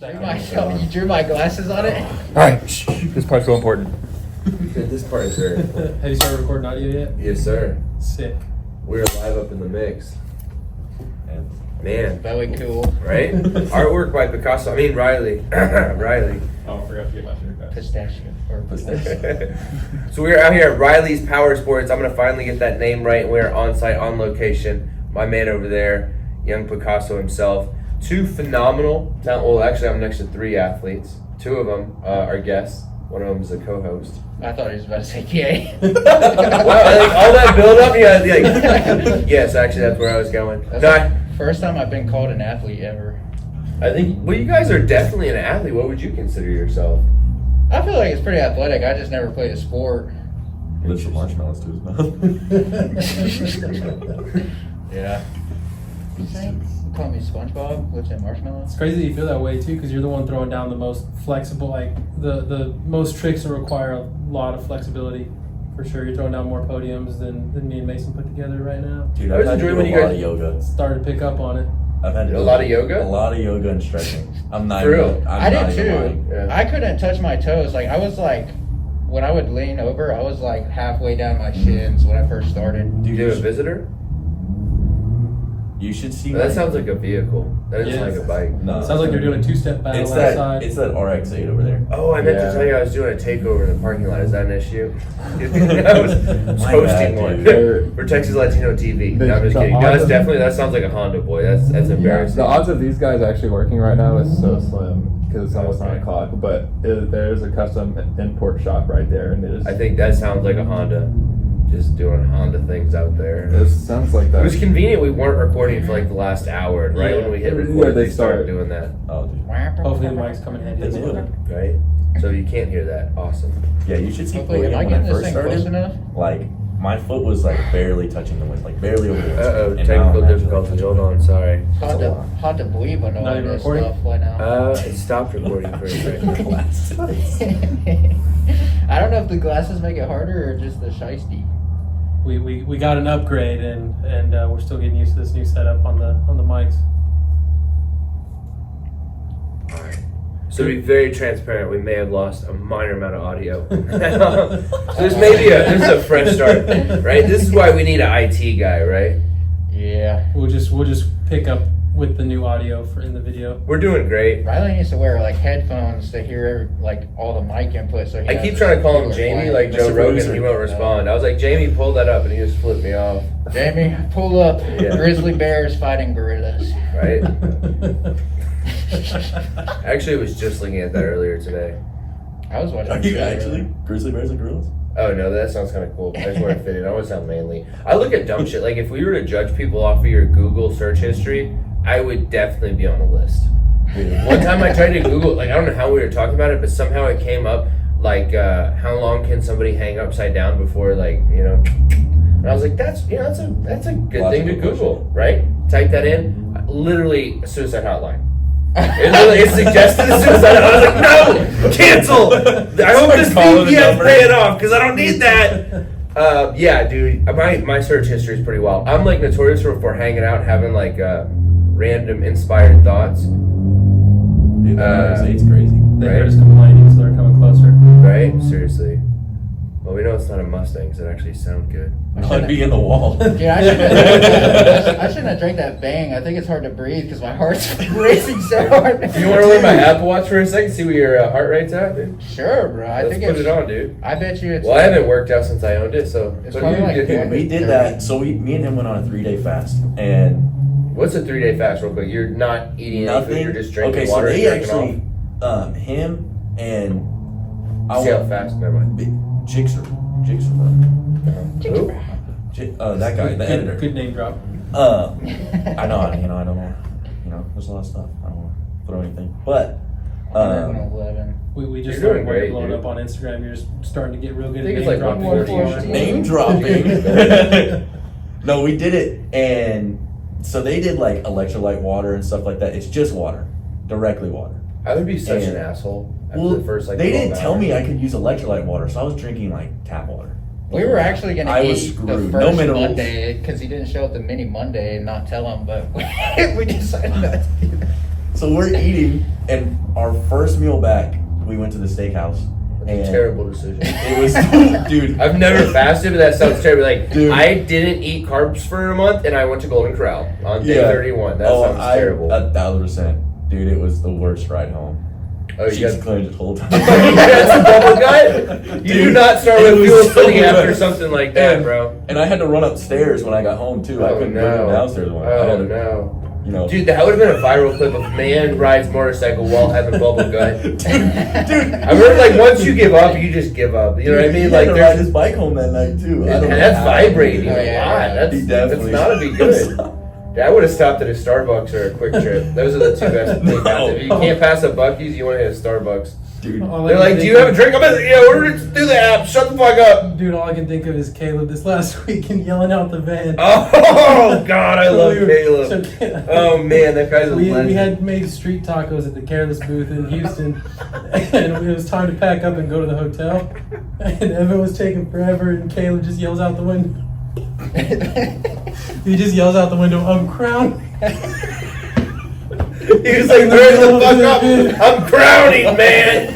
You drew my glasses on it? Alright, this part's so important. This part, sir. Have you started recording audio yet? Yes, sir. Sick. We're live up in the mix. Man. Very cool. Right? Artwork by Picasso. I mean, Riley. Riley. Oh, I forgot to get my shirt. Pistachio. So we're out here at Riley's Powersports. I'm going to finally get that name right. We're on site, on location. My man over there, young Picasso himself. Two phenomenal talent. Well, actually, I'm next to three athletes. Two of them are guests. One of them is a co-host. I thought he was about to say K. Wow, like, all that build-up, like, yes, actually, that's where I was going. That's No, the first time I've been called an athlete ever. I think, well, you guys are definitely an athlete. What would you consider yourself? I feel like it's pretty athletic. I just never played a sport. Lives for marshmallows to his mouth. Yeah. You call me SpongeBob, lives in marshmallows. It's crazy that you feel that way too, because you're the one throwing down the most flexible, like the most tricks that require a lot of flexibility. For sure, you're throwing down more podiums than me and Mason put together right now. Dude, I was I've had to enjoying do when a you lot guys- of yoga. Started to pick up on it. I've had to do A lot of yoga? A lot of yoga and stretching. I'm not For real? even, I I'm did not even too. lying. Yeah. I couldn't touch my toes. Like I was like, when I would lean over, I was like halfway down my shins when I first started. Do you have a visitor? You should see That my- sounds like a vehicle. That isn't Yeah. like a bike. No. Sounds like you're doing a two-step battle It's outside. that RX-8 over there. Oh, I meant to Yeah. tell you I was doing a takeover in the parking lot. Is that an issue? I was My hosting bad, one dude. for Texas Latino TV. The- No, I'm just the kidding. No, odds that's of- definitely, that sounds like a Honda boy. That's embarrassing. The odds of these guys actually working right now is so slim because it's almost 9 o'clock. But there's a custom import shop right there, and it is. I think that sounds like a Honda. Just doing Honda things out there. It sounds like It that. was convenient we weren't recording for like the last hour, and right Yeah. when we hit Yeah, record, they they started start. doing that, Oh, dude. Hopefully the mic's coming handy. They as well. do. right? So you can't hear that. Awesome. Yeah, you should see Hopefully, am podium I when getting I this first thing close started. enough? Like, my foot was like barely touching the wind, like barely over the wind. Uh-oh, And now technical I'm actually difficulties. touching Hold the on, wind. sorry. Hard to believe when all Not even this recording? stuff right now. It stopped recording for a second. I don't know if the glasses make it harder or just the shiesty. We got an upgrade and we're still getting used to this new setup on the mics. So to be very transparent, we may have lost a minor amount of audio. So this may be this is a fresh start, right? This is why we need an IT guy, right? Yeah. We'll just pick up with the new audio for in the video. We're doing great. Riley needs to wear like headphones to hear like all the mic input. So he I has keep a trying to call him killer Jamie, plan. like Joe Mr. Rogan. Producer. He won't respond. I was like, Jamie, pull that up, and he just flipped me off. Jamie, pull up. Yeah. Grizzly bears fighting gorillas. Right? Actually, I was just looking at that earlier today. I was watching. Are the you show actually earlier. grizzly bears and gorillas? Oh no, that sounds kind of cool. I just want to fit in. I want to sound manly. I look at dumb shit. Like if we were to judge people off of your Google search history, I would definitely be on the list. One time I tried to Google, like I don't know how we were talking about it, but somehow it came up like how long can somebody hang upside down before like and I was like that's that's a good thing to Logical Google, right? Type that in, literally a suicide hotline. It suggested a suicide. I was like, no, cancel. I hope this calling the VPN's number. paying off because I don't need that. Yeah, dude, my search history is pretty wild. I'm like notorious for hanging out, having like random inspired thoughts, Dude, that RX-8's crazy. They Right. heard us complaining, so they're coming closer. right? Seriously. Well, we know it's not a Mustang because it actually sound good. I'd be in the wall. Dude, I shouldn't have drank that Bang. I think it's hard to breathe because my heart's racing so hard. You want to look at my Apple Watch for a second, see where your heart rate's at, dude? Sure, bro. I Let's think put it's. it on, dude. I bet you it's. Well, I haven't worked out since I owned it, so. It's but probably you like did. one- We did that. So me and him went on a 3-day fast, and What's a 3-day fast, real quick? You're not eating any food, nothing. you're just drinking Okay, water so and they drinking actually, him and See how fast? Never mind. Jigsaw. Who? That guy, the editor. Good name drop. I know, I don't know. There's a lot of stuff. I don't want to throw anything, but 111. We just You're started doing great, blowing dude. up on Instagram. You're just starting to get real good I think at it's name like dropping. 114. name dropping. No, we did it, and so they did like electrolyte water and stuff like that. It's just water, directly water. I would be such And- an asshole after Well, the first like they 12 didn't tell me hours. I could use electrolyte water, so I was drinking like tap water. We were actually going I to was eat the screwed. first No minerals. Monday because he didn't show up the mini Monday and not tell him, but we decided not to do that. So we're eating, and our first meal back, we went to the steakhouse. That's a terrible decision. It was, dude. I've never fasted, but that sounds terrible. Like, Dude. I didn't eat carbs for a month, and I went to Golden Corral on day 31. That sounds terrible. 1,000%. Dude, it was the worst ride home. Oh, you She's got clearing the whole time. that's a double gut? You do not start it with was fuel so splitting after bad. something like that, bro. And I had to run upstairs when I got home, too. I Oh, couldn't no. go downstairs one. I Oh, had to, no. you know. Dude, that would have been a viral clip of man rides motorcycle while having bubble gut. Dude, I heard, like, once you give up, you just give up. You know what I mean? He Like, had to ride there's... his bike home that night, too. I don't And know that's how. vibrating Oh, a yeah, lot. yeah. He That's definitely not to be good. Yeah, I would have stopped at a Starbucks or a Quick Trip. Those are the two best things. No. If you can't pass a Buc-ee's, you want to hit a Starbucks. Dude. All I They're can like, "Do think you have a of- drink?" I'm like, "Yeah, order it through the app. Shut the fuck up." Dude, all I can think of is Caleb this last week and yelling out the van. Oh God, I love Caleb. So, Oh man, that guy's a legend. we had made street tacos at the Kareless booth in Houston, and it was time to pack up and go to the hotel. And Evan was taking forever, and Caleb just yells out the window. He just yells out the window, "I'm crowning." He was like, "Hurry the fuck up! I'm crowning, man!"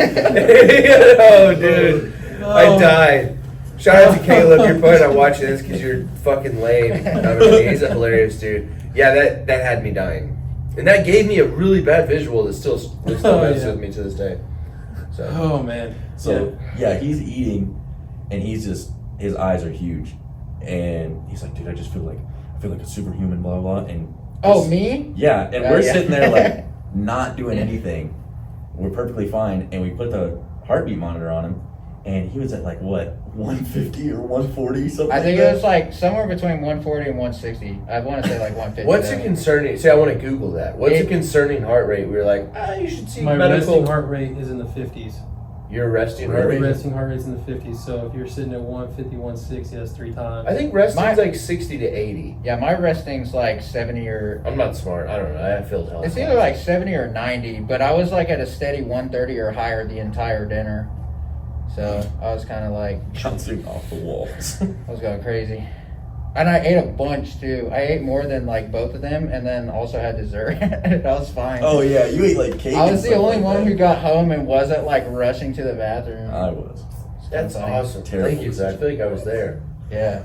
Oh, dude, I died. Shout out to Caleb. You're probably not watching this because you're fucking lame. I mean, he's a hilarious dude. Yeah, that had me dying, and that gave me a really bad visual that still messes with me to this day. So, Oh man. So yeah, he's eating, and he's just his eyes are huge, and he's like, dude, I feel like a superhuman, blah blah. And Oh, me? yeah, and Oh, we're yeah. sitting there like not doing anything. We're perfectly fine, and we put the heartbeat monitor on him, and he was at like what 150 or 140 something. I think like it was like somewhere between 140 and 160. I want to say like 150. what's a though. concerning? See, I want to Google that. What's a It- concerning heart rate? We were like, you should see My medical. resting heart rate is in the 50s. Your resting heart Really? rate. Resting heart rate's in the 50s. So if you're sitting at 150, 160, that's 3 times. I think resting's My- like 60 to 80. Yeah, my resting's like 70 or. I'm not smart. I don't know. I feel hell. It's either like 70 or 90, but I was like at a steady 130 or higher the entire dinner. So I was kind of like, bouncing off the walls. I was going crazy. And I ate a bunch too. I ate more than like both of them, and then also had dessert. I was fine. Oh yeah, you ate like cake. I and was the stuff only like one that. who got home and wasn't like rushing to the bathroom. I was. That's Funny. awesome. Terrible Thank you, Zach. I feel like I was there. Yeah,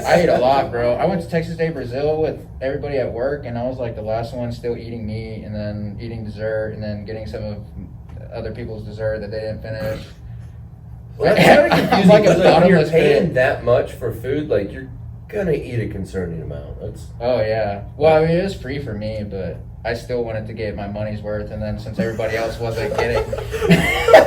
I ate a lot, bro. I went to Texas Day, Brazil with everybody at work, and I was like the last one still eating meat, and then eating dessert, and then getting some of other people's dessert that they didn't finish. Well, that's kind of I'm confusing. like a Like when you're bottomless paying pit. that much for food, like you're gonna eat a concerning amount. That's Oh yeah. Well, I mean, it was free for me, but I still wanted to get my money's worth, and then since everybody else wasn't getting,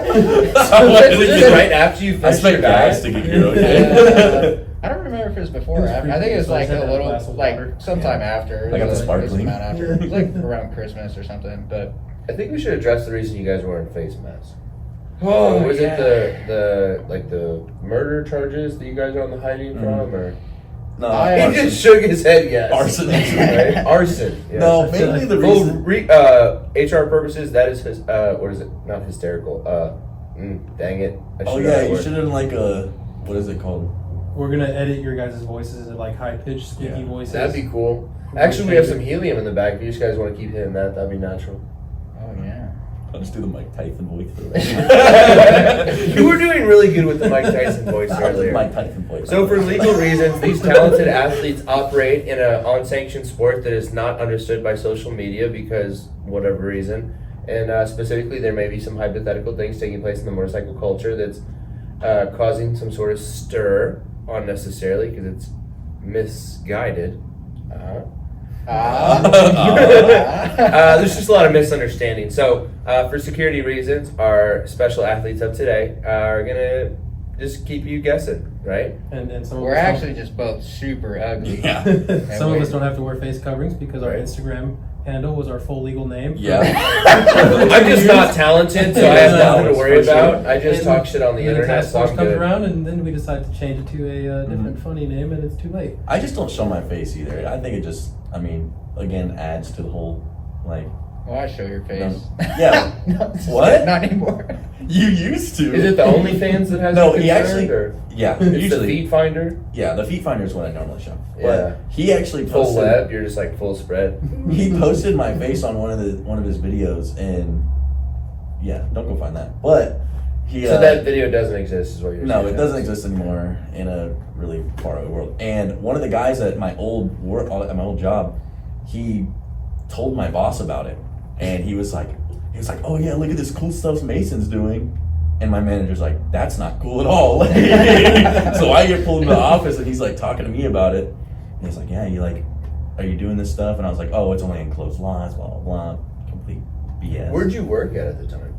just right after you I finish spent your gas diet. to get your I don't remember if it was before It or was after. free I think it was for me, like so I a had that little, glass of like water. sometime after. I got the It was, like, sparkling. amount after. It was like around Christmas or something, but. I think we should address the reason you guys were wearing face masks. Oh, was yeah. it the murder charges that you guys are on the hiding from, or No, I- he arson. just shook his head yes. Arson. Right? Arson. Yes. No, mainly the Full reason. HR purposes, that is his. What is it? Not hysterical. Dang it. I Oh should yeah, know that you word. should have done like a what is it called? We're gonna edit your guys' voices into like high pitched, squeaky Yeah. voices. That'd be cool. Actually, we have some helium in the back. If you guys want to keep hitting that, that'd be natural. Oh yeah. I'll just do the Mike Tyson voice for You were doing really good with the Mike Tyson voice earlier. Mike Tyson voice. So for legal reasons, these talented athletes operate in an unsanctioned sport that is not understood by social media because whatever reason. And specifically, there may be some hypothetical things taking place in the motorcycle culture that's causing some sort of stir unnecessarily because it's misguided. There's just a lot of misunderstanding. So for security reasons, our special athletes of today are going to just keep you guessing, right? And some of We're us don't- actually just both super ugly. Yeah. some of us don't have to wear face coverings because our Instagram handle was our full legal name. Yeah. I'm just not talented, so I have nothing to worry For sure. about. I just talk shit on the And then internet, task so force I'm comes good. around, and then we decide to change it to a different funny name, and it's too late. I just don't show my face either. I think it just, I mean, again, adds to the whole like Well, I show your face. Yeah. No, it's just What? Not anymore. You used to. Is it the OnlyFans that has No, you he concerned, actually. or Yeah, it's the usually. feet finder? Yeah, the feet finder is what I normally show. Yeah. But he actually Full posted. web, you're just like full spread. He posted my face on one of his videos, and yeah, don't go find that. But he. So that video doesn't exist, is what you're saying? No, it doesn't exist anymore in a really far away world. And one of the guys at my old work, at my old job, he told my boss about it, and he was like, "Oh yeah, look at this cool stuff Mason's doing." And my manager's like, "That's not cool at all." So I get pulled into the office, and he's like talking to me about it. And he's like, "Yeah, are you doing this stuff?" And I was like, "Oh, it's only enclosed lots, blah blah blah, complete BS." Where'd you work at the time?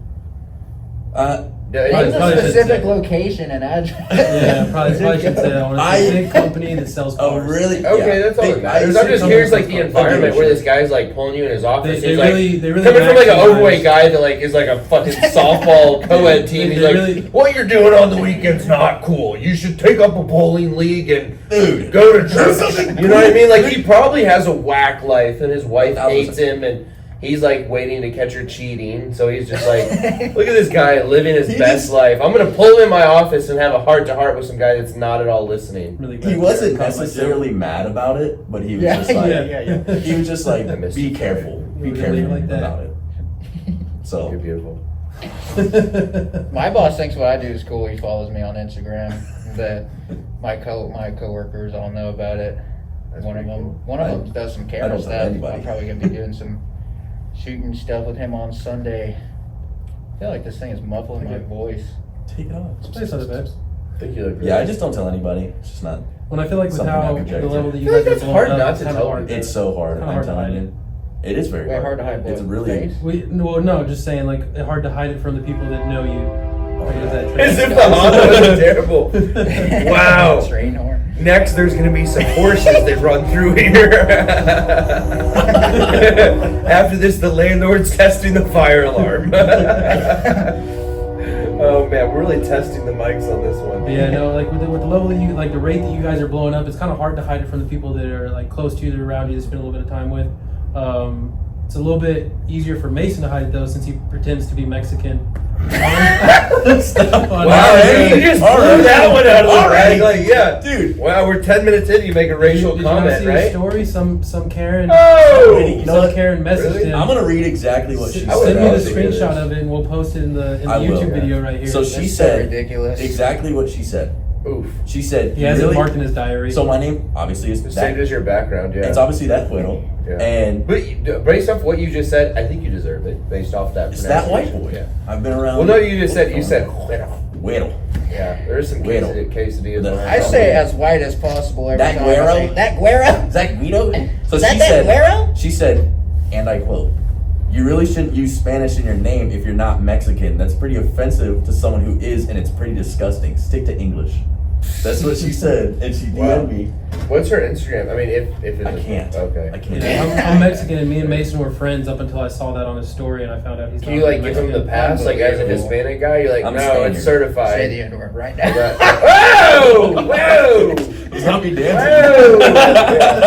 It's Probably a specific should say. location and address. Yeah, probably should say I want to say I- big company that sells Oh cars. really? Okay, Yeah. that's all that Big- matters. I I'm just see curious, some- like the environment where this guy's like pulling you in his office. They he's like, really coming from like an maximize- overweight guy that like is like a fucking softball co-ed team. He's They like, really- what you're doing on the weekend's not cool. You should take up a bowling league and Dude. go to church. This You know what I mean? Like he probably has a whack life, and his wife That was- hates him, and he's like waiting to catch her cheating. So he's just like, look at this guy living his He best just- life. I'm gonna pull him in my office and have a heart to heart with some guy that's not at all listening. Really He bad. wasn't Caught my necessarily mad about it, but he was Yeah, just like, yeah. he was just like, I missed be you. careful, be You careful really like that? about it. You're So beautiful. My boss thinks what I do is cool. He follows me on Instagram. That my coworkers all know about it. That's One of pretty them, cool. does some I camera don't tell stuff. anybody. I'm probably gonna be doing some shooting stuff with him on Sunday. I feel like this thing is muffling my voice. take it off. It's not bad. I think you look really Yeah, I just don't tell anybody. It's just not. When I feel like with Something how I the projected. level that you I feel like guys are that's blowing hard up, not it's to kinda tell hard It's so hard. Kinda I'm hard to telling hide you, it is very Way hard. hard to hide It's both really. face. Well, no, just saying, like, hard to hide it from the people that know you. Like, is that true? As if the Honda was terrible. Wow. Train horn. Next, there's going to be some horses that run through here. After this, the landlord's testing the fire alarm. Oh man, we're really testing the mics on this one. But yeah, no, like with the level that you, like the rate that you guys are blowing up, it's kind of hard to hide it from the people that are like close to you, that are around you, that spend a little bit of time with. It's a little bit easier for Mason to hide it though, since he pretends to be Mexican. Wow, you just blew that one out of the bag. Like, yeah, Dude. Wow, we're 10 minutes in. You make a racial Did comment, you not see right? a story? Some Karen. Oh, You know some what? Karen messaged Really? him. I'm gonna read exactly what she Send I would said. me the love to hear screenshot this. of it, and we'll post it in the I will. YouTube video right here. So That's she so said ridiculous. exactly what she said. Oof. She said, He has really? it marked in his diary. So my name obviously is Just that. save it as your background, yeah. It's obviously that Whittle, Yeah. and But based off what you just said, I think you deserve it. Based off that it's that white pronunciation. boy. I've been around. Well, no, you just said Whittle. Whittle. Yeah, there's some Whittle. quesadillas. The- around. I say as white as possible every That time. I Guerrero? say, that Guerrero? Is that Guido? So Is that she that said. Guerrero? She said, and I quote: "You really shouldn't use Spanish in your name if you're not Mexican. That's pretty offensive to someone who is, and it's pretty disgusting. Stick to English." That's what she said, and she Wow. DM'd me. What's her Instagram? I mean, if it's I can't. Okay. I can't. Yeah, I'm Mexican, and me and Mason were friends up until I saw that on his story, and I found out he's Can not you like give him the Mexican. pass, like as a Unbelievable. Hispanic guy? You're like, I'm no, Spaniard. it's certified. Say the N-word right now. Whoa! Whoa! He's not me Whoa! dancing.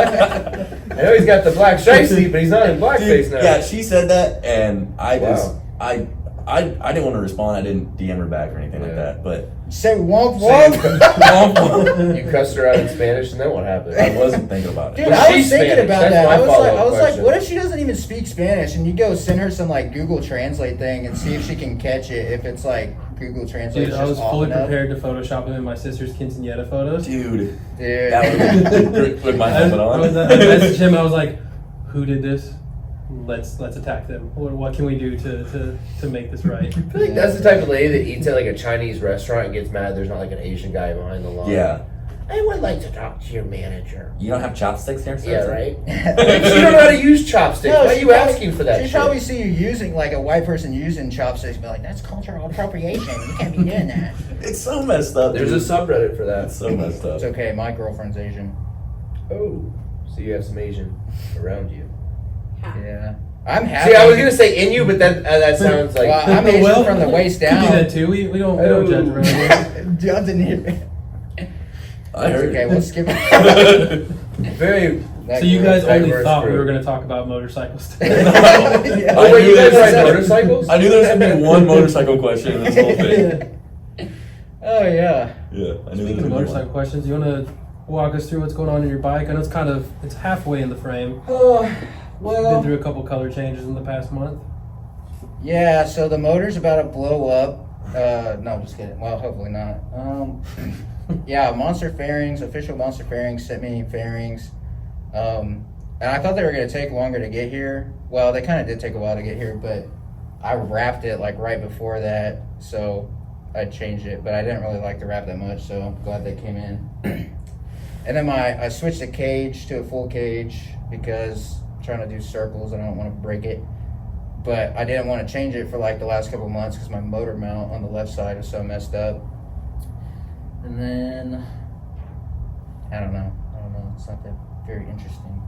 I know he's got the black shiesty, but he's not in blackface Dude, now. yeah, she said that, and I just, Wow. I didn't want to respond. I didn't DM her back or anything like Yeah. that. But Say womp Same. womp. You cussed her out in Spanish, and then what happened? I wasn't thinking about it. Dude, Well, I was she's thinking Spanish. about That's that. my I was follow-up like, question. what if she doesn't even speak Spanish? And you go send her some like Google Translate thing and see if she can catch it. If it's like Google Translate, Dude, I was fully prepared to Photoshop him in my sister's quinceanera photos. Dude, Dude, that would have been good with my helmet I on. messaged him. I was like, "Who did this? Let's attack them. What can we do to make this right?" I feel like that's the type of lady that eats at like a Chinese restaurant and gets mad there's not like an Asian guy behind the line. Yeah. I would like to talk to your manager. You don't have chopsticks here? Yeah, Spencer? right? Like, you don't know how to use chopsticks. No, Why are she you probably- asking for that She shit? probably see you using like a white person using chopsticks, and be like, "That's cultural appropriation. You can't be doing that." It's so messed up. There's dude. a subreddit for that. It's so messed up. It's okay. My girlfriend's Asian. Oh, so you have some Asian around you. Yeah, I'm happy. See, I was gonna say in you, but that sounds like. Well, I'm Asian from the waist Could be down. that too. We don't judge around here. Doesn't it? I heard. Okay, we'll skip it. Very, So you guys only diverse thought we group. were going to talk about motorcycles today. Yeah. Oh, wait, you guys there was ride gonna- motorcycles? I knew there was gonna be one motorcycle question in this whole thing. Oh yeah. Yeah, I knew there was Speaking of gonna be motorcycle one. questions, you want to walk us through what's going on in your bike? I know it's halfway in the frame. Oh, Been well. through a couple color changes in the past month. Yeah, so the motor's about to blow up. No, I'm just kidding. Well, hopefully not. Yeah, Monster Fairings, official Monster Fairings sent me fairings. And I thought they were going to take longer to get here. Well, they kind of did take a while to get here, but I wrapped it like right before that, so I changed it. But I didn't really like the wrap that much, so I'm glad they came in. And then I switched the cage to a full cage because I'm trying to do circles and I don't want to break it. But I didn't want to change it for like the last couple months because my motor mount on the left side was so messed up. And then I don't know. It's not that very interesting.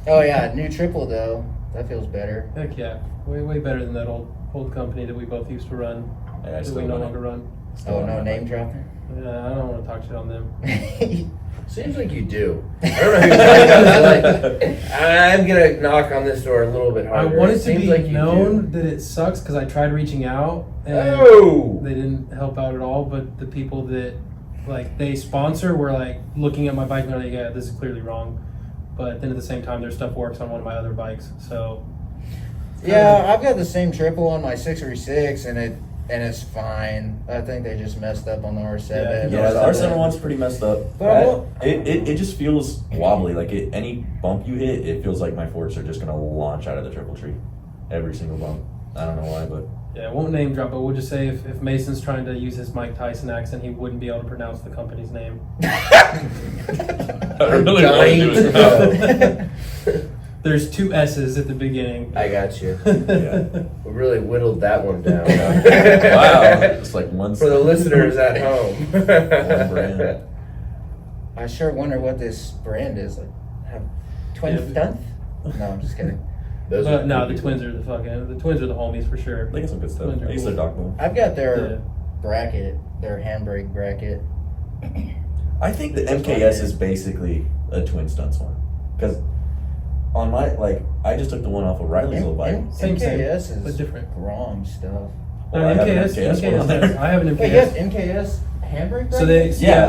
Oh yeah, new triple though. That feels better. Heck yeah, way better than that old company that we both used to run. Yeah, I That still we no run it. longer run. Still Oh run no, my name bike. dropping. Yeah, I don't want to talk shit on them. Seems like you do. I don't know who you're like, I'm gonna knock on this door a little bit I harder. want it to Seems be like you known do. that it sucks because I tried reaching out and Oh! they didn't help out at all. But the people that like they sponsor were like looking at my bike and they're like, yeah, this is clearly wrong. But then at the same time, their stuff works on one of my other bikes. So Yeah, I've got the same triple on my 636 and it's fine. I think they just messed up on the R7. Yeah, the R7 one's pretty messed up. But I won't- It just feels wobbly. Like any bump you hit, it feels like my forks are just gonna launch out of the triple tree. Every single bump. I don't know why, but yeah, I won't name drop, but we'll just say if Mason's trying to use his Mike Tyson accent, he wouldn't be able to pronounce the company's name. I really want to do it now. There's 2 S's at the beginning. I got you. Yeah. We really whittled that one down. Wow, it's like one For the listeners at home. One brand. I sure wonder what this brand is. Like, have twin Yeah. stunts? No, I'm just kidding. Those But are no, cool the people. twins are the twins are the homies for sure. They got some good stuff. Twins are I used cool. their dog bone. I've got their Yeah. bracket, their handbrake bracket. I think the MKS is basically a twin stunts one. Because on my, like, I just took the one off of Riley's little bike. Same, MKS is but different. Grom stuff. Well, I have an MKS one on there. has, I have an Wait, you have MKS. MKS handbrake bracket? So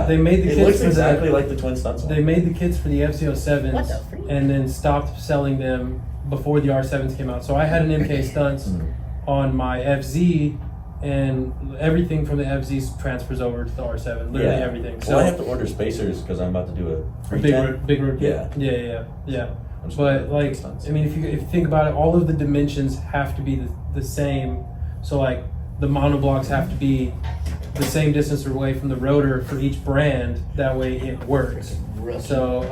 they made the it kits looks for exactly the like the twin stunts one. they made the kits for the What the FZ07s freak? and then stopped selling them before the R7s came out. So I had an MK Stunts Mhm. on my FZ, and everything from the FZ transfers over to the R7. Literally everything. So Well, I have to order spacers because I'm about to do a big 310. big road kit. Yeah. Yeah. I'm just But gonna like, do stunts. I mean, if you think about it, all of the dimensions have to be the same. So like, the monoblocks have to be the same distance away from the rotor for each brand. That way, it works. So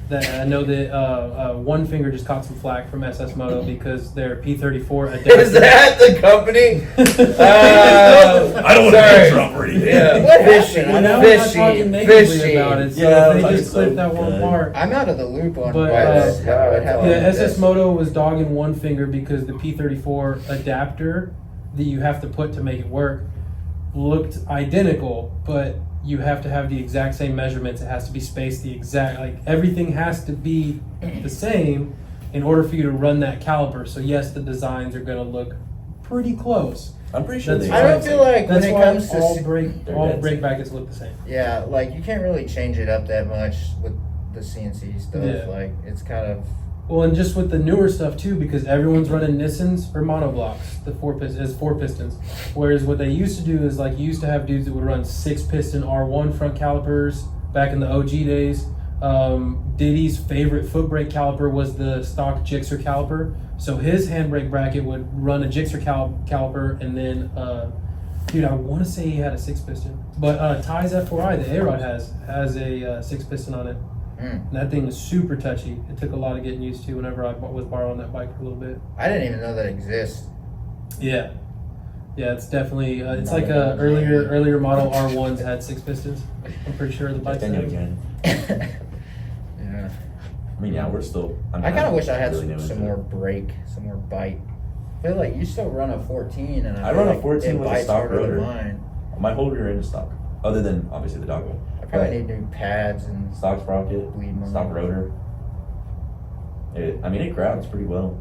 that I know that One Finger just caught some flack from SS Moto because their P34 adapter. Is that the company? I don't want to sorry. name drop or anything. Yeah. What Fishy. happened? Well, now we're not Fishy. talking negatively Fishy. about it. So Yeah, if they it's just clip so that one good. part. I'm out of the loop on But, what uh, happened Yeah, with SS this. Moto was dogging One Finger because the P34 adapter that you have to put to make it work looked identical, but you have to have the exact same measurements. It has to be spaced the exact, like everything has to be the same in order for you to run that caliper. So yes, the designs are going to look pretty close. I'm pretty sure That's they I don't feel like when That's it why comes to all s- brake they're all dead brake same. brackets look the same. yeah, like you can't really change it up that much with the CNC stuff. Yeah. Like it's kind of Well, and just with the newer stuff too, because everyone's running Nissans or monoblocks, the 4 pistons. Whereas what they used to do is like you used to have dudes that would run 6-piston R1 front calipers back in the OG days. Diddy's favorite foot brake caliper was the stock Gixxer caliper. So his handbrake bracket would run a Gixxer caliper, and then dude, I want to say he had a 6-piston, but Ty's F4i, the A-Rod has a 6-piston on it. And that thing is super touchy. It took a lot of getting used to whenever I was borrowing that bike for a little bit. I didn't even know that exists. Yeah, it's definitely it's like a earlier model R1s had 6 pistons. I'm pretty sure the bike's Then you had. again. Yeah. I mean, yeah, we're still. I kind of wish I had really new some into more it. brake, some more bite. I feel like you still run a 14, and I feel run a like 14 it with a bites stock harder than rotor. mine. My whole rear end is stock, other than obviously the dog wheel. I probably need new pads and stock sprocket, bleed money. stock rotor. It grounds pretty well,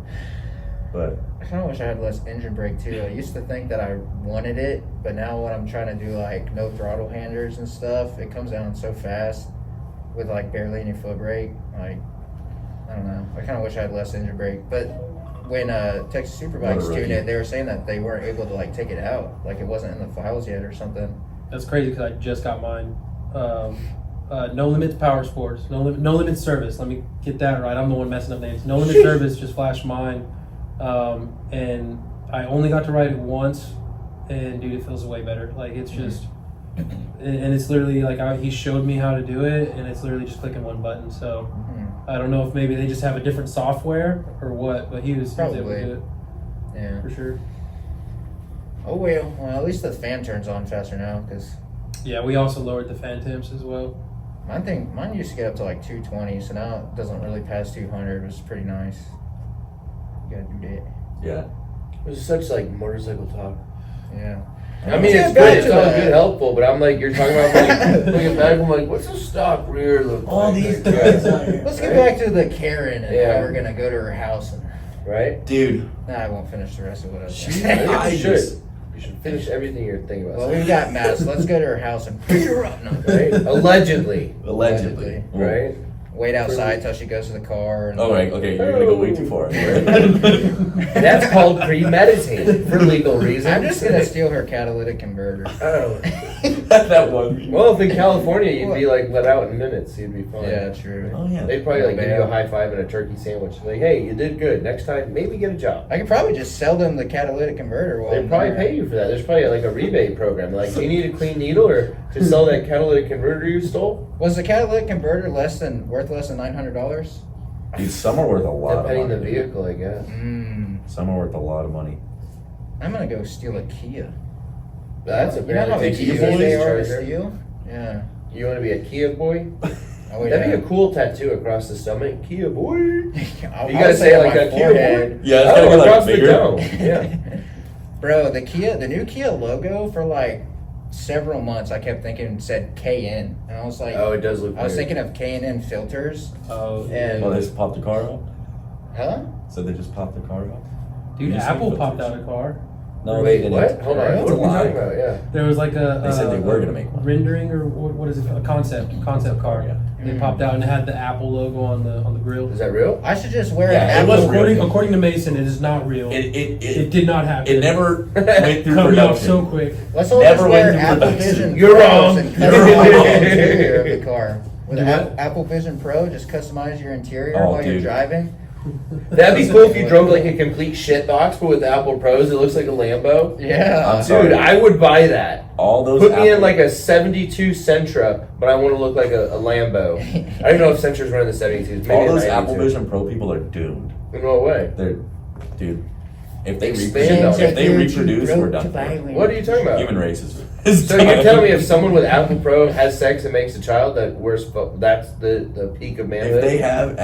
but I kind of wish I had less engine brake too. I used to think that I wanted it, but now when I'm trying to do like no throttle handers and stuff, it comes down so fast with like barely any foot brake. Like, I don't know. I kind of wish I had less engine brake. But when Texas Superbikes What a tuned rookie. it, they were saying that they weren't able to like take it out, like it wasn't in the files yet or something. That's crazy because I just got mine. No Limits Powersports, No Limits Service. Let me get that right. I'm the one messing up names. No Limits Service just flashed mine, and I only got to ride it once, and dude, it feels way better. Like it's just, and it's literally like he showed me how to do it, and it's literally just clicking one button. So I don't know if maybe they just have a different software or what, but he was able to do it. Yeah. For sure. Oh well, at least the fan turns on faster now because Yeah, we also lowered the fan temps as well. mine used to get up to like 220, so now it doesn't really pass 200, which is pretty nice. You gotta do that. yeah. This is such like motorcycle talk. Yeah. I mean, it's good. It's all good, helpful. But I'm like, you're talking about like looking back. I'm like, what's a stock rear look All like? these Like, guys right? out here. Let's get back to the Karen and Yeah. how we're gonna go to her house and Right? Dude, I won't finish the rest of what I was I saying. think I you should. just- You should finish everything you're thinking about. Well, we've got Matt, so let's go to her house and pick her up. No, Right? Allegedly. allegedly. Right? Wait outside till she goes to the car. And Oh, right. Okay, you're gonna go way too far. That's called premeditated for legal reasons. I'm just gonna steal her catalytic converter. Oh. That one. Well, if in California you'd be like let out in minutes, you'd be fine. Yeah, true. Oh yeah. They'd probably like give you a Bail. high five and a turkey sandwich. Like, hey, you did good. Next time, maybe get a job. I could probably just sell them the catalytic converter. While They'd I'm probably there. pay you for that. There's probably like a rebate program. Like, do you need a clean needle or to sell that catalytic converter you stole? Was the catalytic converter worth less than $900? Dude, some are worth a lot of Depending money. on the vehicle, I guess. Some are worth a lot of money. I'm gonna go steal a Kia. That's a You know how very easy Kia they are to charger. steal? Yeah. You want to be a Kia boy? Oh, wait, That'd be a cool tattoo across the stomach. Kia boy. You I gotta would say it on like my a Kia forehead. boy. Yeah, it's Oh, gotta be like across the bigger. dome. Yeah. Bro, the new Kia logo for like several months I kept thinking it said KN. And I was like, Oh, it does look I was weird. thinking of K&N filters. Oh, And- Oh, they just popped the car out? Huh? So they just popped the car out? dude, You just Apple need popped filters. out a car. No, Wait, they didn't. what? Hold on. Right? What are It's a we talking lie. about? Yeah. There was like a They said they were gonna make one. rendering or what is it? A concept car. Yeah. They popped out and it had the Apple logo on the grill. Is that real? I should just wear Yeah, an it Apple. was real. According to Mason, it is not real. It did not happen. It never went through coming out production. so quick. Let's all Never just went wear through Apple production. Vision You're Pros wrong. and You're customize wrong. the interior of the car. With Do what? Apple Vision Pro, just customize your interior Oh, while you're dude. driving. That'd be cool if you drove like a complete shit box, but with Apple Pros, it looks like a Lambo. Yeah. I'm sorry. Dude, I would buy that. All those Put me in Apple- like a 72 Sentra, but I want to look like a Lambo. I don't know if Sentras run in the 72s. Maybe all a those 92. Apple Vision Pro people are doomed. In what way? They're, dude. If they Expand reproduce, on if they it. reproduce, we're Broke done. to for. violence. What are you talking about? Human race is So you're telling me if someone with Apple Pro has sex and makes a child, that's the peak of manhood? if they have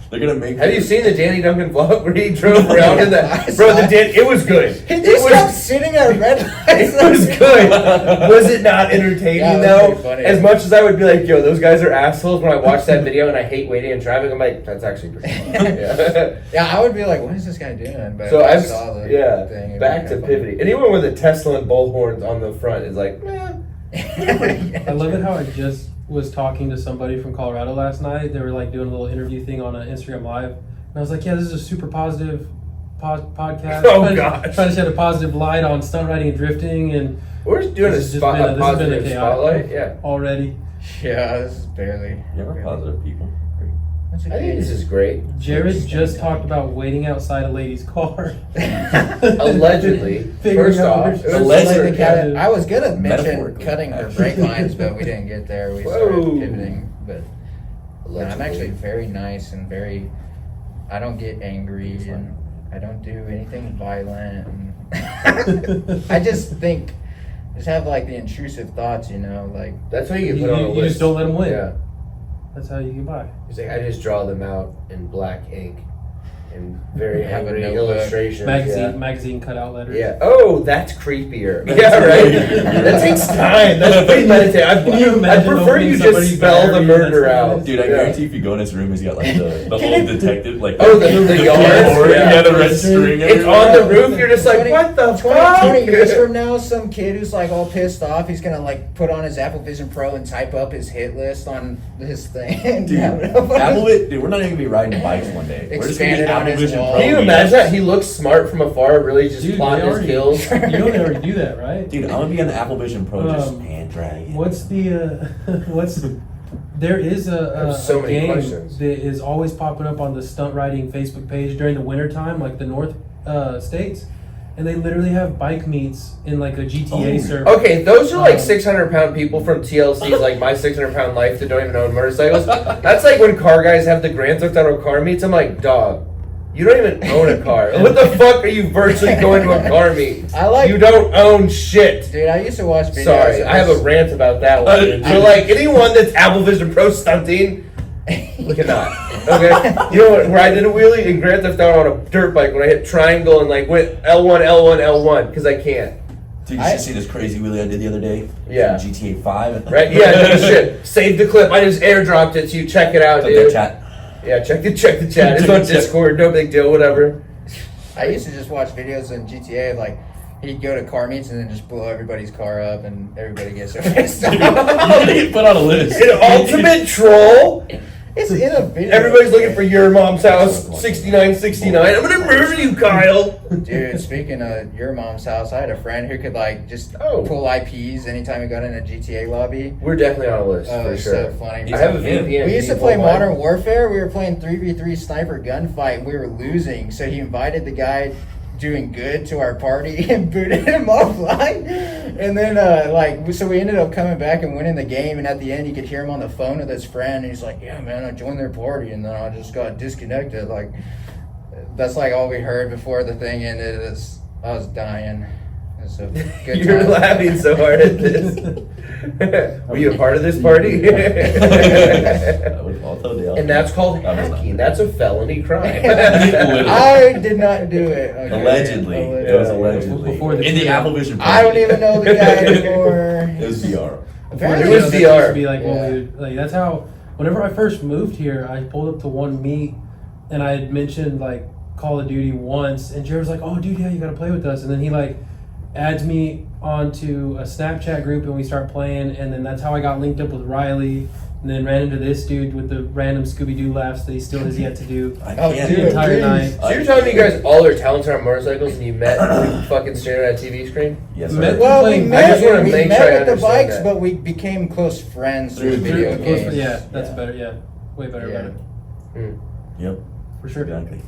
they're gonna make. Have you seen the Danny Duncan vlog where he drove around in I that? Bro, saw it was good. He It just kept was, sitting at red lights. it was good. Was it not entertaining Yeah, it was though? pretty funny. As much as I would be like, yo, those guys are assholes when I watch that video and I hate waiting in traffic, I'm like, that's actually pretty funny. Yeah. Yeah, I would be like, what is this guy doing? But So I I've saw the thing. It back was to kinda funny. pivoting. Anyone with a Tesla and bullhorns on the front is like, I love it how I just was talking to somebody from Colorado last night. They were like doing a little interview thing on Instagram Live. And I was like, yeah, this is a super positive podcast. Oh, trying, gosh. Trying to shed a positive light on stunt riding and drifting. And we're just doing this has a just been this has been positive chaotic spotlight. Yeah. already. Yeah, this is barely. Yeah, we're positive people. That's I think this is great. Jared just talked about waiting outside a lady's car. Allegedly. Figuring First out off, where it she's was Allegedly. like- I was gonna mention Metaphorically. cutting her brake lines, but we didn't get there. We Whoa. started pivoting. But no, I'm Allegedly. actually very nice and very. I don't get angry and I don't do anything violent. And I just think, just have like the intrusive thoughts, you know, like. That's how you get You, put on a you list. just don't let them win. Yeah. That's how you get by. He's like, I just draw them out in black ink. and very Have a angry notebook. illustrations. Magazine cutout letters. Yeah. Oh, that's creepier. Yeah, right. That takes time. That's premeditated. Can you I imagine prefer opening you just somebody's spell the diary murder that's out. like this? Dude, I Yeah. guarantee if you go in his room, he's got like the old detective, like Oh, the yards? board, Yeah. yeah, the red string. It's on the roof. You're just like, what the 20 years fuck? from now, some kid who's like all pissed off, he's gonna like put on his Apple Vision Pro and type up his hit list on his thing. Dude, dude, we're not even gonna be riding bikes one day. We're just gonna be Expanded on Apple his Vision wall. Pro. Can you imagine that? He looks smart from afar, really just Dude, plotting they his already, kills. you know they already do that, right? Dude, I'm gonna be on the Apple Vision Pro just Um, hand dragging. What's the there is have so a many game questions. that is always popping up on the stunt riding Facebook page during the winter time, like the North states, and they literally have bike meets in like a GTA Oh. server. Okay, those are like Um, 600-pound people from TLC's like My 600-Pound Life that don't even own motorcycles. That's like when car guys have the Grand Theft Auto car meets. I'm like, dog, you don't even own a car. What the fuck are you virtually going to a car meet? I like- You don't own shit. Dude, I used to watch videos. Sorry, of I have a this- rant about that one. Dude. So like anyone that's Apple Vision Pro stunting, look at that. Okay, you know what? Where I did a wheelie in Grand Theft Auto on a dirt bike when I hit triangle and like went L1, L1, L1 because I can't. Dude, you should see this crazy wheelie I did the other day. Yeah. From GTA 5. Right? Yeah, no shit. Save the clip. I just airdropped it so you check it out, Up there, dude. chat. Yeah, check the chat. It's Check on the chat. Discord. No big deal. Whatever. I used to just watch videos on GTA of like he'd go to car meets and then just blow everybody's car up and everybody gets so pissed You're off. gonna get put on a list. An ultimate troll. It's in a video. Everybody's looking for your mom's house. 6969. I'm gonna murder you, Kyle. Dude, speaking of your mom's house, I had a friend who could like just Oh. pull IPs anytime he got in a GTA lobby. We're definitely on a list Oh, for it's sure. so funny. I have a VPN. We used to Can you play pull mine? Modern Warfare. We were playing 3v3 sniper gunfight and we were losing. So he invited the guy doing good to our party and booted him offline. And then so we ended up coming back and winning the game, and at the end you could hear him on the phone with his friend and he's like, yeah man, I joined their party and then I just got disconnected. Like that's like all we heard before the thing ended. I was dying. It's a good You're time. laughing so hard at this. Were you a part of this party? I'll tell you. And that's called I was not. hacking. That's a felony crime. I did not do it. Okay. Allegedly. It was Yeah. allegedly. Before the in the shootout. Apple Vision Pro. I don't even know the guy anymore. It was VR. Apparently It was that VR. used to be like, Yeah. when we would, like that's how. Whenever I first moved here, I pulled up to one meet, and I had mentioned like Call of Duty once, and Jared was like, "Oh, dude, yeah, you gotta play with us." And then he like adds me onto a Snapchat group, and we start playing, and then that's how I got linked up with Riley, and then ran into this dude with the random Scooby-Doo laughs that he still has yet to do. I Oh, can't. dude. The entire night. So you're telling me you guys all are talented on motorcycles and you met fucking staring at a TV screen? Yes, Met- sir. Well, we Playing- met, I just wanna we make met sure I with the understand bikes, that. but we became close friends through video Close- games. yeah, that's better. Yeah, way better Yeah. about it Yep. for sure. Exactly.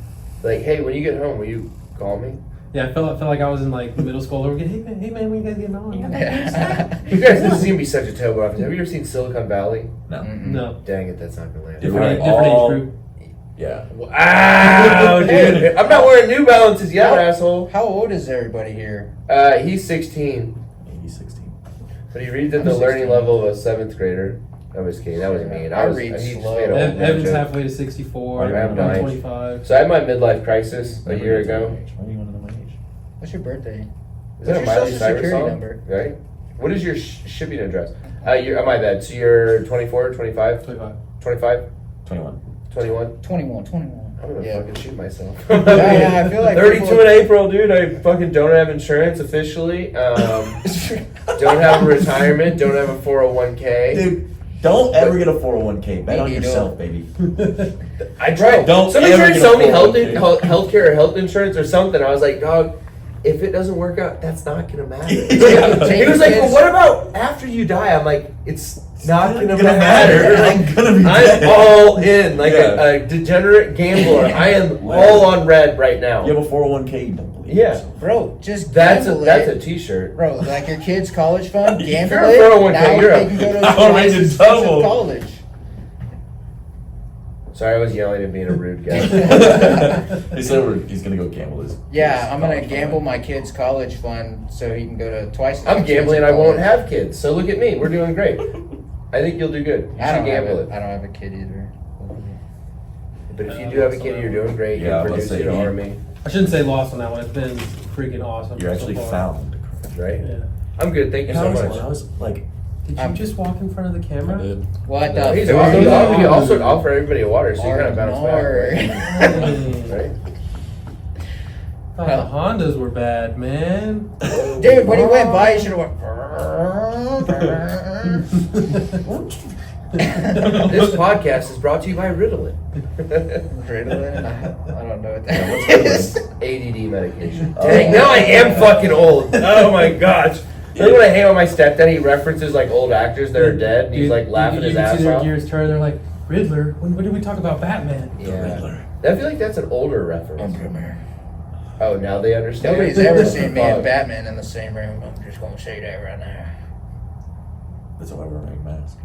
Like, hey, when you get home, will you call me? Yeah, I felt like I was in like middle school. We're getting, hey man, when you guys getting on? You guys, this is gonna be such a terrible office. Have you ever seen Silicon Valley? No. Mm-mm. No, Dang it, that's not gonna land. Different- different all- age group. Yeah. Wow, dude! I'm not wearing New Balances yet, asshole. How old is everybody here? He's 16, He's 16. but he reads at I'm the learning 16. level of a 7th grader. I'm just kidding. That was mean. I was, read he just slow. made a whole Evan's bunch of- halfway to 64. I'm I'm dying. 25. So I had my midlife crisis a year ago. Why do you want to know my age? What's your birthday? Is that a What's your Miley social Cyrus security song? number? Right? What is your shipping address? You're, my bad. So you're 24, 25, 25. 25, 21. 21? 21. I'm gonna Yeah. fucking shoot myself. Yeah, I feel like 32 people- in April, dude. I fucking don't have insurance officially. Don't have a retirement. Don't have a 401k. Dude, don't ever get a 401k. Bet on Maybe yourself, baby. I tried. Don't Somebody ever tried to get a sell me 401k. healthcare or health insurance or something. I was like, dog, if it doesn't work out, that's not gonna matter. Yeah. He was like, well, what about after you die? I'm like, it's not gonna gonna matter. matter. I'm gonna be I'm dead. all in, like Yeah. a degenerate gambler. I am all on red right now. You have a 401k, you don't believe Yeah. yourself. Bro, just That's gamble a it. t-shirt. Bro, like your kid's college fund, gamble You're a it. 401k, Now you're they a- can go to I twice already as expensive double. college. Sorry, I was yelling and being a rude guy. He said he's gonna go gamble his. Yeah, his I'm gonna college gamble fund. my kid's college fund so he can go to twice. as I'm gambling. expensive I won't college. have kids. So look at me. We're doing great. I think you'll do good. You I should don't have gamble it. it. I don't have a kid either. But if you do have a kid, you're doing great. Yeah, You're let's producing say an he- army, I shouldn't say lost on that one. It's been freaking awesome. You're actually so far. found. right? Yeah. I'm good. Thank you so much. I was like, Did you just walk in front of the camera? I did. What the He's fuck? awesome. He also offered everybody a water, so you kind of bounce Lord. back. Hey. Right? Thought the Hondas were bad, man. Dude, when he went by, he should have went. This podcast is brought to you by Ritalin. Ritalin? I don't know what Yeah, that what's is. ADD medication. Dang, now I am fucking old. Oh my gosh. Then when I hang out with my stepdad, he references like old actors that are dead, and he's like laughing his you can ass see their off. gears turn. They're like, Riddler. When did we talk about Batman? Yeah. I feel like that's an older reference. Oh, now they understand. Nobody's ever seen me and Fuck. Batman in the same room. I'm just gonna say that right now. that's why we're wearing masks.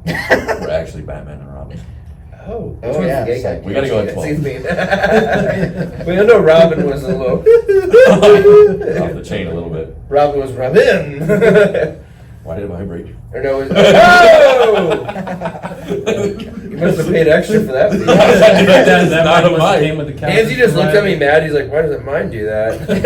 We're actually Batman and Robin. Oh, which Oh, one's yeah, the gay guy? we gotta go at That 12. seems mean. We all know Robin was a little. Off the chain a little bit. Robin was Robin. Why did it vibrate? Or no, it was. Oh! You must have paid extra for that. that Not mic a must have mic. came with the couch. Angie just looked at me mad. He's like, "Why doesn't mine do that?" Like,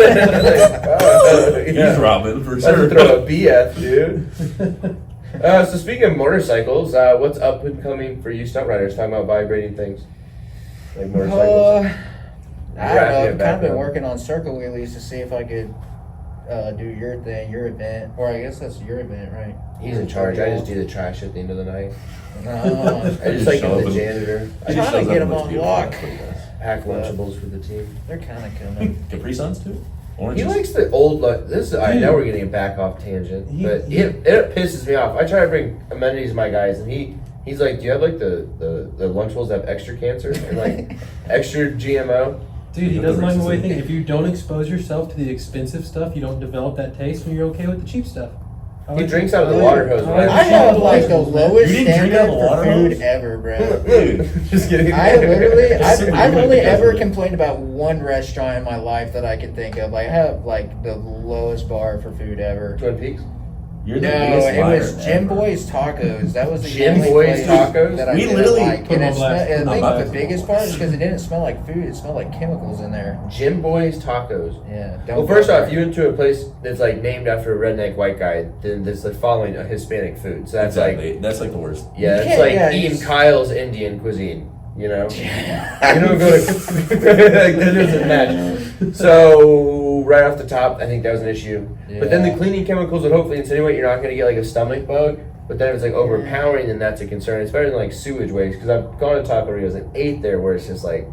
oh, yeah. He's Robin for Let's sure. throw a BF, dude. So speaking of motorcycles, what's up and coming for you stunt riders? Talking about vibrating things like motorcycles. I don't Wrap know. it I've back kind of been up. working on circle wheelies to see if I could do your thing, your event, or I guess that's your event, right? He's in charge. I just do the trash at the end of the night. No, I just like show the up janitor. He trying just to shows get up him and looks on beautiful. lock. That's what he does. Pack Lunchables for the team. they're kind of coming. Capri Suns too? He Oranges? likes the old look. This all right, Dude. now we're getting back off tangent, He- but he- it pisses me off. I try to bring amenities to my guys, and he's like, "Do you have like the Lunchables that have extra cancer and like extra GMO?" Dude, he You know, doesn't the like the way racism. thing. If you don't expose yourself to the expensive stuff, you don't develop that taste, and you're okay with the cheap stuff. I He like drinks the- out of the I water like- hose. I when like I the have cheap like the Lunchables, man. lowest You didn't drink standard out of the for water food hose? ever, bro. Dude. Just kidding. I literally, Super I've only because ever of it. complained about one restaurant in my life that I can think of. Like, I have like the lowest bar for food ever. Twin Peaks. You're the No, biggest it liar was Jim ever. Boy's Tacos. That was the Jim only Boy's place Tacos? that I We didn't literally like. put And them it on blast. smelled, I'm I about think to the biggest put part them is on because it didn't smell like food. It smelled like chemicals in there. Jim Boy's Tacos. Yeah. Well, Don't first go off, there. you went to a place that's like named after a redneck white guy, then that's like following a Hispanic food. So that's Exactly. That's like the worst. like, yeah, You it's can't- like yeah, Ian it's- Kyle's Indian cuisine. You know, you don't go to like that doesn't match. So right off the top, I think that was an issue. But then the Yeah. cleaning chemicals would hopefully insinuate you're not going to get like a stomach bug. But then if it's like overpowering, then that's a concern. It's better than like sewage waste because I've gone to Taquerias and ate there where it's just like.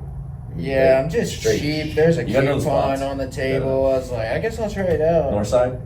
Yeah, I'm just Straight. cheap. There's a You gotta know the coupon spots. on the table. I was like, I guess I'll try it out. North side?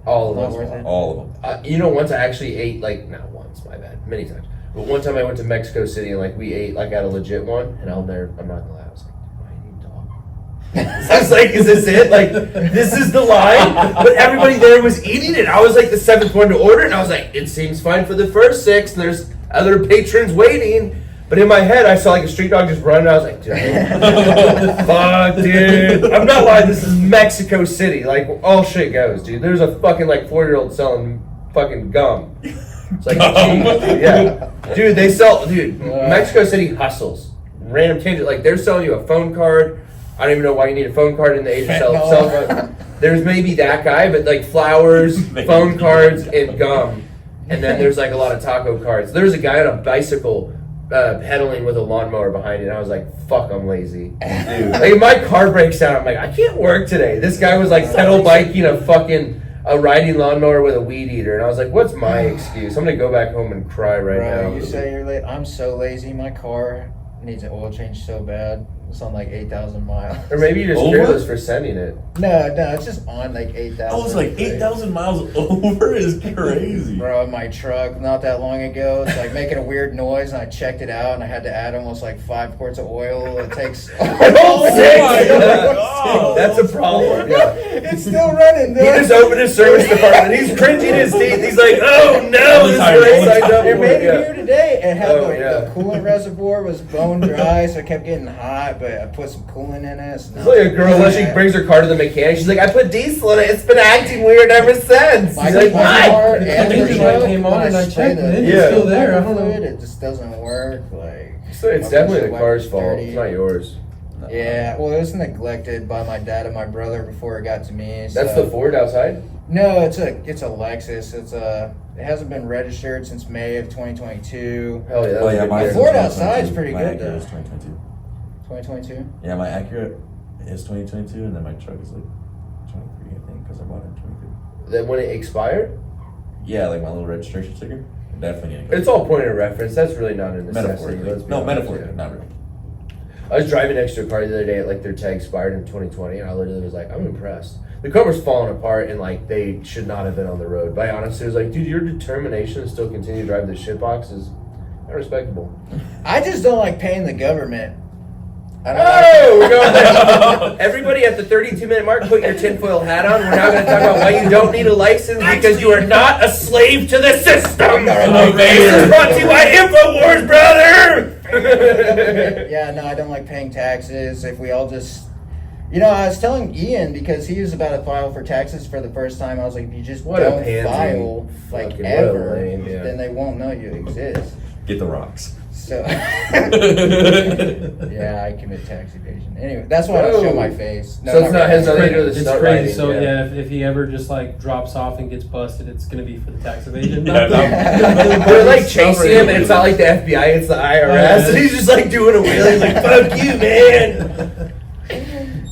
All of Not those. worth it. All of them. You know, once I actually ate, like, not once, my bad, many times. But one time I went to Mexico City and, like, we ate, like, at a legit one, and I'm not gonna lie, I was like, do I need dog? I was like, is this it? Like, this is the line? But everybody there was eating it. I was, like, the seventh one to order, and I was like, it seems fine for the first six, and there's other patrons waiting. But in my head, I saw, like, a street dog just running, and I was like, dude, fuck, dude. I'm not lying, this is Mexico City. Like, all shit goes, dude. There's a fucking, like, 4-year-old selling fucking gum. It's like, geez, yeah. Dude, they sell, Mexico City hustles. Random tangent. Like, they're selling you a phone card. I don't even know why you need a phone card in the age of cell phone. There's maybe that guy, but, like, flowers, phone cards, and gum. And then there's, like, a lot of taco cards. There's a guy on a bicycle pedaling with a lawnmower behind it. And I was like, fuck, I'm lazy. Dude. Like, my car breaks down. I'm like, I can't work today. This guy was, like, pedal biking a riding lawnmower with a weed eater, and I was like, "What's my excuse? I'm gonna go back home and cry right Bro, now." you say you're late. I'm so lazy. My car needs an oil change so bad. It's on like 8,000 miles. Or maybe you're just Over? careless for sending it. No, it's just on like 8,000. I was like 8,000 miles over is crazy. Bro, my truck not that long ago, it's like making a weird noise, and I checked it out, and I had to add almost like 5 quarts of oil. It takes. Oh, my sick. God. That's a problem. Yeah. It's still running, He dude. just opened his service department. He's cringing his teeth. He's like, oh no, this is what I signed up It for. made it Yeah. here today. It had Oh, the yeah. coolant reservoir was bone dry, so it kept getting hot. But I put some coolant in it. So It's like a girl when she brings her car to the mechanic. She's like, I put diesel in it. It's been acting weird ever since. My He's like, car what? The and engine the light show, came when on and I spray checked the and it's Yeah. still there. I don't know. fluid, it just doesn't work. Like So it's my definitely the windshield car's wiper's fault. dirty. It's not yours. Yeah, well, it was neglected by my dad and my brother before it got to me. That's so- the Ford outside? No, it's a Lexus. It hasn't been registered since May of 2022. Hell yeah. Oh yeah, my The Ford outside's pretty good, though. though. Is 2022. 2022. Yeah, my Acura is 2022, and then my truck is like 23, I think, because I bought it in 23. Then when it expired? Yeah, like my little registration sticker. Definitely gonna go. It's all point of reference. That's really not a necessity. metaphorically. Let's be No, honest, metaphorically, yeah. not really. I was driving next to a car the other day, like their tag expired in 2020, and I literally was like, I'm impressed. The car was falling apart, and like they should not have been on the road. But I honestly was like, dude, your determination to still continue to drive this shitbox is not respectable. I just don't like paying the government. I don't Oh, we're going there. Everybody at the 32-minute mark, put your tinfoil hat on. We're now going to talk about why you don't need a license because you are not a slave to the system. This is brought to you by InfoWars, brother. Yeah, no, I don't like paying taxes. If we all just, I was telling Ian because he was about to file for taxes for the first time. I was like, if you just What a don't pansy. file like Fucking what a ever, lame, yeah. then they won't know you exist. Get the rocks. So, yeah, I commit tax evasion. Anyway, that's why I don't show my face. So it's not his really. nothing to do with the It's stunt crazy. riding, So yeah. yeah, if he ever just like drops off and gets busted, it's gonna be for the tax evasion. Yeah, They're like chasing him, and it's not like the FBI, it's the IRS, and he's just like doing a wheel. He's like, "Fuck you, man."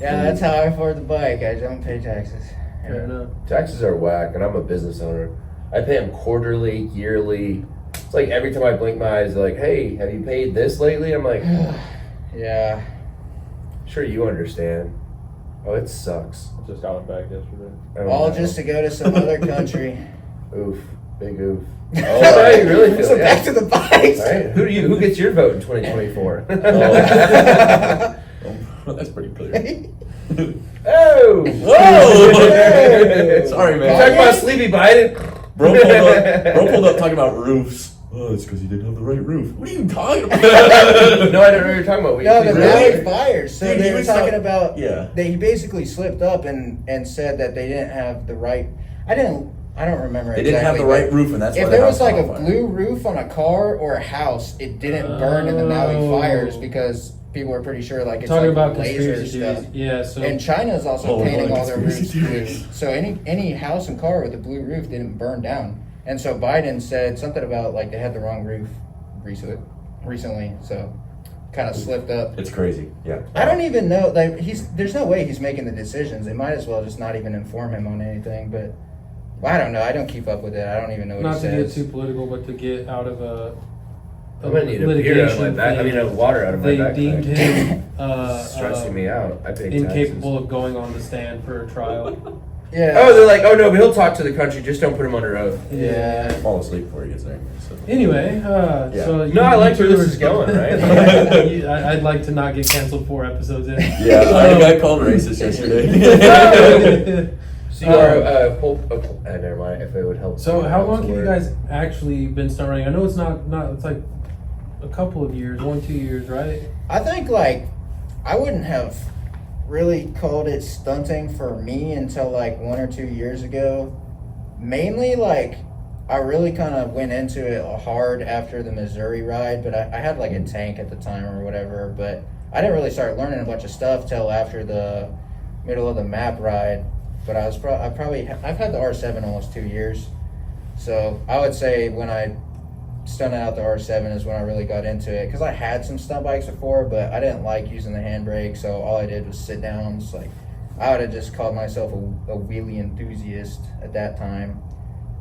Yeah, that's how I afford the bike. I don't pay taxes. Fair enough. Taxes are whack, and I'm a business owner. I pay them quarterly, yearly. It's like every time I blink my eyes, they're like, "Hey, have you paid this lately?" I'm like, Yeah. "Sure, you understand." Oh, it sucks. Just got it back yesterday. Oh, All no. just to go to some other country. Oof, big oof. Oh, that's how you really feel. So yeah. back to the bikes. All right, who gets your vote in 2024? Oh, that's pretty clear. Oh! Whoa! Sorry, man. Talk about Sleepy Biden. Bro pulled up talking about roofs. Oh, it's because he didn't have the right roof. What are you talking about? No, I don't know what you're talking about. No, the Really? Maui fires. So Dude, they he were was talking talk- about. Yeah. He basically slipped up and said that they didn't have the right. I don't remember. They didn't have the right roof, and that's why If the there was house like a caught on fire. blue roof on a car or a house, it didn't burn in the Maui Oh. fires because people are pretty sure like it's Talking like about laser conspiracy stuff. theories. Yeah. So And China is also Oh, painting no, all their roofs conspiracy blue. theories. So any house and car with a blue roof didn't burn down. And so Biden said something about like they had the wrong roof recently. So kind of slipped up. It's crazy. Yeah. I don't even know. Like there's no way he's making the decisions. They might as well just not even inform him on anything. But I don't know. I don't keep up with it. I don't even know what not he to get says. too political, but to get out of a I'm gonna need a beer out of my back. I mean, a water out of my They back. deemed him Stressing me out. I pay incapable of going on the stand for a trial. Yeah. Oh, they're like, oh no, but he'll talk to the country. Just don't put him under oath. Yeah. Fall asleep before he gets there. So. Anyway, Yeah. so No, I like where two this are- is going, right? I'd like to not get canceled 4 episodes in. Yeah, I got called racist yesterday. So you are never mind. If it would help. So how long have you word. guys actually been stunt riding? I know it's not it's like a couple of years, 1-2 years, right? I think like I wouldn't have really called it stunting for me until like 1 or 2 years ago. Mainly like I really kind of went into it hard after the Missouri ride, but I had like a tank at the time or whatever, but I didn't really start learning a bunch of stuff till after the middle of the map ride. But I've had the R7 almost 2 years. So I would say when I stunted out the R7 is when I really got into it, because I had some stunt bikes before, but I didn't like using the handbrake, so all I did was sit down. It's like I would have just called myself a wheelie enthusiast at that time.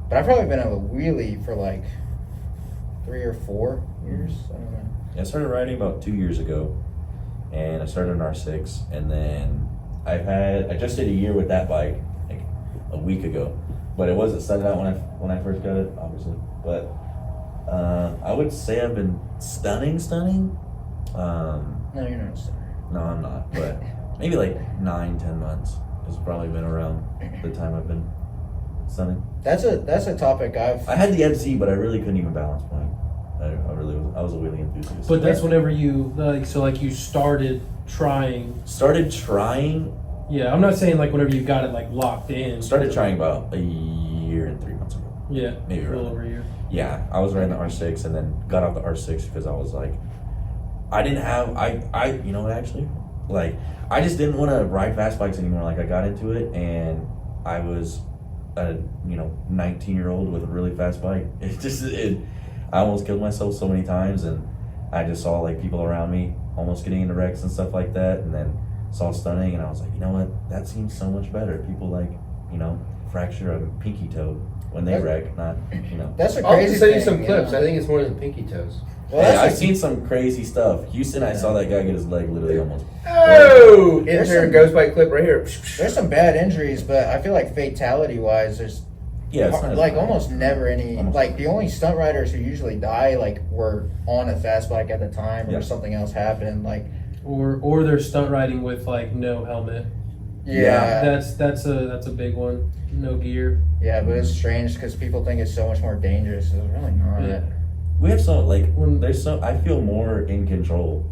But I've probably been a wheelie for like 3 or 4 years. I don't know. I started riding about 2 years ago, and I started an R6, and then I just did a year with that bike like a week ago, but it wasn't started out when I first got it, obviously. But I would say I've been stunning. No, you're not sorry. No, I'm not. But maybe like 9-10 months. It's probably been around the time I've been stunning. That's a topic I had the MC, but I really couldn't even balance point. I was a wheelie enthusiast. But that's whenever you you started trying. Started trying. Yeah, I'm not saying like whenever you got it like locked in. Started trying about a year and 3 months ago. Yeah, maybe a little around. over a year. Yeah, I was riding the R6 and then got off the R6 because I was like, I didn't have you know what, actually, like I just didn't want to ride fast bikes anymore. Like I got into it and I was a 19-year-old with a really fast bike. I almost killed myself so many times, and I just saw like people around me almost getting into wrecks and stuff like that, and then saw stunning, and I was like, you know what, that seems so much better. People like, fracture a pinky toe when they wreck, not, That's a I'll crazy send you thing, some clips. know? I think it's more than pinky toes. Well, Hey, that's I've a- seen some crazy stuff. Houston, I saw that guy get his leg literally almost. Oh! There's Insert some- ghost bike clip right here. There's some bad injuries, but I feel like fatality-wise, there's Yeah, it's not like as- almost never any. Almost. Like the only stunt riders who usually die like were on a fast bike at the time, or Yeah. something else happened. Like Or they're stunt riding with like no helmet. yeah, That's a big one. No gear. yeah, but it's strange because people think it's so much more dangerous. It's really not. Yeah. We have so When- I feel more in control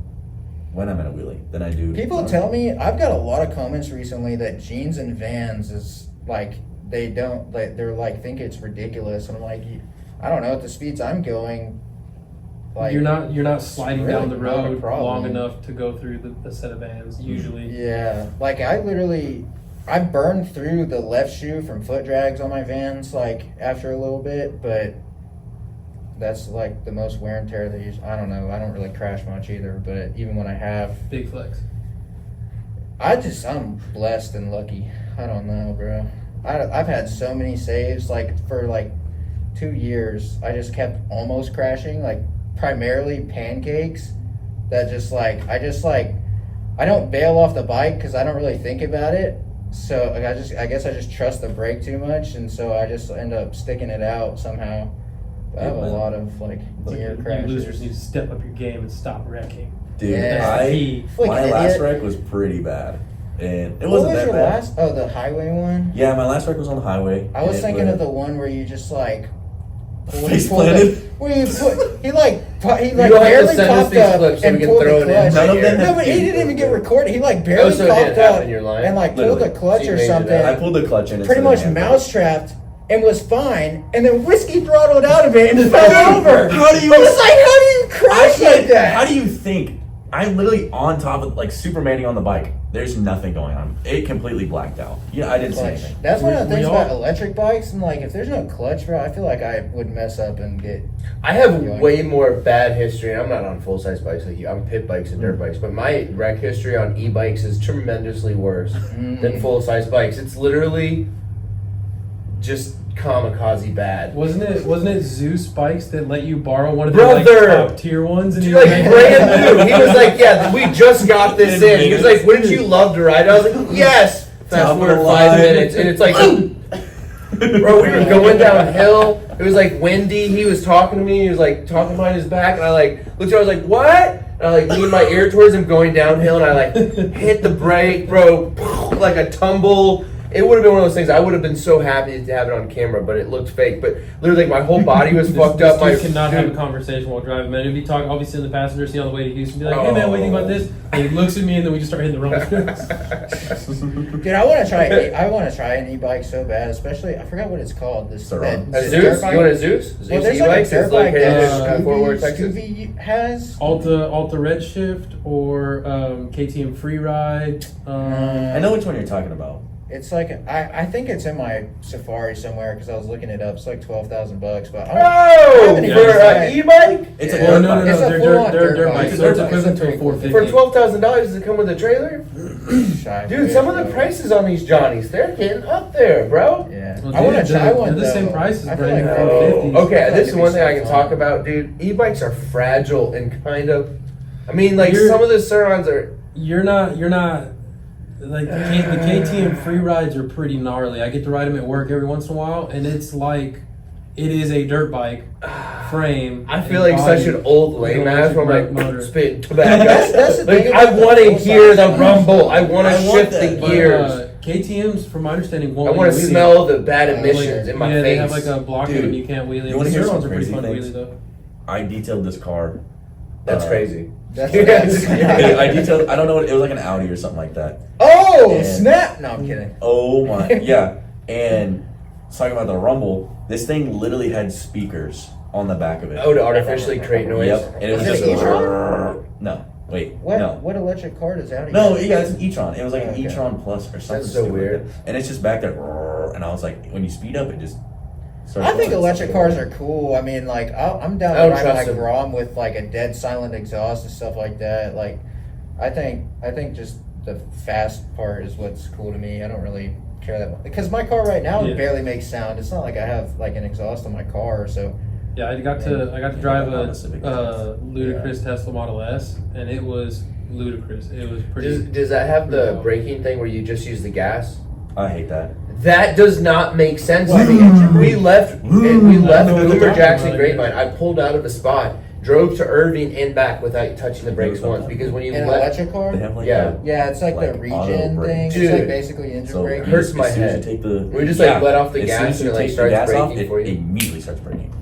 when I'm in a wheelie than I do. People tell me, I've got a lot of comments recently that jeans and Vans is like they don't like they're like think it's ridiculous, and I'm like, I don't know, at the speeds I'm going, like you're not sliding really down the not a road problem. long enough to go through the set of vans usually. Yeah, like I burned through the left shoe from foot drags on my Vans like after a little bit, but that's like the most wear and tear I don't know. I don't really crash much either, but even when I have, Big flex. I'm blessed and lucky. I don't know, bro. I've had so many saves, like for like 2 years, I just kept almost crashing, like primarily pancakes that I don't bail off the bike because I don't really think about it. So I guess I just trust the brake too much, and so I just end up sticking it out somehow. I have a lot of like near You crashes. losers need to step up your game and stop wrecking. Dude, Yeah. That's the key. Like my an last idiot. wreck was pretty bad, and it What wasn't was that your bad. last? Oh, the highway one. Yeah, my last wreck was on the highway. I was and it thinking of the one where you just like face planted. Where you put he like don't have to barely send us popped these up clips so and we can pulled throw the it in. clutch. None of them No, have but he viewed didn't even it. get recorded. He like barely so it didn't popped happen, up you're lying? and like pulled the Literally. clutch So you or made it something. I pulled the clutch in. Pretty instead much of the handbrake. mousetrapped and was fine, and then whiskey throttled out of it and fell over. How do you? It's like, how do you crash like that? How do you think? I'm literally on top of like Supermaning on the bike. There's nothing going on. It completely blacked out. Yeah, I didn't see Clutch. anything. That's one of the We things all- about electric bikes. And like, if there's no clutch, bro, I feel like I would mess up and get. I have way more bad history, and I'm not on full size bikes like you. I'm pit bikes and dirt bikes, but my wreck history on e-bikes is tremendously worse than full size bikes. It's literally just kamikaze bad. Wasn't it Zeus bikes that let you borrow one of the Brother! like, top tier ones? And Dude, you like ran- brand new. He was like, "Yeah, we just got this in." He was like, "Wouldn't you love to ride?" I was like, "Yes." Fast Top of forward the 5 line. minutes, and it's like, bro, we were going downhill. It was like windy. He was talking to me. He was like talking behind his back, and I like looked at him. I was like, "What?" And I like leaned my ear towards him going downhill, and I like hit the brake, bro, like a tumble. It would have been one of those things. I would have been so happy to have it on camera, but it looked fake. But literally, like, my whole body was fucked up. This My dude cannot have a dude, conversation while driving, man. He'd be talking, I'll be sitting in the passenger seat on the way to Houston, be like, "Hey man, what do you think about this?" And he looks at me, and then we just start hitting the wrong turns. Dude, I want to try an e-bike so bad, especially I forgot what it's called. This Surround. a this Zeus? dirt bike? You want a Zeus? Well, Zeus there's like a e-bikes? dirt It's bike located that in Fort Worth, Texas. Scooby has. Alta Redshift or KTM Freeride. I know which one you're talking about. It's like I think it's in my Safari somewhere because I was looking it up. It's like $12,000, but Oh, haven't for even an tried. e-bike? It's a Yeah. dirt No, bike. It's a they're full-on dirt dirt bike. bikes. It's So it's a equivalent to a pretty cool. 450. For $12,000, does it come with a trailer? Shy Dude, for some it, of the though. prices on these Johnnies, they're getting up there, bro. Yeah, Well, I want dude, to try they're one. the same though. price as I feel brand like new that- 450s. Okay, I this is think one it'd be thing I so can fun. talk about, dude. E-bikes are fragile and kind of. I mean, like You're- some of the Surons are. You're not like the KTM free rides are pretty gnarly. I get to ride them at work every once in a while, and it's like it is a dirt bike frame. I feel and like body such an old lame with an ass when I'm electric like motor. spitting tobacco. That's the Like, thing I about the want to full hear the size. rumble. I want to I want shift that, the but, gears. KTM's, from my understanding, I won't want to let you wheelie. smell the bad emissions in my Yeah, face. they have like a block Dude, and you can't wheelie. you wanna hear The some Zerons are pretty crazy fun to things? wheelie though. I detailed this car. That's uh, crazy. That's I detailed. I don't know what it was, like an Audi or something like that. Oh, And- snap! No, I'm kidding. Oh my, yeah. And talking about the rumble, this thing literally had speakers on the back of it. Oh, to artificially create noise. Yep. And it was Is just it an no. Wait. What No. what electric car does Audi? No, have? yeah, it's an e-tron. It was like an Okay. e-tron Plus or something. That's so stupid like weird. that. And it's just back there, and I was like, when you speed up, it just starts I think going. electric cars are cool. I mean, like I'm down I don't to ride trust like them. Rhome with like a dead silent exhaust and stuff like that. Like, I think just the fast part is what's cool to me. I don't really care that much because my car right now Yeah. barely makes sound. It's not like I have like an exhaust on my car, so Yeah, I got to drive Honda Civic a ludicrous Tesla Model S, and it was ludicrous. It was pretty. Does that have the Yeah. braking thing where you just use the gas? I hate that. That does not make sense Why to the me. engine We left and we left know what you're Boomer talking Jackson about. Grapevine. I pulled out of a spot, drove to Irving and back without touching the brakes once because when you in an left, electric car. They have like Yeah. Yeah, it's like the auto regen brake. thing. Dude. It's like basically engine So braking. hurts my as soon as head. you take the, We just, like, let off the as gas soon as and you it, like, take the starts gas off, braking for you. It immediately starts braking.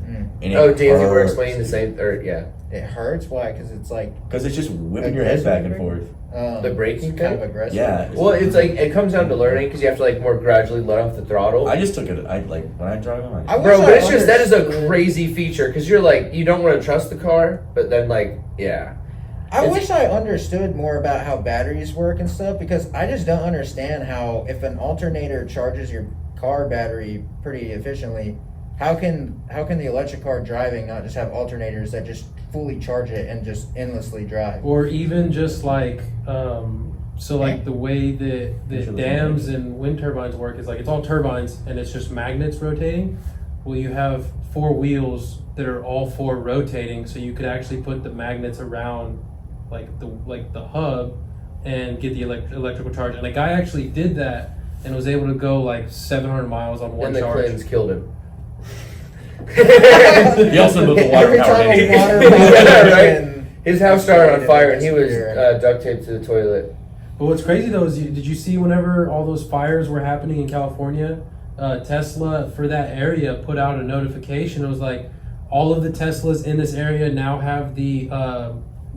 And it oh, Danzy, we're hurts. explaining the same, or yeah, It hurts. Why? Because it's like Because it's just whipping your head back and Aggressive forth. The braking it's kind of thing? aggressive. Yeah. Well, it's like it comes down to learning because you have to like more gradually let off the throttle. I just took it. I like when I drive on. I Bro, wish but I it's just that is a understood- crazy feature because you're like you don't want to trust the car, but then like yeah, I It's- wish I understood more about how batteries work and stuff because I just don't understand how if an alternator charges your car battery pretty efficiently, how can the electric car driving not just have alternators that just fully charge it and just endlessly drive? Or even just like, so like the way that Sure, dams and wind turbines work is like it's all turbines and it's just magnets rotating. Well, you have 4 wheels that are all 4 rotating, so you could actually put the magnets around like the hub and get the electrical charge. And a guy actually did that and was able to go like 700 miles on one and the charge. Clintons killed him. He also moved the water Every power time in. a water Yeah, power right? engine- His house started on fire and he was Disappear. duct taped to the toilet. But what's crazy though is, did you see whenever all those fires were happening in California, Tesla for that area put out a notification. It was like all of the Teslas in this area now have the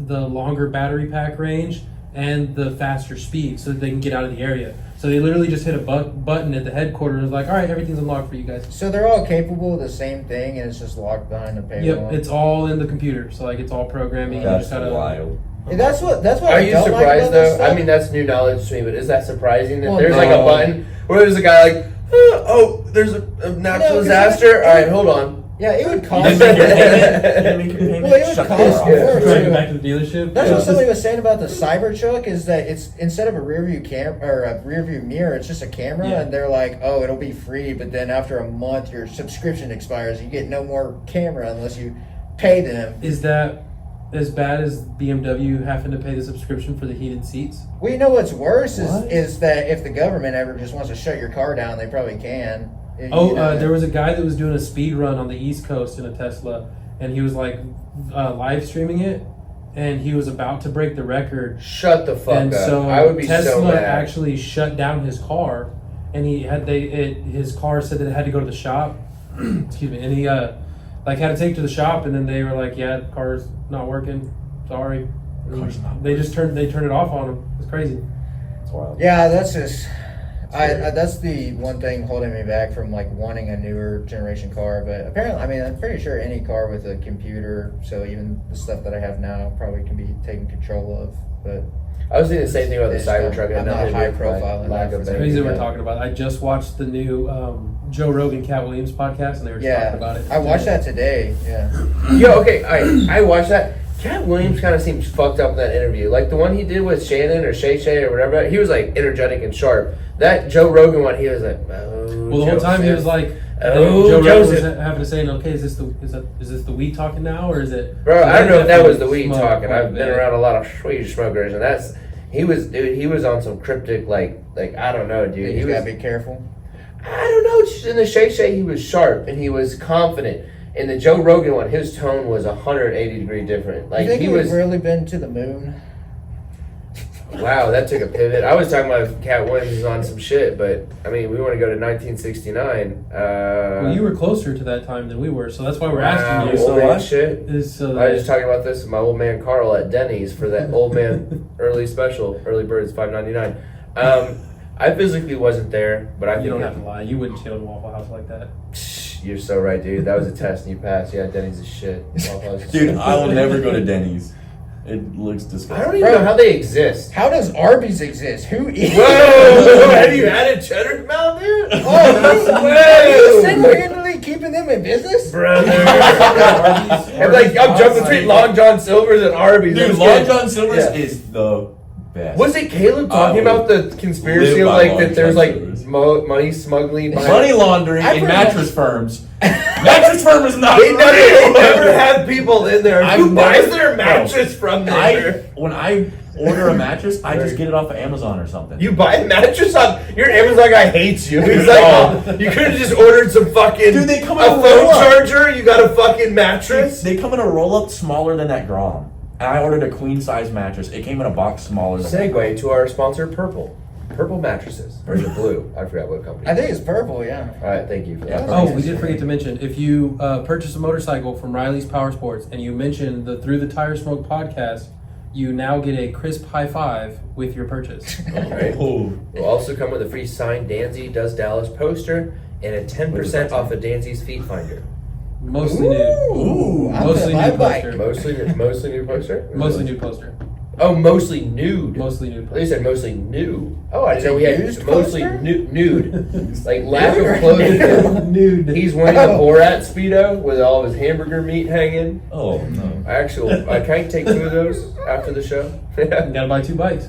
longer battery pack range and the faster speed, so that they can get out of the area. So they literally just hit a button at the headquarters. Like, all right, everything's unlocked for you guys. So they're all capable of the same thing, and it's just locked behind a paywall. Yep, it's all in the computer. So like it's all programming. You That's just gotta. wild. And that's what Are I you don't like surprised about this though? stuff. I mean, that's new knowledge to me, but is that surprising that Well, there's like a no. button where there's a guy like, oh, there's a natural 'cause disaster? All right, hold on. yeah, it would You cost. didn't make your payment? You didn't make your payment? Well, it would Shut the cost car off. more. Drag it back to the dealership. That's Yeah. what somebody was saying about the Cybertruck is that it's instead of a rear view or a rear view mirror, it's just a camera, Yeah. and they're like, oh, it'll be free, but then after a month, your subscription expires. You get no more camera unless you pay them. Is that as bad as BMW having to pay the subscription for the heated seats? Well, you know what's worse What? is that if the government ever just wants to shut your car down, they probably can. You Oh, know, there was a guy that was doing a speed run on the East Coast in a Tesla, and he was like live streaming it, and he was about to break the record. Shut the fuck And up. so I would be Tesla so mad. actually shut down his car, and his car said that it had to go to the shop. Excuse me, and he like had to take it to the shop, and then they were like, "Yeah, the car's not working. Sorry." Car's not They turned it off on him. It's crazy. It's wild. Yeah, that's just. That's the one thing holding me back from like wanting a newer generation car. But apparently, I mean, I'm pretty sure any car with a computer, so even the stuff that I have now, probably can be taken control of. But I was thinking the same thing about the It's Cybertruck. not- I'm not high profile Lack enough of for better- Crazy that Yeah. we're talking about. I just watched the new Joe Rogan, Cat Williams podcast, and they were just talking about it. I watched that today. Yeah. Yo, okay, I watched that. Cat Williams kind of seems fucked up in that interview. Like the one he did with Shannon or Shay or whatever. He was like energetic and sharp. That Joe Rogan one, he was like, oh. Well, the whole time he was like, Oh, Joe Rogan was Joseph. having to say, okay, is this the weed talking now, or is it? Bro, I don't know if that was the weed Smoke talking. quite a I've been bit. around a lot of weed smokers, and he was on some cryptic like I don't know, dude. You He just was. gotta be careful. I don't know. Just in the Shay Shay, he was sharp and he was confident. And the Joe Rogan one, his tone was 180 degree different. Like you think he we've was. really been to the moon? Wow, that took a pivot. I was talking about Cat Williams on some shit, but I mean, we want to go to 1969. Well, you were closer to that time than we were, so that's why we're asking you. Old So man what? shit. Is so I was that just talking about this with my old man Carl at Denny's for that old man early special, early birds $5.99. I physically wasn't there, but I think you don't have to lie. You wouldn't chill in Waffle House like that. You're so right, dude. That was a test and you passed. Yeah, Denny's is shit. Waffle House is Dude, shit. I will never go to Denny's. It looks I disgusting. don't even know how they exist. How does Arby's exist? Who eats? Whoa! Have you had a cheddar mount, dude? Oh, Whoa! single-handedly keeping them in business? Brother. Arby's And like, I'm jumping between Long John Silver's and Arby's. Dude, I'm Long scared. John Silver's Yeah. is the best. Was it Caleb talking I about the conspiracy live of by like Long that there's John like Silver's. money smuggling behind Money laundering I've in heard mattress firms. Mattress firm is not They real. never have people in there. I've Who buys never- their mattress from there? When I order a mattress, I just get it off of Amazon or something. You buy a mattress on your Amazon guy hates you. He's like, oh, you could have just ordered some fucking Dude, they come a in a phone roll-up. charger. You got a fucking mattress. They come in a roll up smaller than that Grom. And I ordered a queen size mattress. It came in a box smaller than that. Segue to our sponsor, Purple. Purple mattresses. Or is it blue? I forgot what company. I think it's purple, yeah. All right, thank you for Yeah, that. Oh, we did forget to mention, if you purchase a motorcycle from Riley's Powersports and you mention the Through the Tire Smoke podcast, you now get a crisp high five with your purchase. All right. Oh. We'll also come with a free signed Danzy Does Dallas poster and a 10% off of Danzy's Feet Finder. Mostly nude. Ooh, I'm Mostly gonna new buy poster. Mostly new poster? Mostly nude poster. Oh, mostly nude. Mostly nude They poster. said mostly new. Oh, I didn't know we had Used mostly poster? nude. Like lack of clothing. Nude. He's wearing a Borat Speedo with all of his hamburger meat hanging. Oh, no. I can't take 2 of those after the show. You gotta buy 2 bikes.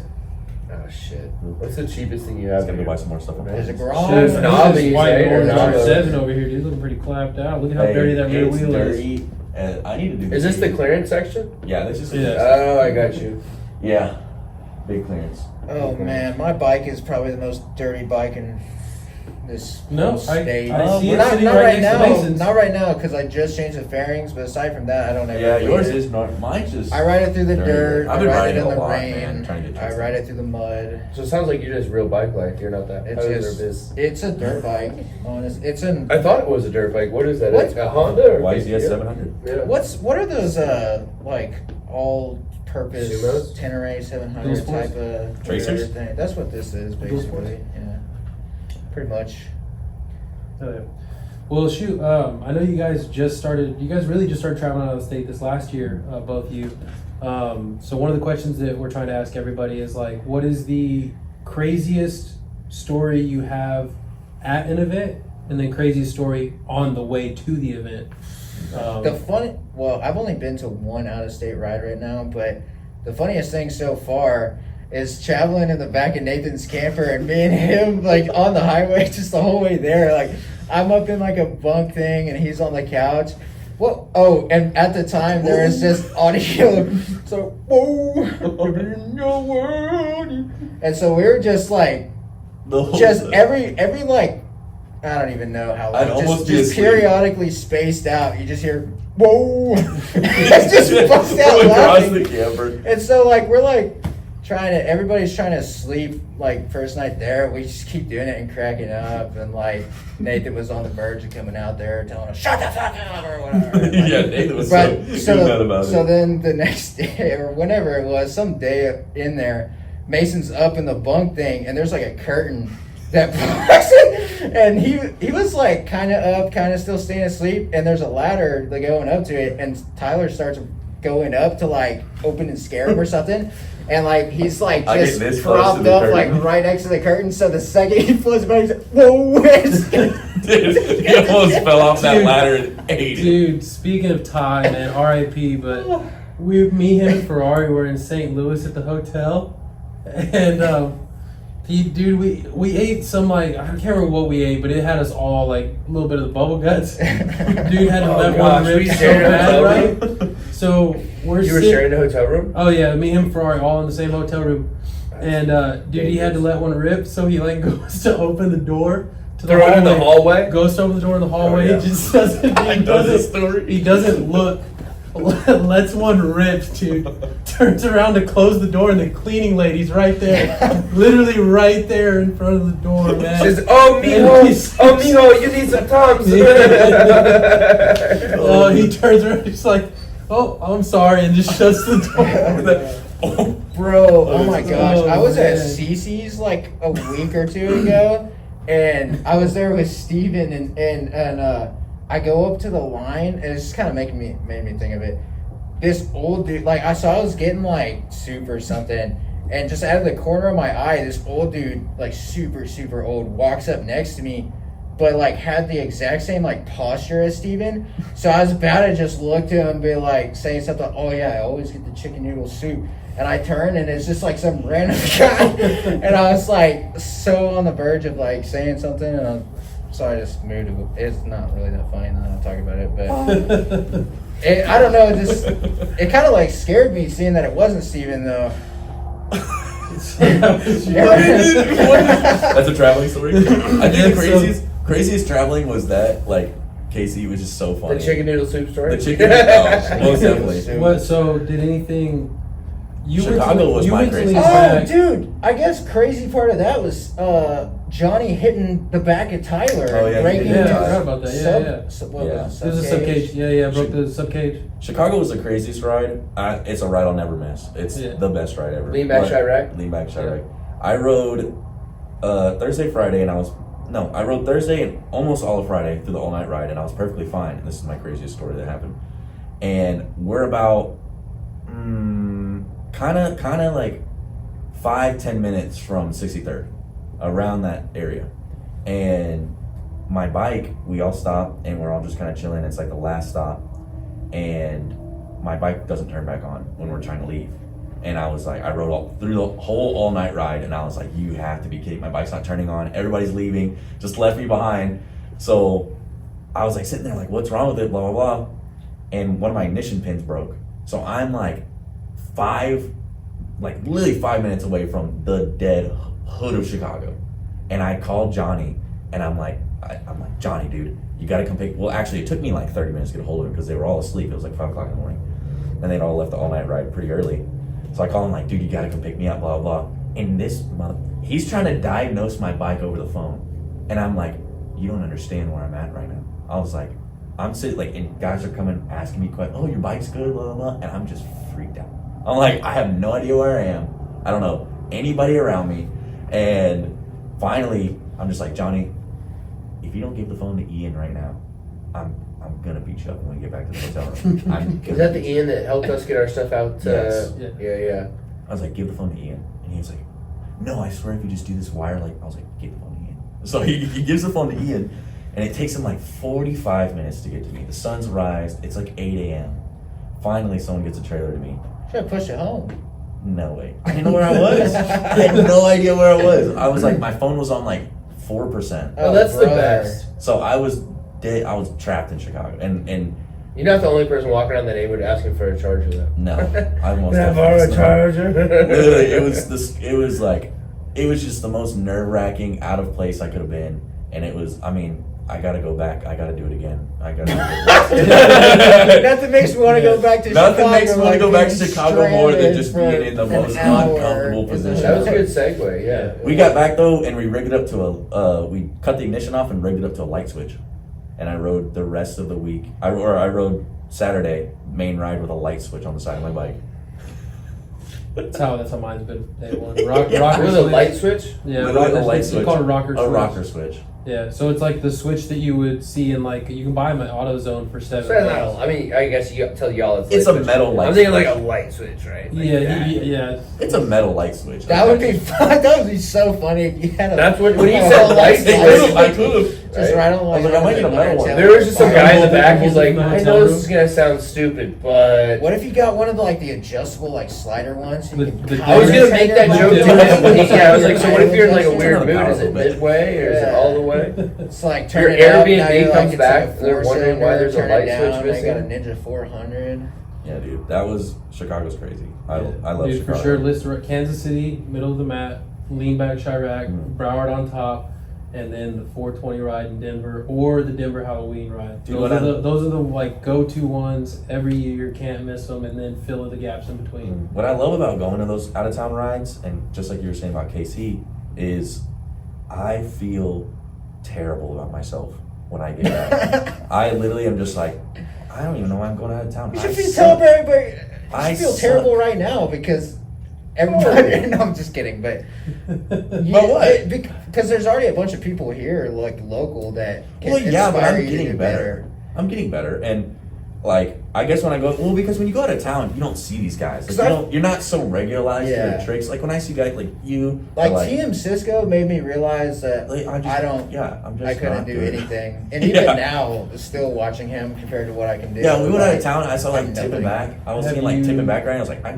Oh shit! What's the cheapest thing you I was have? going to in go buy here? some more stuff. There's a Oh, Grom. Shit, Nobbies, this is white eh, or orange Nobbies. R7 over here, dude. Looking pretty clapped out. Look at how Hey, dirty that rear it's wheel is. dirty, and I need to do Is this the clearance section? Yeah, this is Yeah. Oh, I got you. Yeah. Big clearance. Oh man, my bike is probably the most dirty bike in this No, whole state. I see it not, sitting not right right next to now. Mason's. Not right now because I just changed the fairings. But aside from that, I don't ever. Yeah, bleed yours it. is not. Mine's just. I ride it through the dirty. dirt. I've been I ride riding it in a the lot, rain. man, trying to get I tested. ride it through the mud. So it sounds like you're just real bike life. You're not that. It's just, it's a dirt bike. Honest, it's an. I thought it was a dirt bike. What is that? What? It's a Honda or YZS 700. Yeah. What are those like all-purpose Sumos? Tenere 700 Dual sports? type of Tracers? thing? That's what this is Dual sports? basically. Yeah, pretty much. Hell yeah. Well, shoot, I know you guys really just started traveling out of the state this last year, both of you. So one of the questions that we're trying to ask everybody is like, what is the craziest story you have at an event, and then craziest story on the way to the event? I've only been to one out-of-state ride right now, but the funniest thing so far is traveling in the back of Nathan's camper and me and him like on the highway just the whole way there. Like I'm up in like a bunk thing and he's on the couch. Well, oh, and at the time there was just audio. So whoa, in your world. And so we were just like, every like, I don't even know how I'd long. almost be Just asleep. periodically spaced out. You just hear whoa. It's just bust out across laughing. the camper. And so like we're like everybody's trying to sleep like first night there. We just keep doing it and cracking up, and like Nathan was on the verge of coming out there telling us shut the fuck up or whatever. Like, Yeah, Nathan was so mad about it. so then the next day or whenever it was, some day in there, Mason's up in the bunk thing and there's like a curtain that blocks it, and he was like kind of up, kind of still staying asleep, and there's a ladder like going up to it, and Tyler starts going up to like open and scare him or something. And like he's like I get just this close to propped the up curtain. like right next to the curtain. So the second he floats back, he's like, "Whoa!" Dude, he almost fell off that ladder and ate it. Dude, speaking of Ty, man, R.I.P. But me, him, and Ferrari were in St. Louis at the hotel, and we ate some like I can't remember what we ate, but it had us all like a little bit of the bubble guts. Dude had to let one rip so bad, right? So You were sharing a hotel room? Oh yeah, me, him, Ferrari, all in the same hotel room, and dude, he had to let one rip, so he like goes to open the door. to Throw it in the hallway? Goes to open the door in the hallway. Oh, yeah. Just doesn't. I know this story. He doesn't look. Lets one rip, dude. Turns around to close the door, and the cleaning lady's right there, literally right there in front of the door, man. Says, "Oh mijo, you need some Tums." Oh, he turns around, he's like, "Oh, I'm sorry," and just shuts the door. Bro, oh my gosh. Oh, I was at man. CC's like a week or two ago, and I was there with Steven, and I go up to the line, and it's just kind of made me think of it. This old dude, like, I was getting like soup or something, and just out of the corner of my eye, this old dude, like super, super old, walks up next to me, but like had the exact same like posture as Steven. So I was about to just look to him and be like, saying something, "Oh yeah, I always get the chicken noodle soup." And I turn, and it's just like some random guy. And I was like so on the verge of like saying something, and so I just moved. It's not really that funny now that I'm talking about it, but I don't know. It kind of like scared me seeing that it wasn't Steven though. That's a traveling story. I think the So- craziest traveling was that, like, Casey was just so funny. The chicken noodle soup story. The chicken. Oh, most definitely. What? So did anything? Chicago was my recently craziest. Oh, back- dude! I guess crazy part of that was Johnny hitting the back of Tyler. Oh, yeah, he breaking did. his Yeah, I forgot about that. Yeah, what Yeah. was it, There's a subcage. Yeah, broke the subcage. Chicago was the craziest ride. It's a ride I'll never miss. It's Yeah. the best ride ever. Lean back, But- Chirac? Lean back, Yeah. Chirac. I rode Thursday, Friday, and I rode Thursday and almost all of Friday through the all-night ride, and I was perfectly fine. And this is my craziest story that happened. And we're about kind of like 5-10 minutes from 63rd, around that area. And my bike, we all stop and we're all just kind of chilling. It's like the last stop, and my bike doesn't turn back on when we're trying to leave. And I was like, I rode through the whole all-night ride, and I was like, you have to be kidding. My bike's not turning on. Everybody's leaving. Just left me behind. So I was like sitting there like, what's wrong with it? Blah, blah, blah. And one of my ignition pins broke. So I'm like literally 5 minutes away from the dead hood of Chicago. And I called Johnny, and I'm like, Johnny, dude, you got to come pick. Well, actually, it took me like 30 minutes to get a hold of him because they were all asleep. It was like 5 o'clock in the morning. And they'd all left the all-night ride pretty early. So I call him like, dude, you got to come pick me up, blah, blah, blah. And he's trying to diagnose my bike over the phone. And I'm like, you don't understand where I'm at right now. I was like, I'm sitting like, and guys are coming asking me questions. Oh, your bike's good, blah, blah, blah. And I'm just freaked out. I'm like, I have no idea where I am. I don't know anybody around me. And finally, I'm just like, Johnny, if you don't give the phone to Ian right now, I'm gonna beat you up when we get back to the hotel room. Is that the Ian that helped us get our stuff out? Yes. Yeah. I was like, give the phone to Ian. And he was like, no, I swear if you just do this wire, like, I was like, give the phone to Ian. So he gives the phone to Ian, and it takes him like 45 minutes to get to me. The sun's rised. It's like 8 a.m. Finally, someone gets a trailer to me. Should have pushed it home. No way. I didn't know where I was. I had no idea where I was. I was like, my phone was on like 4%. Oh, that's the brother. best. So I was dead. I was trapped in Chicago. And You're not the only person walking around that neighborhood asking for a charger, though. no, I almost Can I borrow a charger? Literally, it was just the most nerve-wracking, out of place I could have been. And it was, I mean, I gotta go back. I gotta do it again. Nothing makes me want to go back to Chicago. Nothing makes me want to go back to being Chicago more than stranded just for being in the an most hour. uncomfortable position. That was a good segue, yeah. We got back though, and we rigged it up to we cut the ignition off and rigged it up to a light switch. And I rode the rest of the week. I rode Saturday main ride with a light switch on the side of my bike. That's how mine's been day one. Rocker With a switch. light switch? Yeah, Literally rocker a light switch. switch. It's called a rocker switch. A rocker switch. Yeah, so it's like the switch that you would see in like, you can buy them at AutoZone for $7. So that's not I mean, I guess you tell y'all It's light a switch. metal light I'm thinking switch. like a light switch, right? Like Yeah, that. yeah. It's a metal light switch. That would be fun. That would be so funny if you had a. That's what- when you a said whole light switch, I could've. Just right on the I was like, I'm making a metal one. There was just some guy in the back, he's like, Hold I it know in this is gonna sound stupid, but What if you got one of the like the adjustable like slider ones? So you The- could the- I was gonna make that joke too. Yeah, I was like, so what if you're in like a Turn weird on the mood? power Is a it little bit. midway or is it Yeah. all the way? It's like Your turn it up, Airbnb now you're, comes like, back, it's they're wondering why there's a turn it light down, switch they got a missing. Ninja 400. Yeah, dude, that was Chicago's crazy. I love Dude, Chicago. for sure. Kansas City, middle of the mat, lean back Chirac, Mhm. Broward on top, and then the 420 ride in Denver, or the Denver Halloween ride. Dude, Those are the like go-to ones every year. Can't miss them, and then fill in the gaps in between. What I love about going to those out of town rides, and just like you were saying about KC, is I feel terrible about myself when I get back. I literally am just like, I don't even know why I'm going out of town. You I should feel suck. terrible, everybody. I You should feel suck. terrible right now because everybody. No, I'm just kidding, but. But what? Because there's already a bunch of people here, like local, that can Well, yeah, but inspire I'm you to getting do better. I'm getting better, and like I guess when I go, well, because when you go out of town, you don't see these guys. Like, 'Cause you're not so regularized to Yeah. your tricks. Like when I see guys like you, Like, or, TM Cisco made me realize that like, I don't. Yeah, I'm just. I couldn't not do good. anything, and even Yeah. now, still watching him compared to what I can do. Yeah, we went out like, of town. I saw like I'm tipping nothing. back. I was Have seeing like you- tipping back right. I was like, I'm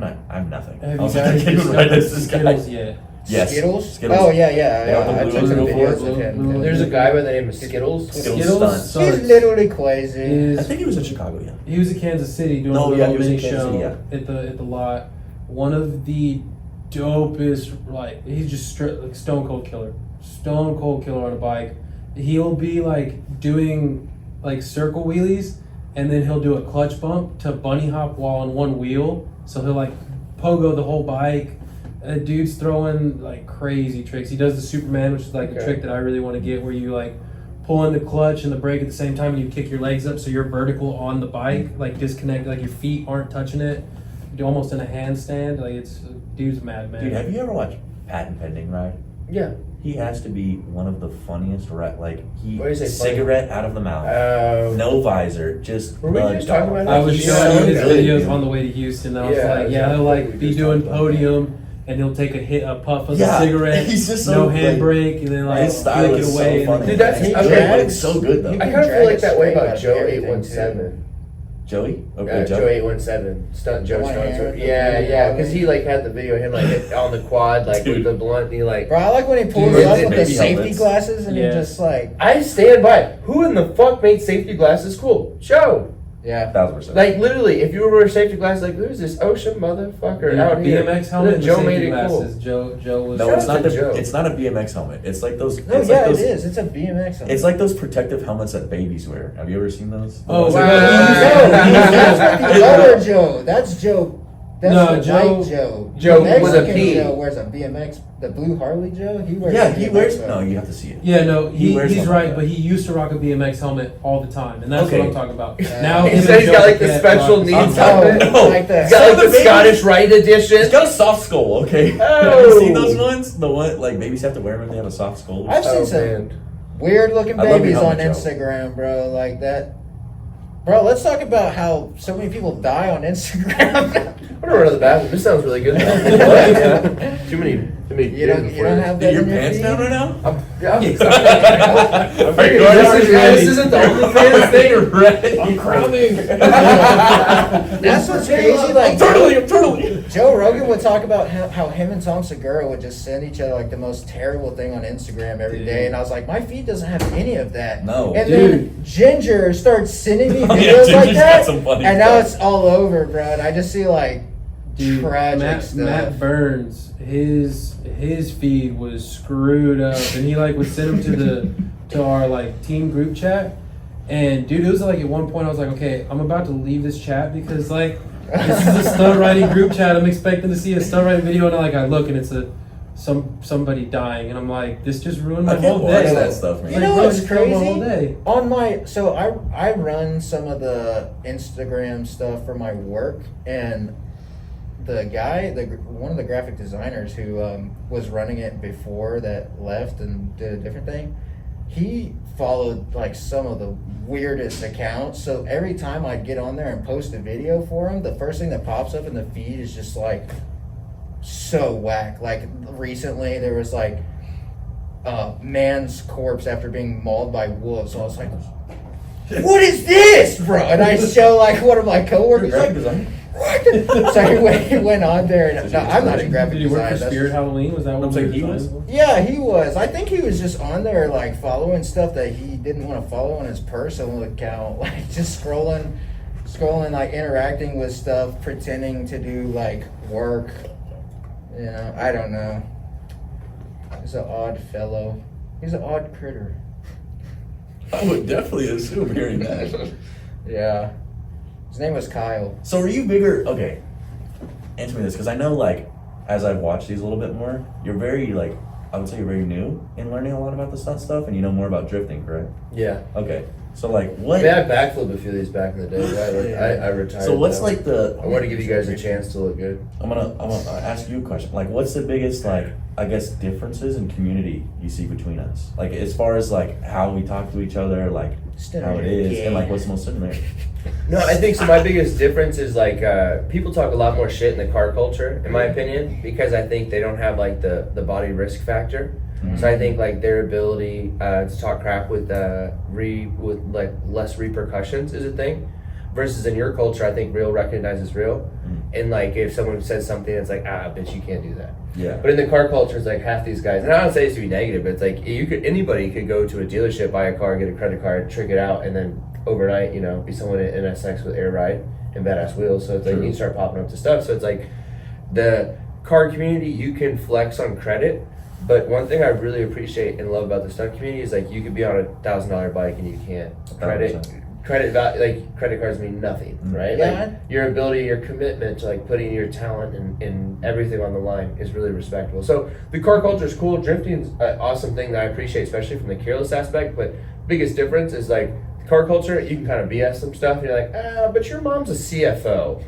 nothing. Have I was you like, I guys can't even ride this discovered guy. Skittles yet? Yes. Skittles? Skittles. Oh yeah, Yeah, with the I blue took some and blue videos blue- of him. blue- There's a guy by the name of Skittles. Skittles stunts. He's literally crazy. I Is think he was in Chicago. Yeah. he was in Kansas City doing No, a yeah, little he was in mini Kansas show City, yeah. at the lot. One of the dopest, like he's just like stone cold killer on a bike. He'll be like doing like circle wheelies, and then he'll do a clutch bump to bunny hop while on one wheel. So he'll like pogo the whole bike. Dude's throwing like crazy tricks. He does the Superman, which is like the Okay. trick that I really want to get, where you like pull in the clutch and the brake at the same time, and you kick your legs up so you're vertical on the bike, like disconnected, like your feet aren't touching it. You do almost in a handstand. Like it's dude's a madman. Dude, have you ever watched Patent Pending Ride? Yeah. He has to be one of the funniest. Like he What do you say, funny? cigarette out of the mouth, no visor, just. Were we the just talking dog. about I was He's showing so you his good, videos dude. on the way to Houston. And I was Yeah, like, yeah, he'll exactly. like We be just doing talked about that. podium, and he'll take a puff of Yeah, the cigarette, he's just no so, handbrake, and then like His style flick it is so away. funny. and Dude, that's- He okay, but drags- it's so good though. he I can kind of feel drag like it that way straight out about of Joe everything, 817. Joey? Okay, Yeah, Joe. Joe 817. Stunt Joe White Stunt. hair, Yeah, the yeah, blue because he like had the video of him like hit on the quad like with Dude. the blunt. And he like. Bro, I like when he pulls Dude, up and with the baby safety helmets. glasses and Yeah. he just like, I stand by. Who in the fuck made safety glasses cool? Joe. yeah. 1000%. Like literally, if you were to wear safety glasses, like who's this ocean motherfucker Dude, out here? BMX helmet and Joe safety made it glasses. cool. Joe was. No, Shout it's out not to the. Joe. It's not a BMX helmet. It's like those. No, it's yeah, like those, it is. It's a BMX. helmet. It's like those protective helmets that babies wear. Have you ever seen those? Oh, Those- wow. That's not the other Joe. That's Joe. That's No, the Joe- white Joe. Joe The with a Mexican P. Joe wears a BMX. The blue Harley Joe. He wears. Yeah, a he BMX wears. helmet. No, you have to see it. Yeah, no, He wears he's something right, like but that. he used to rock a BMX helmet all the time, and that's Okay. what I'm talking about. Yeah. Now He him said and he's Joe got like the Paquette special rock- needs I'm helmet. telling- no. Like that. He's got like the Baby. Scottish Rite edition. It's got a soft skull. Okay. Have Oh. you seen those ones? The one like babies have to wear them if they have a soft skull. I've seen Oh, some man. weird looking I love your babies on helmet, Joe. Instagram, bro. Like that. Bro, let's talk about how so many people die on Instagram. I'm gonna run to the bathroom. This sounds really good. Though. Too many. you don't have that Dude, your in your pants feed? down right now? Yeah. Are Hey, you this isn't the OnlyFans thing. Right. I'm crowning. That's what's crazy. Like I'm turtling. Joe Rogan would talk about how him and Tom Segura would just send each other like the most terrible thing on Instagram every Dude. day, and I was like, my feed doesn't have any of that. No. And Dude. then Ginger starts sending me Oh, yeah, videos like Ginger's that, got some funny and now stuff. it's all over, bro. And I just see like Dude, tragic stuff. Matt Burns, his feed was screwed up, and he like would send him to our like team group chat. And dude, it was like at one point I was like, okay, I'm about to leave this chat because like this is a stunt riding group chat. I'm expecting to see a stunt riding video, and I look and it's somebody dying, and I'm like, this just ruined my I can't whole watch day. that stuff, man. You know bro, what's just killed my whole crazy? day. On my I run some of the Instagram stuff for my work, and the guy, one of the graphic designers who was running it before that left and did a different thing, he followed like some of the weirdest accounts. So every time I'd get on there and post a video for him, the first thing that pops up in the feed is just like so whack. Like recently there was like man's corpse after being mauled by wolves. So I was like, what is this, bro? And I show like one of my coworkers like, what the? So he went on there, and no, I'm not a graphic Did he work designer. for that's Spirit just- Halloween? Was that what Looks like we he were was. designing for? Yeah, he was. I think he was just on there like following stuff that he didn't want to follow on his personal account, like just scrolling, like interacting with stuff, pretending to do like work. You know, I don't know. He's an odd fellow. He's an odd critter. I would definitely assume hearing that. Yeah. His name was Kyle. So are you bigger? Okay, answer me this, because I know, like, as I've watched these a little bit more, you're very, like, I would say you're very new in learning a lot about the stunt stuff, and you know more about drifting, correct? Yeah. Okay, so like I what? mean, I backflipped a few of these back in the day. Right? I retired. So what's now. like the? I want to give you guys a chance to look good. I'm gonna ask you a question. Like, what's the biggest, like, I guess, differences in community you see between us? Like, as far as like how we talk to each other, like how it is, and like what's the most similar? No, I think so. My biggest difference is like people talk a lot more shit in the car culture, in my opinion, because I think they don't have like the body risk factor. Mm-hmm. So I think like their ability to talk crap with like less repercussions is a thing. Versus in your culture, I think real recognizes real, and like if someone says something, it's like bitch, you can't do that. Yeah. But in the car culture, it's like half these guys, and I don't say this to be negative, but it's like anybody could go to a dealership, buy a car, get a credit card, trick it out, and then overnight, be someone in SX with air ride and badass wheels. So it's like you start popping up to stuff. So it's like the car community, you can flex on credit. But one thing I really appreciate and love about the stunt community is like you could be on a $1,000 bike and you can't credit value, like credit cards mean nothing, right? Yeah. Like your ability, your commitment to like putting your talent and everything on the line is really respectable. So the car culture is cool. Drifting is an awesome thing that I appreciate, especially from the Kareless aspect. But biggest difference is like the car culture, you can kind of BS some stuff. And you're like, but your mom's a CFO,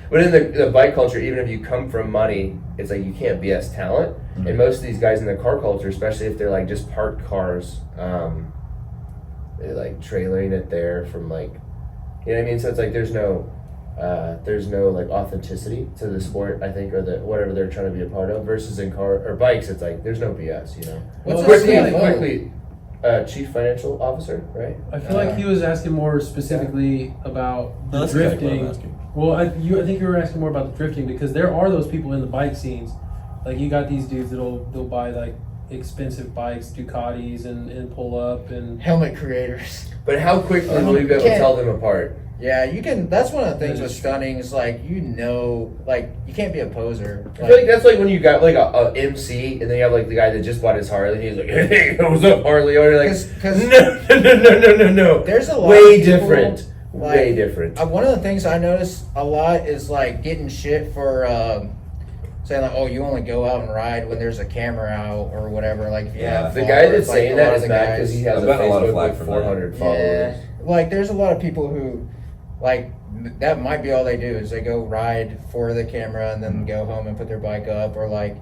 But in the bike culture, even if you come from money, it's like you can't BS talent. Mm-hmm. And most of these guys in the car culture, especially if they're like just parked cars, they're like trailering it there from like, you know what I mean? So it's like there's no like authenticity to the sport, I think, or the whatever they're trying to be a part of. Versus in car or bikes, it's like there's no BS, What's quickly, chief financial officer, right? I feel like he was asking more specifically about the that's exactly what I'm drifting. asking. Well, I think you were asking more about the drifting because there are those people in the bike scenes. Like you got these dudes they'll buy like expensive bikes, Ducatis, and pull up and Helmet creators. But how quickly will you be able to tell them apart? Yeah, you can. That's one of the things with stunning is like like you can't be a poser. I feel like that's like when you got like a MC and then you have like the guy that just bought his Harley and he's like, hey, what's up, Harley? Or you're like, no. There's a lot way of people, different. like, way different. One of the things I notice a lot is like getting shit for saying like, oh, you only go out and ride when there's a camera out or whatever. Like if you have the guy followers, that's like, saying a that lot is of the mad guys- because he has I've a gotten a lot of Facebook flack with for 400 Yeah, followers. like there's a lot of people who like that might be all they do is they go ride for the camera and then go home and put their bike up or like.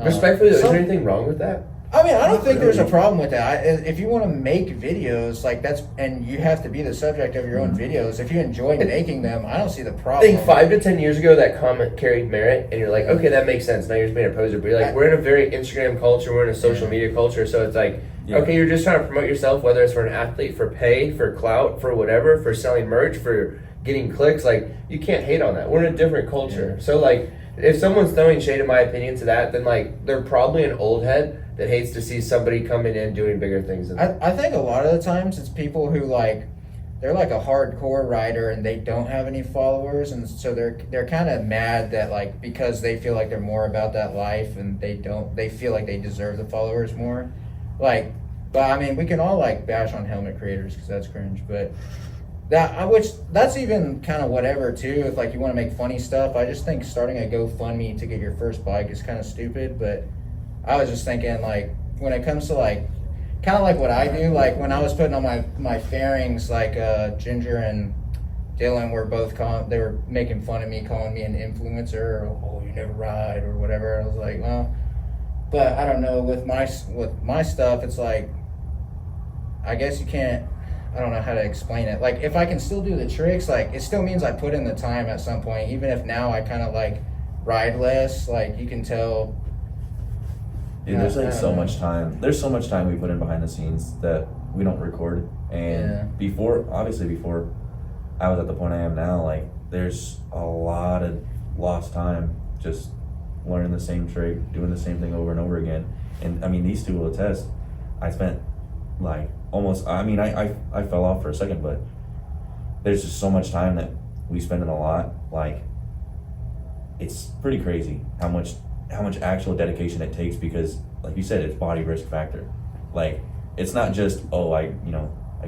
Respectfully, is there anything wrong with that? I mean, I don't think there's a problem with that. If you want to make videos, like and you have to be the subject of your own videos. If you enjoy making them, I don't see the I problem. think 5 to 10 years ago that comment carried merit, and you're like, okay, that makes sense. Now you're just being a poser, but you're like, we're in a very Instagram culture, we're in a social media culture, so it's like, okay, you're just trying to promote yourself, whether it's for an athlete, for pay, for clout, for whatever, for selling merch, for getting clicks. Like, you can't hate on that. We're in a different culture. So like, if someone's throwing shade, in my opinion, to that, then like they're probably an old head that hates to see somebody coming in doing bigger things than them. I think a lot of the times it's people who like they're like a hardcore rider and they don't have any followers, and so they're kind of mad that like because they feel like they're more about that life and they feel like they deserve the followers more. Like, but I mean, we can all like bash on helmet creators because that's cringe, but. That's even kind of whatever too. If like you want to make funny stuff, I just think starting a GoFundMe to get your first bike is kind of stupid. But I was just thinking like when it comes to like kind of like what I do, like when I was putting on my fairings, like Ginger and Dylan were both they were making fun of me, calling me an influencer. Or, oh, you never ride or whatever. I was like, well, but I don't know with my stuff. It's like I guess you can't. I don't know how to explain it. Like, if I can still do the tricks, like, it still means I put in the time at some point. Even if now I kind of, like, ride less, like, you can tell. Dude, there's like so much time. There's so much time we put in behind the scenes that we don't record. And before I was at the point I am now, like, there's a lot of lost time just learning the same trick, doing the same thing over and over again. And, I mean, these two will attest. I spent, like, I fell off for a second, but there's just so much time that we spend in a lot. Like, it's pretty crazy how much how much actual dedication it takes, because like you said, it's body risk factor. Like, it's not just, oh, I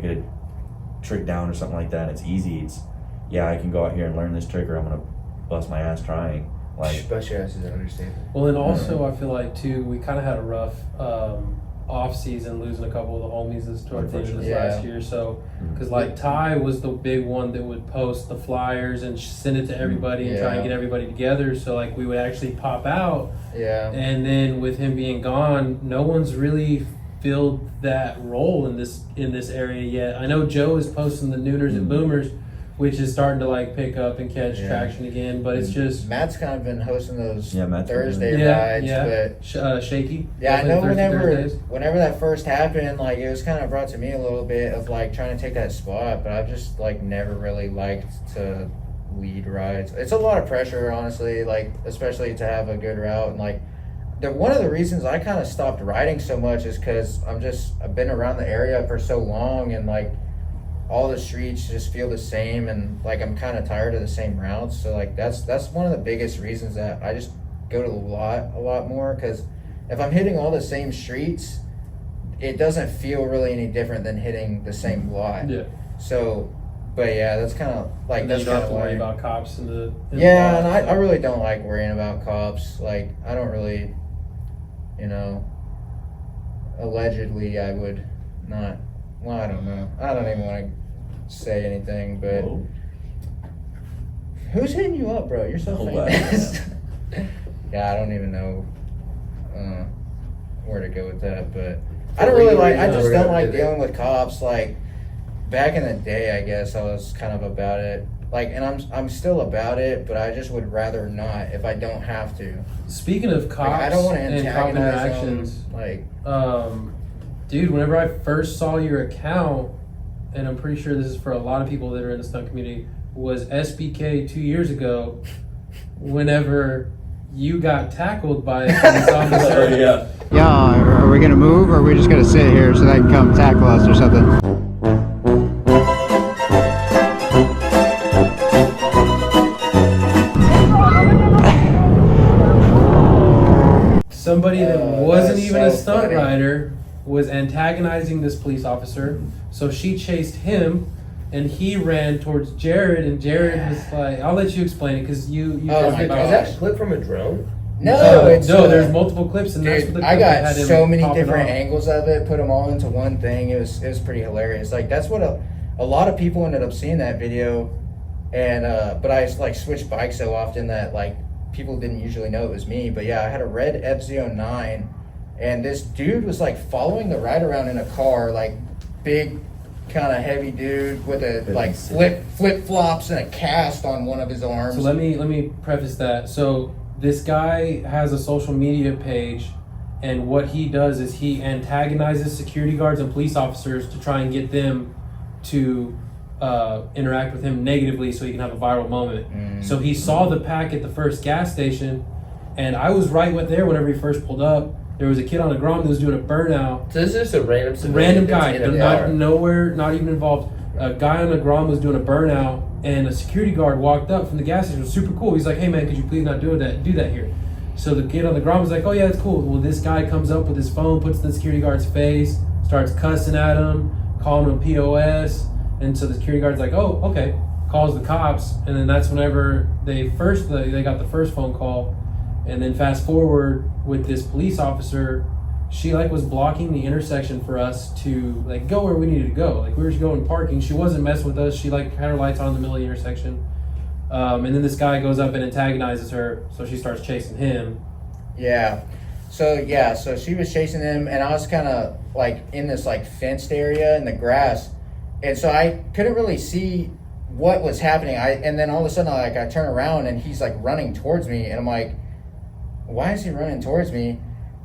get a trick down or something like that, it's easy. It's, yeah, I can go out here and learn this trick, or I'm gonna bust my ass trying. Like, bust your ass is an understatement. Well, and also I feel like too, we kind of had a rough off season, losing a couple of the homies towards the end of this last year. So, because like Ty was the big one that would post the flyers and send it to everybody and try and get everybody together. So like we would actually pop out. Yeah. And then with him being gone, no one's really filled that role in this area yet. I know Joe is posting the Nooners and Boomers, which is starting to like pick up and catch traction again, but it's just Matt's kind of been hosting those Matt's Thursday rides, but shaky. yeah, I know Thursdays. whenever that first happened, like it was kind of brought to me a little bit of like trying to take that spot, but I've just like never really liked to lead rides. It's a lot of pressure, honestly, like especially to have a good route, and like one of the reasons I kind of stopped riding so much is because I've been around the area for so long, and like all the streets just feel the same, and like I'm kind of tired of the same routes. So like that's one of the biggest reasons that I just go to a lot more, because if I'm hitting all the same streets, it doesn't feel really any different than hitting the same lot. Yeah. So, but yeah, that's kind of like And that's you don't kind have of to worry why. about cops in the Yeah, and I really don't like worrying about cops. Like I don't really, allegedly I would not. Well, I don't know. I don't even want to say anything, but whoa. who's hitting you up, bro? You're so Oh, famous. Yeah, I don't even know where to go with that, but I don't really like. I just don't like dealing with cops. Like back in the day, I guess I was kind of about it. Like, and I'm still about it, but I just would rather not if I don't have to. Speaking of cops, Like, I don't want to and cop antagonize interactions, them. Like, dude, whenever I first saw your account, and I'm pretty sure this is for a lot of people that are in the stunt community, was SBK 2 years ago, whenever you got tackled by a police officer. yeah, are we gonna move, or are we just gonna sit here so they can come tackle us or something? Somebody that wasn't that's even a so stunt funny. rider was antagonizing this police officer. So she chased him, and he ran towards Jared, and Jared was like, I'll let you explain it, because you Oh talked my about Is that a clip from a drone? No, it's there's multiple clips, and that's what dude, the I clip that got had him so many popping different off. angles of it, put them all into one thing. It was pretty hilarious. Like that's what a lot of people ended up seeing that video, and but I like switched bikes so often that like people didn't usually know it was me. But yeah, I had a red FZ09, and this dude was like following the ride around in a car, like big, kind of heavy dude with a like flip flops and a cast on one of his arms. So let me preface that. So this guy has a social media page, and what he does is he antagonizes security guards and police officers to try and get them to interact with him negatively so he can have a viral moment. So he saw the pack at the first gas station, and I was right there whenever he first pulled up. There was a kid on the Grom that was doing a burnout. So this is just a random It's a random guy, in a car. not even involved. A guy on the Grom was doing a burnout, and a security guard walked up from the gas station. It was super cool. He's like, "Hey man, could you please not do that here?" So the kid on the Grom was like, "Oh yeah, that's cool." Well, this guy comes up with his phone, puts it in the security guard's face, starts cussing at him, calling him POS, and so the security guard's like, "Oh, okay," calls the cops, and then that's whenever they got the first phone call, and then fast forward with this police officer. She like was blocking the intersection for us to like go where we needed to go. Like we were just going parking. She wasn't messing with us. She like had her lights on in the middle of the intersection. And then this guy goes up and antagonizes her. So she starts chasing him. Yeah. So she was chasing him, and I was kind of like in this like fenced area in the grass, and so I couldn't really see what was happening. And then all of a sudden I turn around and he's like running towards me, and I'm like, why is he running towards me?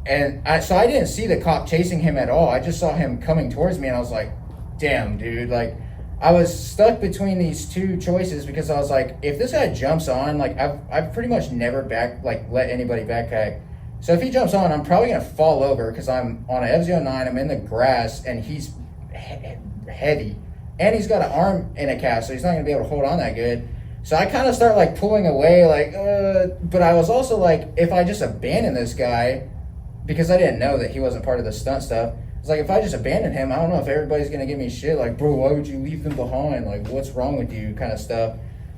And I didn't see the cop chasing him at all. I just saw him coming towards me, and I was like, damn, dude. Like, I was stuck between these two choices, because I was like, if this guy jumps on, like, I've pretty much never let anybody backpack. So if he jumps on, I'm probably going to fall over, because I'm on an FZ09, I'm in the grass, and he's heavy. And he's got an arm in a cast, so he's not going to be able to hold on that good. So I kind of start like pulling away, like, but I was also like, if I just abandon this guy, because I didn't know that he wasn't part of the stunt stuff. It's like, if I just abandon him, I don't know if everybody's gonna give me shit, like, bro, why would you leave them behind? Like, what's wrong with you, kind of stuff.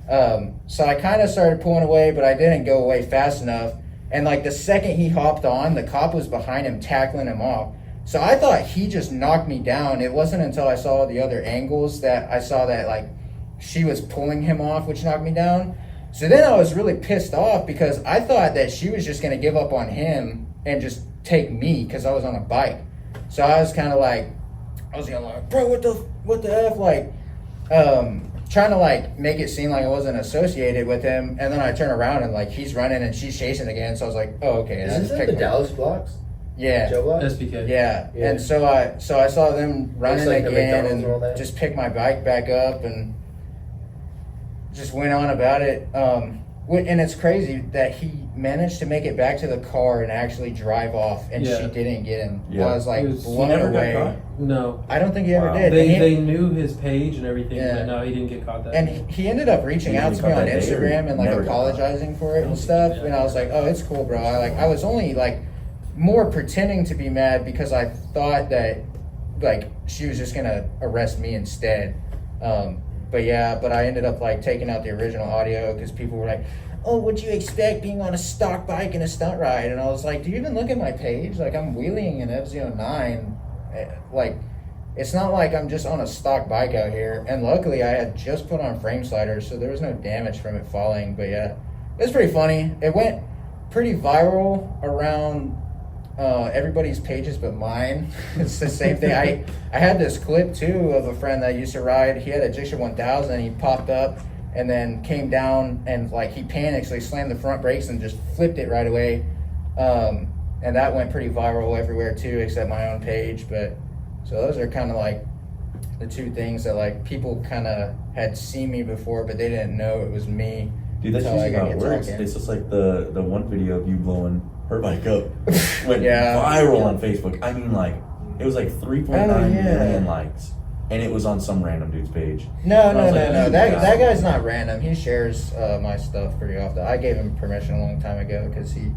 So I kind of started pulling away, but I didn't go away fast enough. And like the second he hopped on, the cop was behind him, tackling him off. So I thought he just knocked me down. It wasn't until I saw the other angles that I saw that like she was pulling him off, which knocked me down. So then I was really pissed off because I thought that she was just gonna give up on him and just take me because I was on a bike. So I was kind of like, I was yelling like, bro, what the F? Like, trying to like make it seem like I wasn't associated with him. And then I turn around and like he's running and she's chasing again. So I was like, oh, okay. Is this at the Dallas blocks? Yeah. Joe Block? SBK. Yeah. And so I saw them running like the again McDonald's and all that. and just picked my bike back up and just went on about it. And it's crazy that he managed to make it back to the car and actually drive off, and Yeah. she didn't get him. Yeah. I was like He was- blown He never got away. caught? No. I don't think he ever Wow. did. They And he- they knew his page and everything, Yeah. but no, he didn't get caught that And day. he ended up reaching He out didn't to me cut on that day, or Instagram and like never got caught? apologizing for it and stuff. Yeah. And I was like, oh, it's cool, bro. I was only like more pretending to be mad because I thought that like she was just gonna arrest me instead. But I ended up like taking out the original audio because people were like, oh, what'd you expect being on a stock bike in a stunt ride? And I was like, do you even look at my page? Like, I'm wheeling an F09. Like, it's not like I'm just on a stock bike out here. And luckily, I had just put on frame sliders, so there was no damage from it falling. But yeah, it was pretty funny. It went pretty viral around everybody's pages but mine. It's the same thing. I had this clip, too, of a friend that used to ride. He had a Gixxer 1000, and he popped up and then came down and like he panicked, so he slammed the front brakes and just flipped it right away. And that went pretty viral everywhere too, except my own page. But so those are kind of like the two things that like people kind of had seen me before, but they didn't know it was me. Dude, that's until I usually how got it to works. talking. It's just like the one video of you blowing her bike up went Yeah. viral on Facebook. I mean, like, it was like 3.9 yeah. million likes. And it was on some random dude's page. No. And I was like, That "Yeah." guy's not random. He shares my stuff pretty often. I gave him permission a long time ago because he,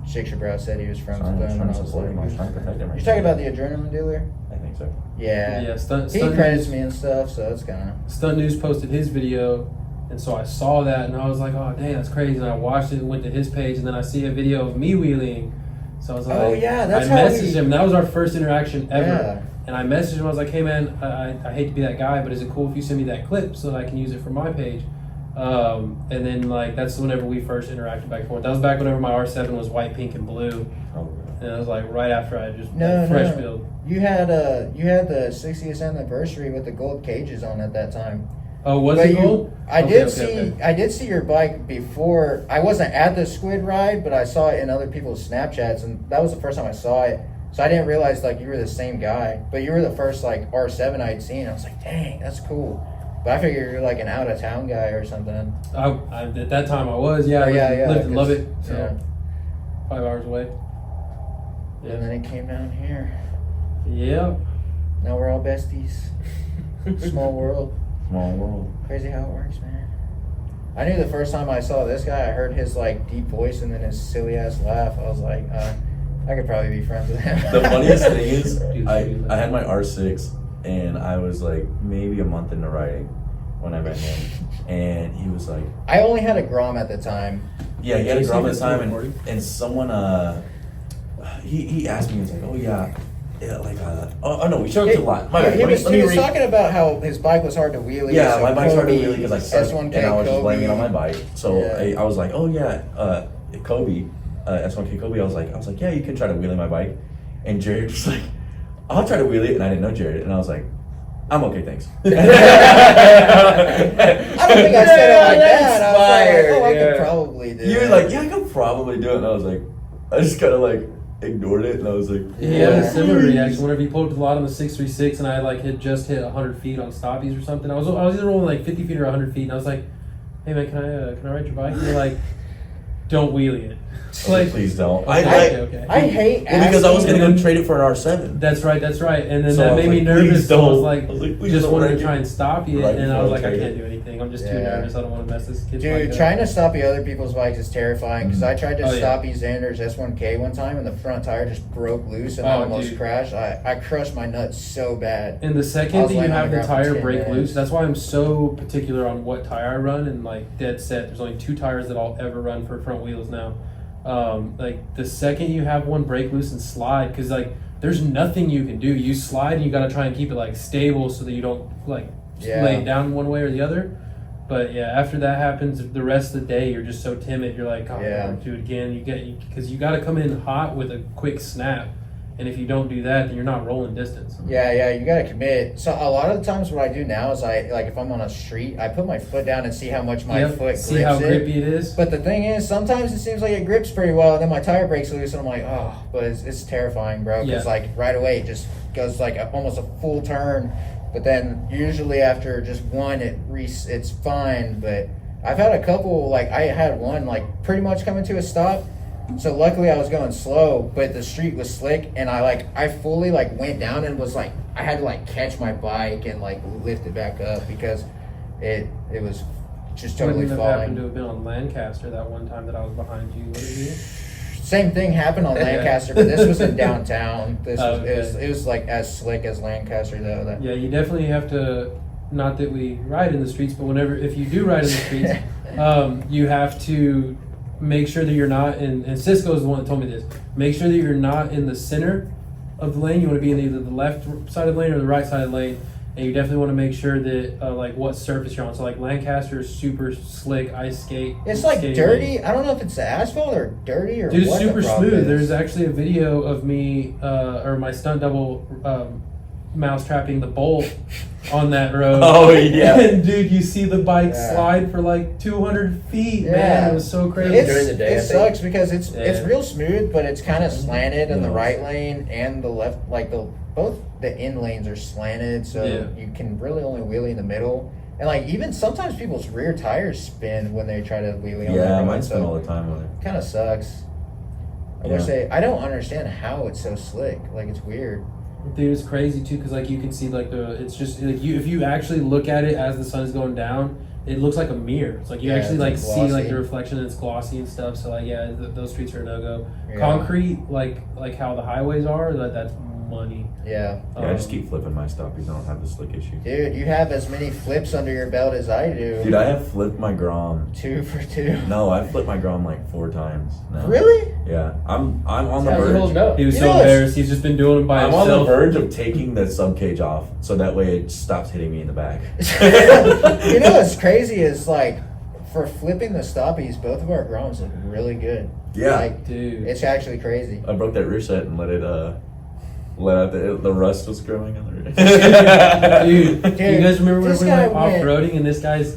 Shakes Your Brow said he was friends with them. And I was like, you're talking about the adrenaline dealer? I think so. Yeah. Yeah, stunt He credits me and stuff, so it's kind of. Stunt News posted his video, and so I saw that, and I was like, oh, dang, that's crazy. And I watched it and went to his page, and then I see a video of me wheeling. So I was like, Oh, yeah, that's I how messaged him. That was our first interaction ever. Yeah. And I messaged him. I was like, hey, man, I hate to be that guy, but is it cool if you send me that clip so that I can use it for my page? And then, like, that's whenever we first interacted back and forth. That was back whenever my R7 was white, pink, and blue. Oh, And it was like right after I just No, fresh no. build. You had the 60th anniversary with the gold cages on at that time. Oh, was But it you- gold? I Okay, did okay, see okay. I did see your bike before. I wasn't at the squid ride, but I saw it in other people's Snapchats, and that was the first time I saw it. So I didn't realize like you were the same guy, but you were the first like R7 I'd seen. I was like, dang, that's cool. But I figured you're like an out of town guy or something. At that time I was, yeah. I lived in 'cause- Lubbock, so yeah. 5 hours away. And then it came down here. Yeah. Now we're all besties. Small world. Small world. Crazy how it works, man. I knew the first time I saw this guy, I heard his like deep voice and then his silly ass laugh. I was like, I could probably be friends with him. The funniest thing is, Dude, I had my R6 and I was like maybe a month into riding when I met him, and he was like, I only had a Grom at the time. yeah, he had a Did you Grom see at the this time, recording? and someone he asked me, he was like, oh yeah, like oh no, we showed it to a lot. My bad. He Let me- was, let he me was read- talking about how his bike was hard to wheelie. Yeah, so my bike's hard to Kobe, wheelie because I suck, S1K and I was just blaming it on my Kobe. bike. So Yeah. I was like, oh yeah, Kobe, S1K Kobe. I was like, yeah, you can try to wheelie my bike. And Jared was like, I'll try to wheelie it, and I didn't know Jared, and I was like, I'm okay, thanks. I don't think I said it like that. I was Inspired, like, I yeah. could probably do You it. were like, yeah, I could probably do it, and I was like, I just kind of like ignored it, and I was like, He had a Yeah. similar reaction whenever he pulled up to the lot on the 636, and I like had just hit 100 feet on stoppies or something. I was either rolling like 50 feet or 100 feet, and I was like, "Hey man, can I ride your bike?" And you're like, don't wheelie it. Please don't. I hate well, because I was asking- gonna go trade it for an R7. That's right. And then So that I was made me like, nervous. please So I was don't. like, please just don't wanted wreck to try it. and stop you, Right and I was before like, I trade can't it. do anything. I'm just too Yeah. nervous. I don't want to mess this kid's Dude, bike up. trying to stop other people's bikes is terrifying because I tried to Oh, yeah. stop Xander's S1K one time and the front tire just broke loose and I Oh, almost dude. crashed. I crushed my nuts so bad. And the I second was that you laying on have the the ground for tire 10 break minutes. loose, that's why I'm so particular on what tire I run and like dead set. There's only 2 tires that I'll ever run for front wheels now. Like the second you have one break loose and slide, because like there's nothing you can do. You slide and you got to try and keep it like stable so that you don't like lay it down one way or the other. But yeah, after that happens, the rest of the day you're just so timid. You're like, oh, Yeah. I do it again. Because you got to come in hot with a quick snap, and if you don't do that, then you're not rolling distance. Yeah, you gotta commit. So a lot of the times what I do now is if I'm on a street, I put my foot down and see how much my foot grips see how it. grippy it is. But the thing is, sometimes it seems like it grips pretty well, and then my tire breaks loose, and I'm like, oh, but it's terrifying, bro. Because Yeah. like right away it just goes like almost a full turn, but then usually after just one, it's fine. But I've had a couple, like I had one like pretty much coming to a stop. So luckily I was going slow, but the street was slick, and I fully like went down and was like I had to like catch my bike and like lift it back up because it was just totally Wouldn't have happened to falling. have been on Lancaster that one time that I was behind you. Would it be? Same thing happened on Lancaster, but this was in downtown. This was Okay. it was like as slick as Lancaster though. Yeah, you definitely have to. Not that we ride in the streets, but if you do ride in the streets, you have to make sure that you're not in. And Cisco is the one that told me this. Make sure that you're not in the center of the lane. You want to be in either the left side of the lane or the right side of the lane. And you definitely want to make sure that like what surface you're on. So like Lancaster is super slick ice skate. It's like skating dirty. lane. I don't know if it's the asphalt or dirty or Dude, it's what the super problem smooth. is. There's actually a video of me or my stunt double mouse trapping the bolt on that road. Oh, yeah. And dude, you see the bike Yeah. slide for like 200 feet, man. Yeah. It was so crazy. During the day, I It think. sucks because it's Yeah. real smooth, but it's kind of slanted in the Yeah. right lane and the left. Like both the in lanes are slanted, so Yeah. you can really only wheelie in the middle. And like even sometimes people's rear tires spin when they try to wheelie on Yeah, that road, mine spin so all the time with it. kind of sucks. I Yeah. wish I don't understand how it's so slick. Like it's weird. Dude, it's crazy too, because like you can see like it's just like if you actually look at it as the sun is going down, it looks like a mirror. It's like you Yeah, actually it's, like like, see like glossy. the reflection and it's glossy and stuff. So like yeah, those streets are a no go. Yeah. Concrete like how the highways are, that's money. Yeah. Yeah, I just keep flipping my stoppies. I don't have the slick issue. Dude, you have as many flips under your belt as I do. Dude, I have flipped my Grom. 2 for 2. No, I've flipped my Grom like 4 times now. Really? Yeah, I'm on the How's it verge. holding up? He was You so know what's- embarrassed. He's just been doing it by I'm on the himself. verge of taking the sub cage off, so that way it stops hitting me in the back. You know what's crazy is like for flipping the stoppies, both of our Groms look really good. Yeah. Like, Dude. it's actually crazy. I broke that rear set and let out the rust was growing on the rear. Dude, do you guys remember when this we guy went off-roading and this guy's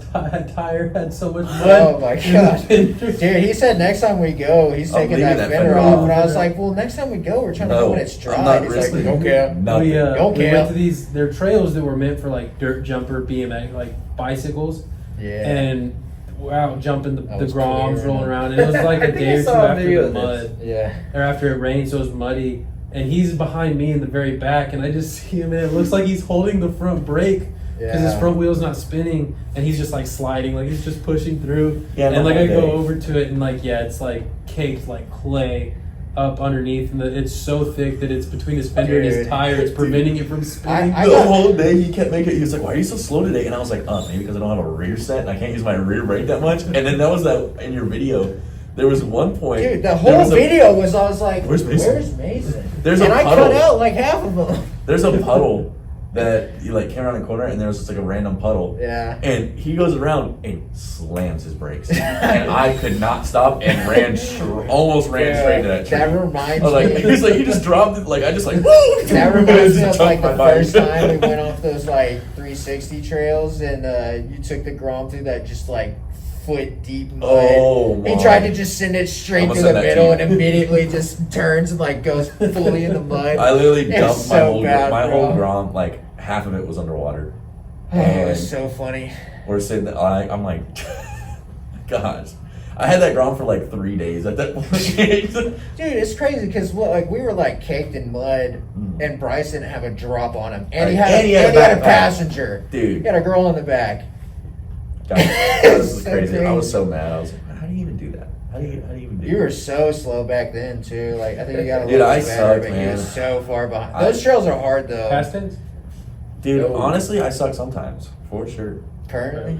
tire had so much mud? Oh my in gosh. the fender? Dude, he said next time we go, he's I'm taking leaving that that fender fender off. off. And I was like, well, next time we go, we're trying to go when it's dry. I'm not He's risking like, don't care. nothing. We Don't we care. went to these. They're trails that were meant for like dirt jumper, BMX, like bicycles, Yeah. and we're out jumping the That was Groms, clear, rolling man. around. And it was like I a think day I or two saw a after video the of this. mud, Yeah. or after it rained, so it was muddy. And he's behind me in the very back, and I just see him, and it looks like he's holding the front brake because his Yeah. front wheel's not spinning, and he's just like sliding, like he's just pushing through. Yeah, and like I no, go they- over to it, and like yeah, it's like caked like clay up underneath, and it's so thick that it's between his fender and his Dude. tire. It's preventing it from spinning. I The got- whole day he kept making. He was like, "Why are you so slow today?" And I was like, maybe because I don't have a rear set and I can't use my rear brake that much." And then that was that in your video. There was one point. Dude, the there whole was a- video was, I was like, Where's Mason? Where's Mason? There's a and I puddle. cut out like half of them. There's a puddle that you like came around the corner and there was just like a random puddle. Yeah. And he goes around and slams his brakes, and I could not stop and almost ran Yeah, straight to that tree. that reminds I was like, me- he was like, he just dropped it. Like I just like. That reminds me Just of like chucked the my bike. first time we went off those like 360 trails and you took the Grom through that just like foot deep mud. Oh, He my. tried to just send it straight I'm gonna through the send that to middle you. and immediately just turns and like goes fully in the mud. I literally It was dumped my so whole bad, my bro. whole Grom. Like half of it was underwater. Oh, it was And so funny. we're sitting there, I'm like, gosh. I had that Grom for like 3 days at that point. Dude, it's crazy because we were like caked in mud, and Bryce didn't have a drop on him, and he had a passenger. Dude, he had a girl in the back. God, this is crazy. I was so mad. I was like, how do you even do that? How do you even do that? You were so slow back then too. Like I think you got a Dude, little I bit better, sucked, but man. you were so far behind. Those trails are hard though. Past tense? Dude, No. honestly, I suck sometimes, for sure. Currently,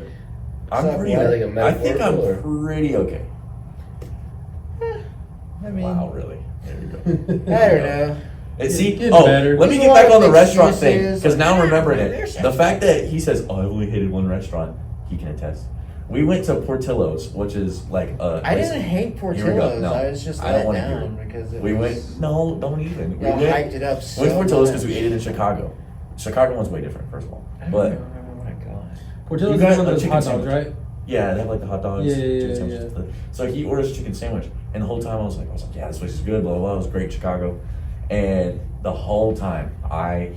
I'm Suck pretty. what? Like a I think I'm metaphorical or- pretty okay. I mean, Wow, really? There we go. I don't know. And see, Getting oh, better. let me There's get a back lot on the of restaurant thing excuses, because now I'm remembering there's it. The fact that he says, "Oh, I've only hated one restaurant," he can attest. We went to Portillo's, which is like a. I didn't hate Here we go. Portillo's. No, I was just I don't let wanna hear down it. because it We was, went. No, don't even. Y'all We went, hyped it up so went to Portillo's because much. we ate it in Chicago. Chicago one's way different, first of all. I don't But even remember what I got. Portillo's You is got one a of those chicken hot dogs, sandwich. right? yeah, they have like the hot dogs. Yeah, chicken yeah, sandwiches. yeah. So he orders a chicken sandwich, and the whole time I was like, yeah, this place is good. Blah blah blah. It was great, Chicago. And the whole time,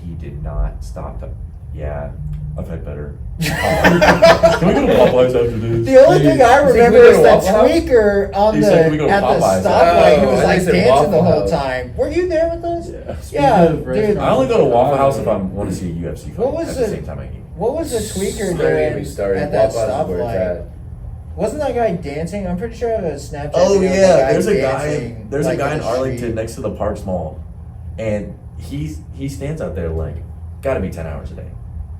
he did not stop to. Yeah, I've had better. Can we go to Popeyes after this? The only thing I Is he remember going is to that Waffle House? tweaker on He the said, "Can we go to at the Popeyes?" stoplight. He Oh, was I like said dancing the Waffle whole House. time. Were you there with us? Yeah. Speaking Yeah, of dude. restaurants, I only go to Waffle House if I want to see a UFC fight. What was at the it? same time I eat. What was the tweaker Don't get me doing started. at that Waffle House is where it's stoplight? at. Wasn't that guy dancing? I'm pretty sure I have a Snapchat. Oh video of yeah, that there's a dancing, guy. There's like, a guy in in the Arlington street. next to the Parks Mall, and he stands out there like, got to be 10 hours a day,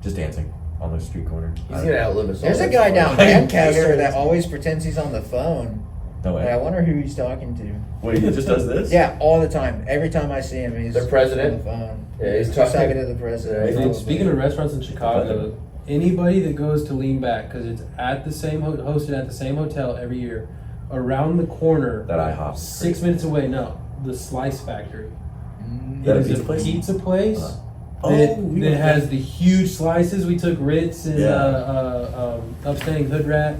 just dancing on the street corner. He's gonna outlive us all. There's a That's guy fine. down I Lancaster guarantee- that always pretends he's on the phone. No And I way. wonder who he's talking to. Wait, he just does this? Yeah, all the time. Every time I see him, he's The president? on the phone. Yeah, he's talking talking to the president. Yeah, Dude, speaking of restaurants in Chicago, anybody that goes to Lean Back because it's at the same hosted at the same hotel every year, around the corner, That IHOP. 6 minutes away. No, the Slice Factory. That It a is pizza place? pizza place Oh, that, we that went has the huge slices. We took Ritz and Yeah. Upstanding Hood Rat.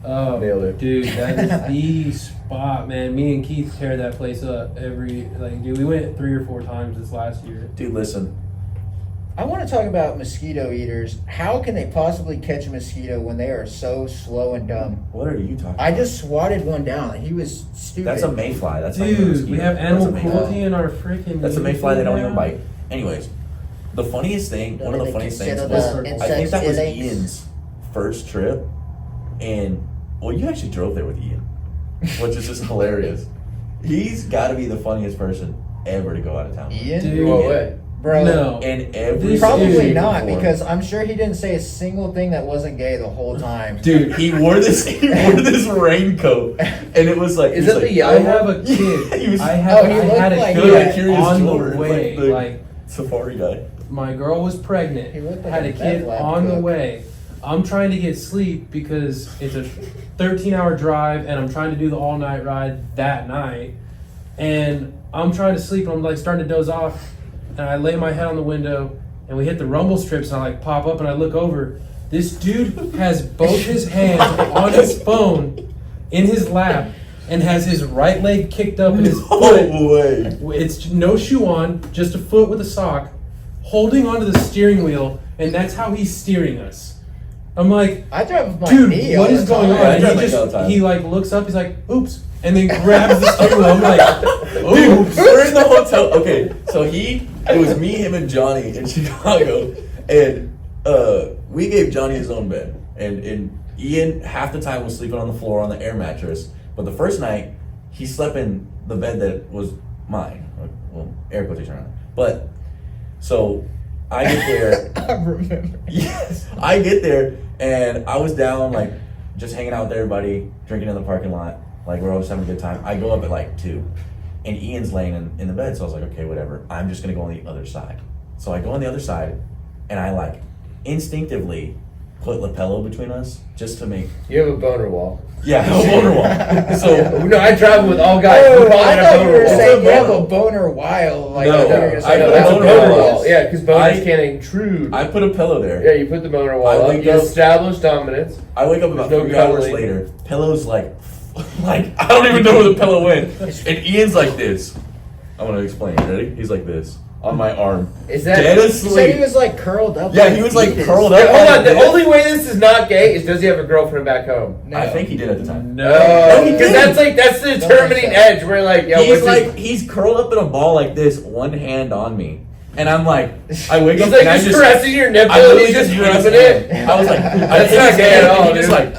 Nailed it. Dude, that is the spot, man. Me and Keith tear that place up dude, we went 3 or 4 times this last year. Dude, listen. I want to talk about mosquito eaters. How can they possibly catch a mosquito when they are so slow and dumb? What are you talking I about? just swatted one down. He was stupid. That's a mayfly. That's not even a Dude, mosquito. we have That's animal a mayfly. cruelty in our freaking. That's a mayfly. They don't even now. bite. Anyways, the funniest thing, one of the funniest things Consider was, the I think insects that was illegal. Ian's first trip, and well, you actually drove there with Ian, which is just hilarious. He's got to be the funniest person ever to go out of town. with. Ian? Dude. What way? Bro. No. And every This Probably single not, before. because I'm sure he didn't say a single thing that wasn't gay the whole time. Dude, he wore this raincoat, and it was like, Is he was that the like, yellow I have a Yeah, kid. he was- I had, Oh, he I looked had a like- kid He looked like Curious on George, the way. like the- Like Safari guy. my girl was pregnant, He looked like had a a kid meth lab on the cook. way. I'm trying to get sleep because it's a 13-hour drive, and I'm trying to do the all-night ride that night. And I'm trying to sleep, and I'm like starting to doze off, and I lay my head on the window, and we hit the rumble strips, and I like pop up, and I look over. This dude has both his hands on his phone in his lap, and has his right leg kicked up, and his foot. No way. It's no shoe on, just a foot with a sock, holding onto the steering wheel, and that's how he's steering us. I'm like, I drive with my dude, knee what all is the going time. on? I And drive he like all the just, time. he like looks up, he's like, oops, and then grabs the steering wheel. I'm like, Dude, oops. we're in the hotel. Okay, so it was me, him, and Johnny in Chicago, and we gave Johnny his own bed, and Ian half the time was sleeping on the floor on the air mattress, but the first night he slept in the bed that was mine. Well, air quotation around. But so I get there. I remember. Yes, I get there and I was down like just hanging out with everybody, drinking in the parking lot. Like we're always having a good time. I go up at like 2, and Ian's laying in the bed. So I was like, okay, whatever. I'm just gonna go on the other side. So I go on the other side, and I like instinctively put lapello between us just to make You have a boner wall. a boner wall. So No, I travel with all guys. Oh, who call I it a thought you boner were wall. saying you It's a have a boner. boner while. Like, No, I thought you were gonna say I know, that. that's a boner boner wall. wall. Yeah, because boners I- can't intrude. I put a pillow there. Yeah, you put the boner I wall up. wake You up- establish dominance. I wake up about There's no 3 hours cuddling. later. Pillow's like I don't even know where the pillow went. And Ian's like this. I'm gonna explain. Ready? He's like this. on my arm. Is that? Dead He said asleep. he was like curled up. Yeah, he was like Venus. curled Yeah, up. hold like on. The this. only way this is not gay is does he have a girlfriend back home? No. I think he did at the time. No. Oh, he because did. that's the determining edge. We're like, yo, He's what's like, he's curled up in a ball like this, one hand on me. And I'm like, I wake he's up like and I just just caressing your nipple I and literally he's just raised rubbing my it. hand. I was like, That's I not gay at all, He just like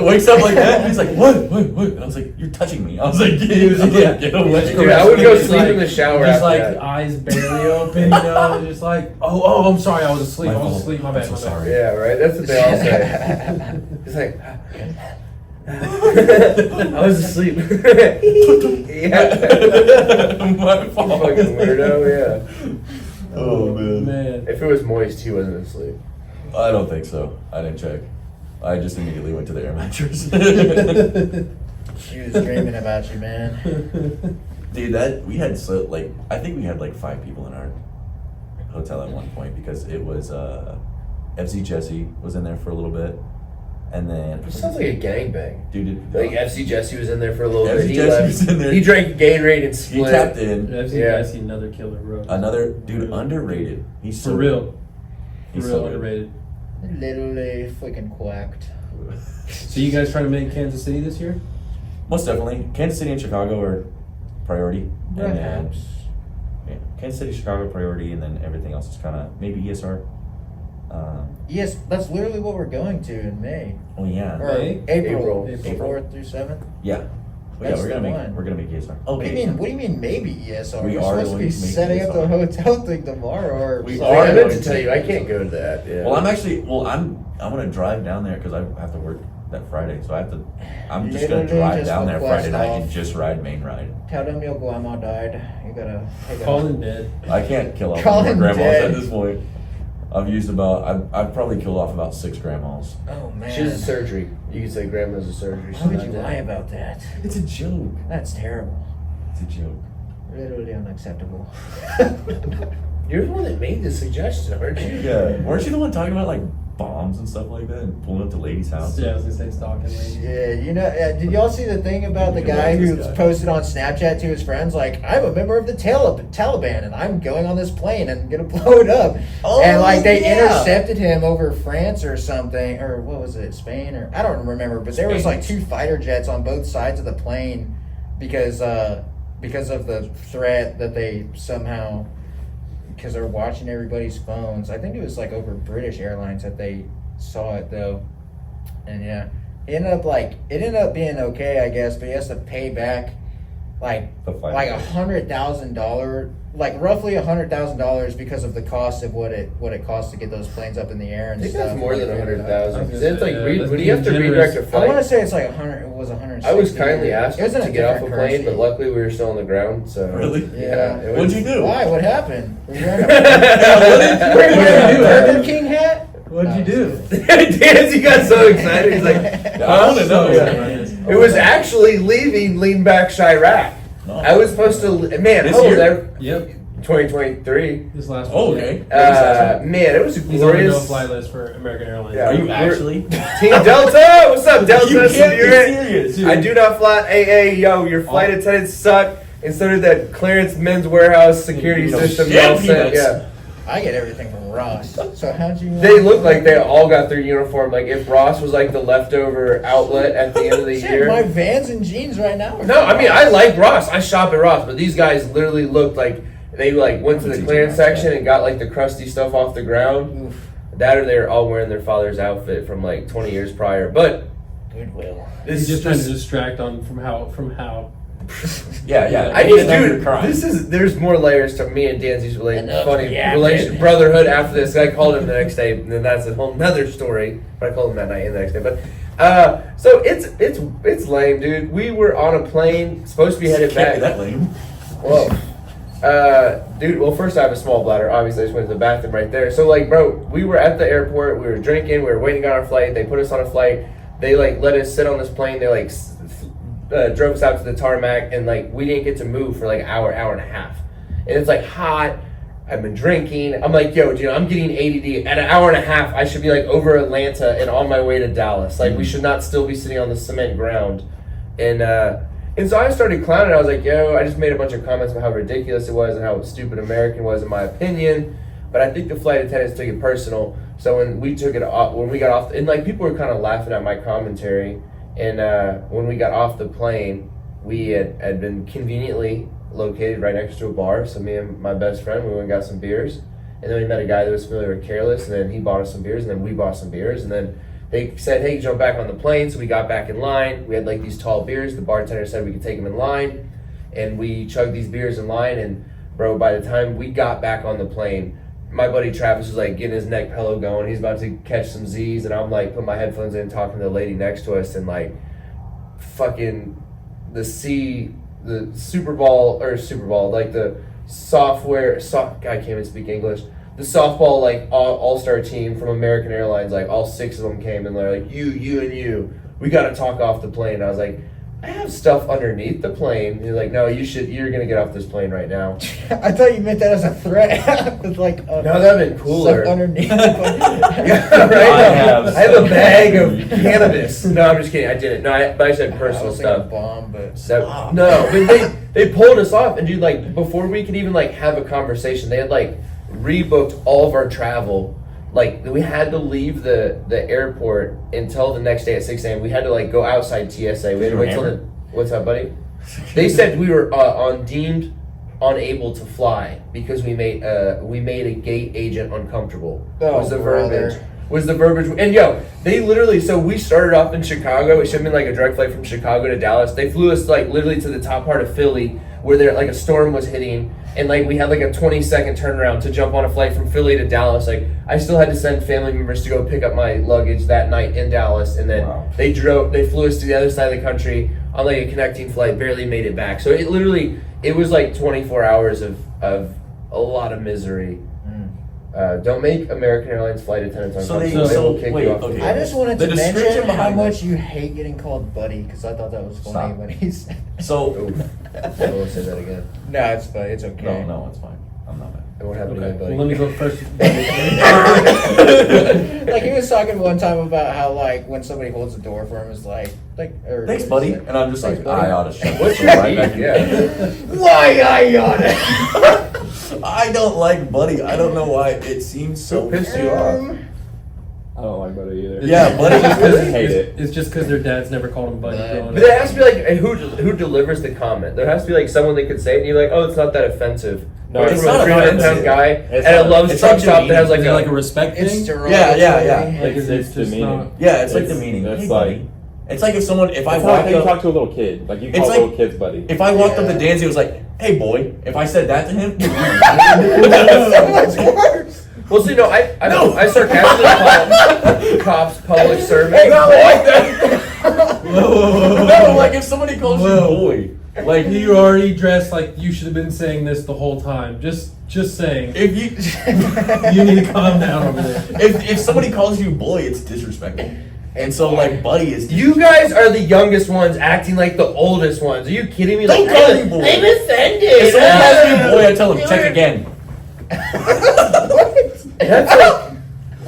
wakes up like that. And he's like, what? And I was like, you're touching me. I was like, get away. Dude, I would go Just sleep in the shower Just after like that. eyes barely open, you know, just like, oh, I'm sorry, I was asleep. My I was fault. asleep. My bad. I'm My so bad. sorry. Yeah, right. That's what they all say. It's like, I was asleep. yeah. My fault. Fucking weirdo. Yeah. Oh man. Man. If it was moist, he wasn't asleep. I don't think so. I didn't check. I just immediately went to the air mattress. She was dreaming about you, man. Dude, that we had I think we had like 5 people in our hotel at one point because it was FC Jesse was in there for a little bit, and then It sounds like a gangbang. dude, Like FC Jesse was in there for a little FC bit. He Jesse left. was in there. He drank Gatorade and he split. tapped in. I've Yeah. seen another killer, bro. Another dude underrated. He's For so real. good. For He's real so good. underrated. Literally freaking quacked. So you guys trying to make Kansas City this year? Most definitely, Kansas City and Chicago are priority, and then Perhaps. yeah, Kansas City, Chicago priority, and then everything else is kind of maybe ESR. Yes, that's literally what we're going to in May. Oh yeah, Or May? April. April. 4th through 7th. yeah. But That's yeah, the one. we're gonna make ESR. What do you mean? What do you mean? Maybe ESR. We We're are supposed to going be to make setting up the ESR. hotel thing tomorrow. Or We something. are I meant going to tell to. you, I can't go to that. Yeah. Well, I'm gonna drive down there because I have to work that Friday, so I'm just gonna Literally drive just down there request Friday night off. and just ride main ride. Tell them your grandma died. You gotta take Call a in dead. I can't kill off Call more him grandmas dead. at this point. I've probably killed off about 6 grandmas. Oh man. She has a surgery. You could say grandma's a surgery. How would you lie about that? It's a joke. That's terrible. It's a joke. Literally unacceptable. You're the one that made the suggestion, aren't you? Yeah, weren't you the one talking about like bombs and stuff like that and pulling up to ladies' house? Yeah, I was gonna say stalking lady. Yeah, you know, did y'all see the thing about the You guy like who this guy. posted on Snapchat to his friends, like, I'm a member of the Taliban and I'm going on this plane and gonna blow it up. Oh, and like they yeah. intercepted him over France or something, or what was it, Spain, or I don't remember, but there was Spain. like 2 fighter jets on both sides of the plane because of the threat that they somehow, because they're watching everybody's phones. I think it was like over British Airlines that they saw it though. And yeah, it ended up being okay, I guess, but he has to pay back like The fight. $100,000, like roughly $100,000 because of the cost of what it costs to get those planes up in the air I and think stuff. that's more than 100,000. I was Because gonna it's like say, when you have to that's being redirect a generous. I want to flight. say it's like 100. It was 160. I was kindly asked It was in to a get off a different plane, currency. but luckily we were still on the ground. So Really? Yeah. it What'd was- you do? Why? What happened? Were you wearing What a did you do? Burger King hat? What'd you do? Dancy got so excited. He's like, I want to know. It was actually leaving Lean Back Chirac. No. I was supposed to, man, This how old year? was Yep. I? 2023. This last Oh, one. okay. Man, it was a He's on the glorious. no-fly list for American Airlines. Yeah. Are you We're- actually? Team Delta, what's up, Delta? You can't be Spirit? serious. I do not fly AA. Yo, your flight attendants suck. And so did that clearance men's warehouse security You know, system. shit, y'all sent. peanuts. Yeah. I get everything from Ross. So how'd you? They look like they all got their uniform. Like if Ross was like the leftover outlet at the end of the Shit, year. my Vans and jeans right now. are No, from I mean I Ross. like Ross. I shop at Ross, but these guys literally looked like they like went to the clearance section and got like the crusty stuff off the ground. Oof, That or they're all wearing their father's outfit from like 20 years prior. But Goodwill. He's just trying to distract from how. Yeah. I need just, to know dude, your crime. there's more layers to me and Danzy's Enough funny yapping. relation, brotherhood after this. I called him the next day, and then that's a whole nother story. But I called him that night and the next day. But so it's lame, dude. We were on a plane, supposed to be headed Can't back. be that lame. Whoa. Dude, well, first I have a small bladder. Obviously, I just went to the bathroom right there. So, like, bro, we were at the airport. We were drinking. We were waiting on our flight. They put us on a flight. They, like, let us sit on this plane. They, like, drove us out to the tarmac. And, like, we didn't get to move for, like, an hour and a half. And it's, like, hot. I've been drinking. I'm like, yo, dude, I'm getting ADD. At an hour and a half, I should be, like, over Atlanta and on my way to Dallas. Like, we should not still be sitting on the cement ground. And And so I started clowning. I was like, yo, I just made a bunch of comments about how ridiculous it was and how stupid American was in my opinion. But I think the flight attendants took it personal. So when we got off, and like people were kind of laughing at my commentary. And when we got off the plane, we had been conveniently located right next to a bar. So me and my best friend, we went and got some beers. And then we met a guy that was familiar with Kareless, and then he bought us some beers, and then we bought some beers. And then they said, hey, jump back on the plane. So we got back in line. We had like these tall beers. The bartender said we could take them in line. And we chugged these beers in line. And bro, by the time we got back on the plane, my buddy Travis was like getting his neck pillow going. He's about to catch some Z's. And I'm like putting my headphones in, talking to the lady next to us. And like fucking the Super Bowl, like the I can't even speak English. The softball like all-star team from American Airlines, like all 6 of them came and they're like, you and you, we got to talk off the plane. I was like, I have stuff underneath the plane. He's like, no, you're gonna get off this plane right now. I thought you meant that as a threat. It's like, no, that'd been cooler. Stuff underneath the plane. Yeah, right? I have a bag of cannabis. No, I'm just kidding. I didn't. No, but I said personal stuff. Bomb, but no, but they pulled us off, and dude, like before we could even like have a conversation, they had like rebooked all of our travel. Like we had to leave the airport until the next day at 6 a.m. We had to like go outside TSA. We had to wait till what's up, buddy? They said we were deemed unable to fly because we made a gate agent uncomfortable. Was the verbiage. And yo, they literally, so we started off in Chicago. It should have been like a direct flight from Chicago to Dallas. They flew us like literally to the top part of Philly where there like a storm was hitting. And like we had like a 20-second turnaround to jump on a flight from Philly to Dallas. Like I still had to send family members to go pick up my luggage that night in Dallas, and then they flew us to the other side of the country on like a connecting flight. Barely made it back. So it was like 24 hours of a lot of misery. Don't make American Airlines flight attendants uncomfortable. They will kick you off. Okay. I just wanted to mention how behind much you hate getting called buddy, because I thought that was funny when he said. So I won't say that again. No, it's fine. It's okay. no, it's fine. I'm not mad. It won't happen to me, buddy. Well, let me go first. Like he was talking one time about how like when somebody holds the door for him, it's like thanks, buddy. And I'm just like, I ought to shut What's this your right back beef? in. Yeah. Why I oughta? I don't like buddy. I don't know why. It seems so pissed you off. I don't like Buddy either. Yeah, Buddy I hate it. It's just because their dads never called him buddy. growing But up. there has to be like who delivers the comment. There has to be like someone that could say it, and you're like, oh, it's not that offensive. No, Or it's from not a 300-pound offensive. guy It's at a not- Love's it's truck like stop that has like Is it like a respect It's thing? derogatory. Yeah. Like, it's It's just demeaning. not. Yeah, it's like It's- demeaning. it's Hey, like- buddy. It's like if I It's walked like you up, talk to a little kid. Like you It's call like- little kids buddy. if I walked up to Yeah. Danzy, it was like, hey boy. If I said that to him, That's so much worse. Well, see, no, I sarcastically call cops public servants. hey, not like that. Whoa. No, like if somebody calls Whoa. you boy, like You already dressed like you should have been saying this the whole time. Just saying. if you You need to calm down over there. if somebody calls you boy, it's disrespectful. And so like buddy is You guys are the youngest ones acting like the oldest ones. Are you kidding me? Don't Like, call I'm me boy. offended. If someone calls me boy, I tell them check again. That's like,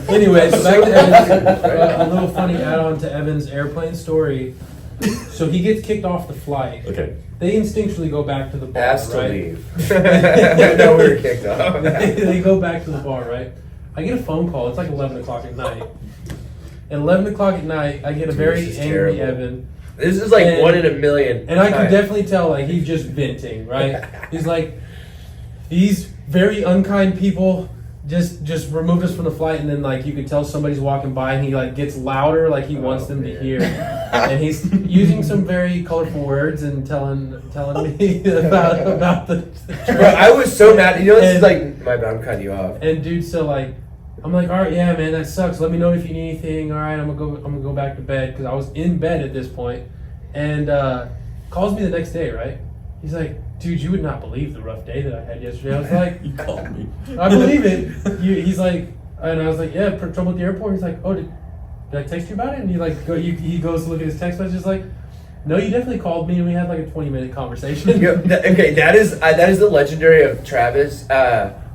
Anyways, back to Evan's, a little funny add-on to Evan's airplane story. So he gets kicked off the flight. Okay. They instinctually go back to the bar, asked to right? leave. No, we were kicked off. They go back to the bar, right? I get a phone call. It's like 11 o'clock at night. At 11 o'clock at night, I get a Dude, very this is angry terrible. Evan. This is like And- 1 in a million. And I can times. definitely tell, like, he's just venting, right? He's like, these very unkind people just removed us from the flight, and then, like, you could tell somebody's walking by, and he, like, gets louder, like he wants them to man. hear. And he's using some very colorful words and telling me about the Bro, I was so mad. You know, this is And- like, my bad, I'm cutting you off. And dude, so like, I'm like, all right, yeah, man, that sucks. Let me know if you need anything. All right, I'm gonna go back to bed because I was in bed at this point, and calls me the next day, right? He's like, dude, you would not believe the rough day that I had yesterday. I was like, You called me. I believe it. He's like, and I was like, yeah, trouble at the airport. He's like, oh, did I text you about it? And he like he goes to look at his text messages, like, no, you definitely called me, and we had like a 20-minute conversation. Okay, that is the legendary of Travis.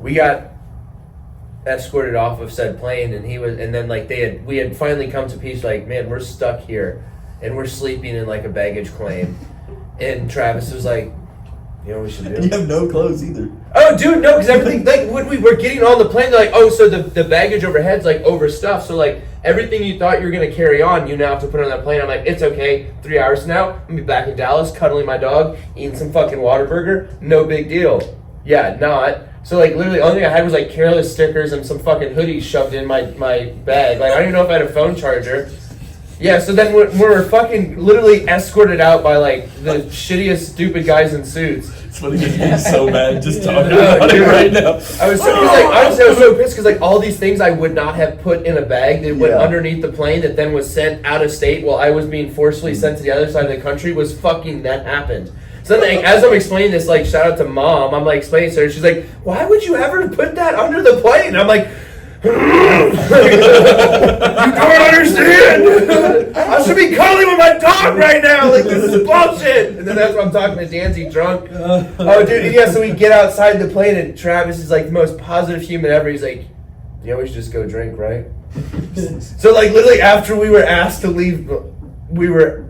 We got escorted off of said plane, and then like we had finally come to peace. Like, man, we're stuck here, and we're sleeping in like a baggage claim, And Travis was like, you know what we should And you do? have no clothes either. Oh, dude, no, because everything, like, when we were getting on the plane, they're like, oh, so the baggage overhead's, like, overstuffed. So, like, everything you thought you were going to carry on, you now have to put on that plane. I'm like, it's okay. 3 hours from now, I'm going to be back in Dallas, cuddling my dog, eating some fucking Whataburger. No big deal. Yeah, not. So, like, literally, the only thing I had was, like, Kareless stickers and some fucking hoodies shoved in my bag. Like, I don't even know if I had a phone charger. Yeah, so then we're fucking literally escorted out by, like, the shittiest, stupid guys in suits. It's funny because you're so mad just talking No, about it dude. right now. I was so, like, honestly, I was so pissed because, like, all these things I would not have put in a bag that went Yeah. underneath the plane that then was sent out of state while I was being forcefully sent to the other side of the country was fucking that happened. So then, like, as I'm explaining this, like, shout out to Mom, I'm, like, explaining to her, she's like, why would you ever put that under the plane? I'm like, you don't understand. I should be cuddling with my dog right now. Like, this is bullshit. And then that's when I'm talking to Danzy drunk. Oh, dude. Yeah. So we get outside the plane, and Travis is like the most positive human ever. He's like, "Yeah, we should just go drink, right?" So, like, literally after we were asked to leave, we were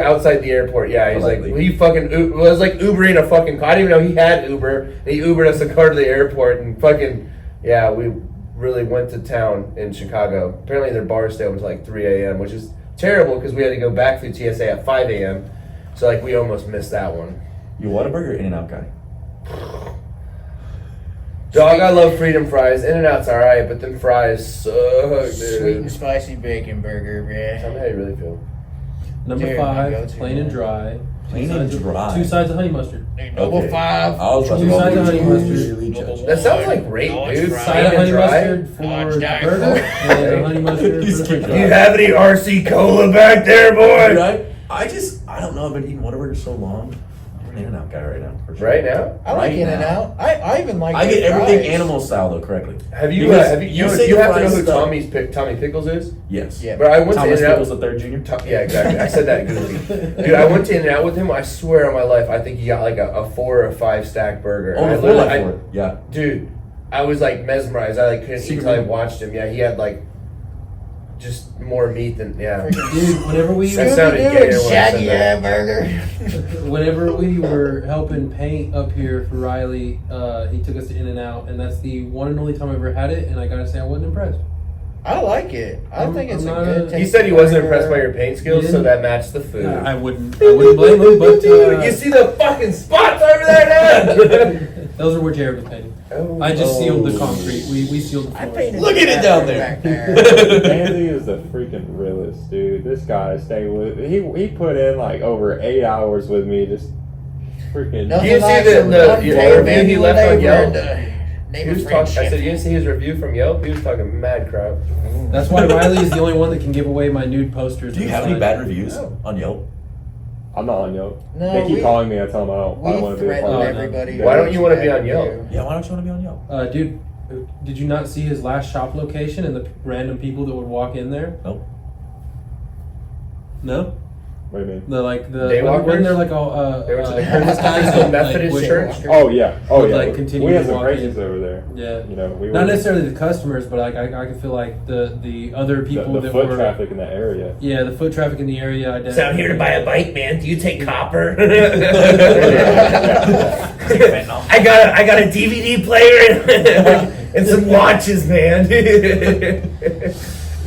outside the airport. Yeah. He's like, "Will you fucking?" It was like Ubering a fucking car. I didn't even know he had Uber. And he Ubered us a car to the airport, and fucking yeah, we really went to town in Chicago. Apparently their bar stay was like 3 a.m., which is terrible because we had to go back through TSA at 5 a.m. So, like, we almost missed that one. You Whataburger or In-N-Out guy? Dog, I love freedom fries. In-N-Out's alright, but them fries suck, dude. Sweet and spicy bacon burger, Tell me man. how you really feel. Number Dude, my 5, go-to, plain and man. dry. Plain Two and sides of- dry. 2 sides of honey mustard. Double Okay. five. I was about to Two go sides of honey mustard. really judge. That sounds like rape, dude. Dry. Side Plain of honey and dry. mustard for Oh, the it's Diet burger Coke. and honey mustard He's for the french keeping Do you fries. have any RC Cola back there, Dude, boy? I don't know. I've been eating Whataburger so long. I'm an In-N-Out guy right now. For sure. Right now? I like Right In and now. Out. I even like. I get their everything fries. animal style though correctly. Have you, Because have you, you know, say you the have to know fries who stuff. Tommy Pickles is? Yes. Yeah. But I went Thomas to In-N-Out. Pickles the third junior. Yeah, exactly. I said that goofy. Dude, I went to In-N-Out with him. I swear on my life, I think he got like a 4 or 5 stack burger. Oh, And I the 4x4. literally- Yeah. Dude, I was like mesmerized. I like couldn't eat Secret until I meat. watched him. Yeah, he had like just more meat than Dude, whenever we That sounded gay when I said Shaggy that. burger. whenever we were helping paint up here for Riley, he took us to In-N-Out, and that's the one and only time I ever had it, and I gotta say I wasn't impressed. I like it. I I'm- think it's I'm a not good. a- He said he wasn't impressed by burger. your paint skills, You so didn't- that matched the food. I wouldn't blame him, but Dude, you see the fucking spots over there now? those are where Jared was painting. I just sealed the concrete. We sealed the I floor. painted Look at it down there. back there. Andy is the freaking realest, dude. This guy stayed with he put in like over 8 hours with me, just freaking. Nothing You see like the- some the unpaid review he manual left on labor Yelp? to He name was a talking, I friendship. said, you didn't see his review from Yelp? He was talking mad crap. That's why Riley is the only one that can give away my nude posters. Do you have any inside. bad reviews No. on Yelp? I'm not on Yelp. No, They keep we- calling me. I tell them I don't We want to be a threaten part of it. everybody. Why don't you wanna be on Yelp? Yeah, why don't you want to be on Yelp? Dude, did you not see his last shop location and the random people that would walk in there? Nope. No? What do you mean? The like the Daywalkers? wasn't there like a They went to the Christmas Christmas Methodist Church. Oh yeah, oh Would, yeah. like, continue we to had some walk crazies in. over there. Yeah. You know, we Not were- necessarily the customers, but like I can feel like the other people the that foot were traffic in that area. Yeah, the foot traffic in the area. I So I'm here to buy a bike, man. Do you take copper? I got a DVD player and some watches, man.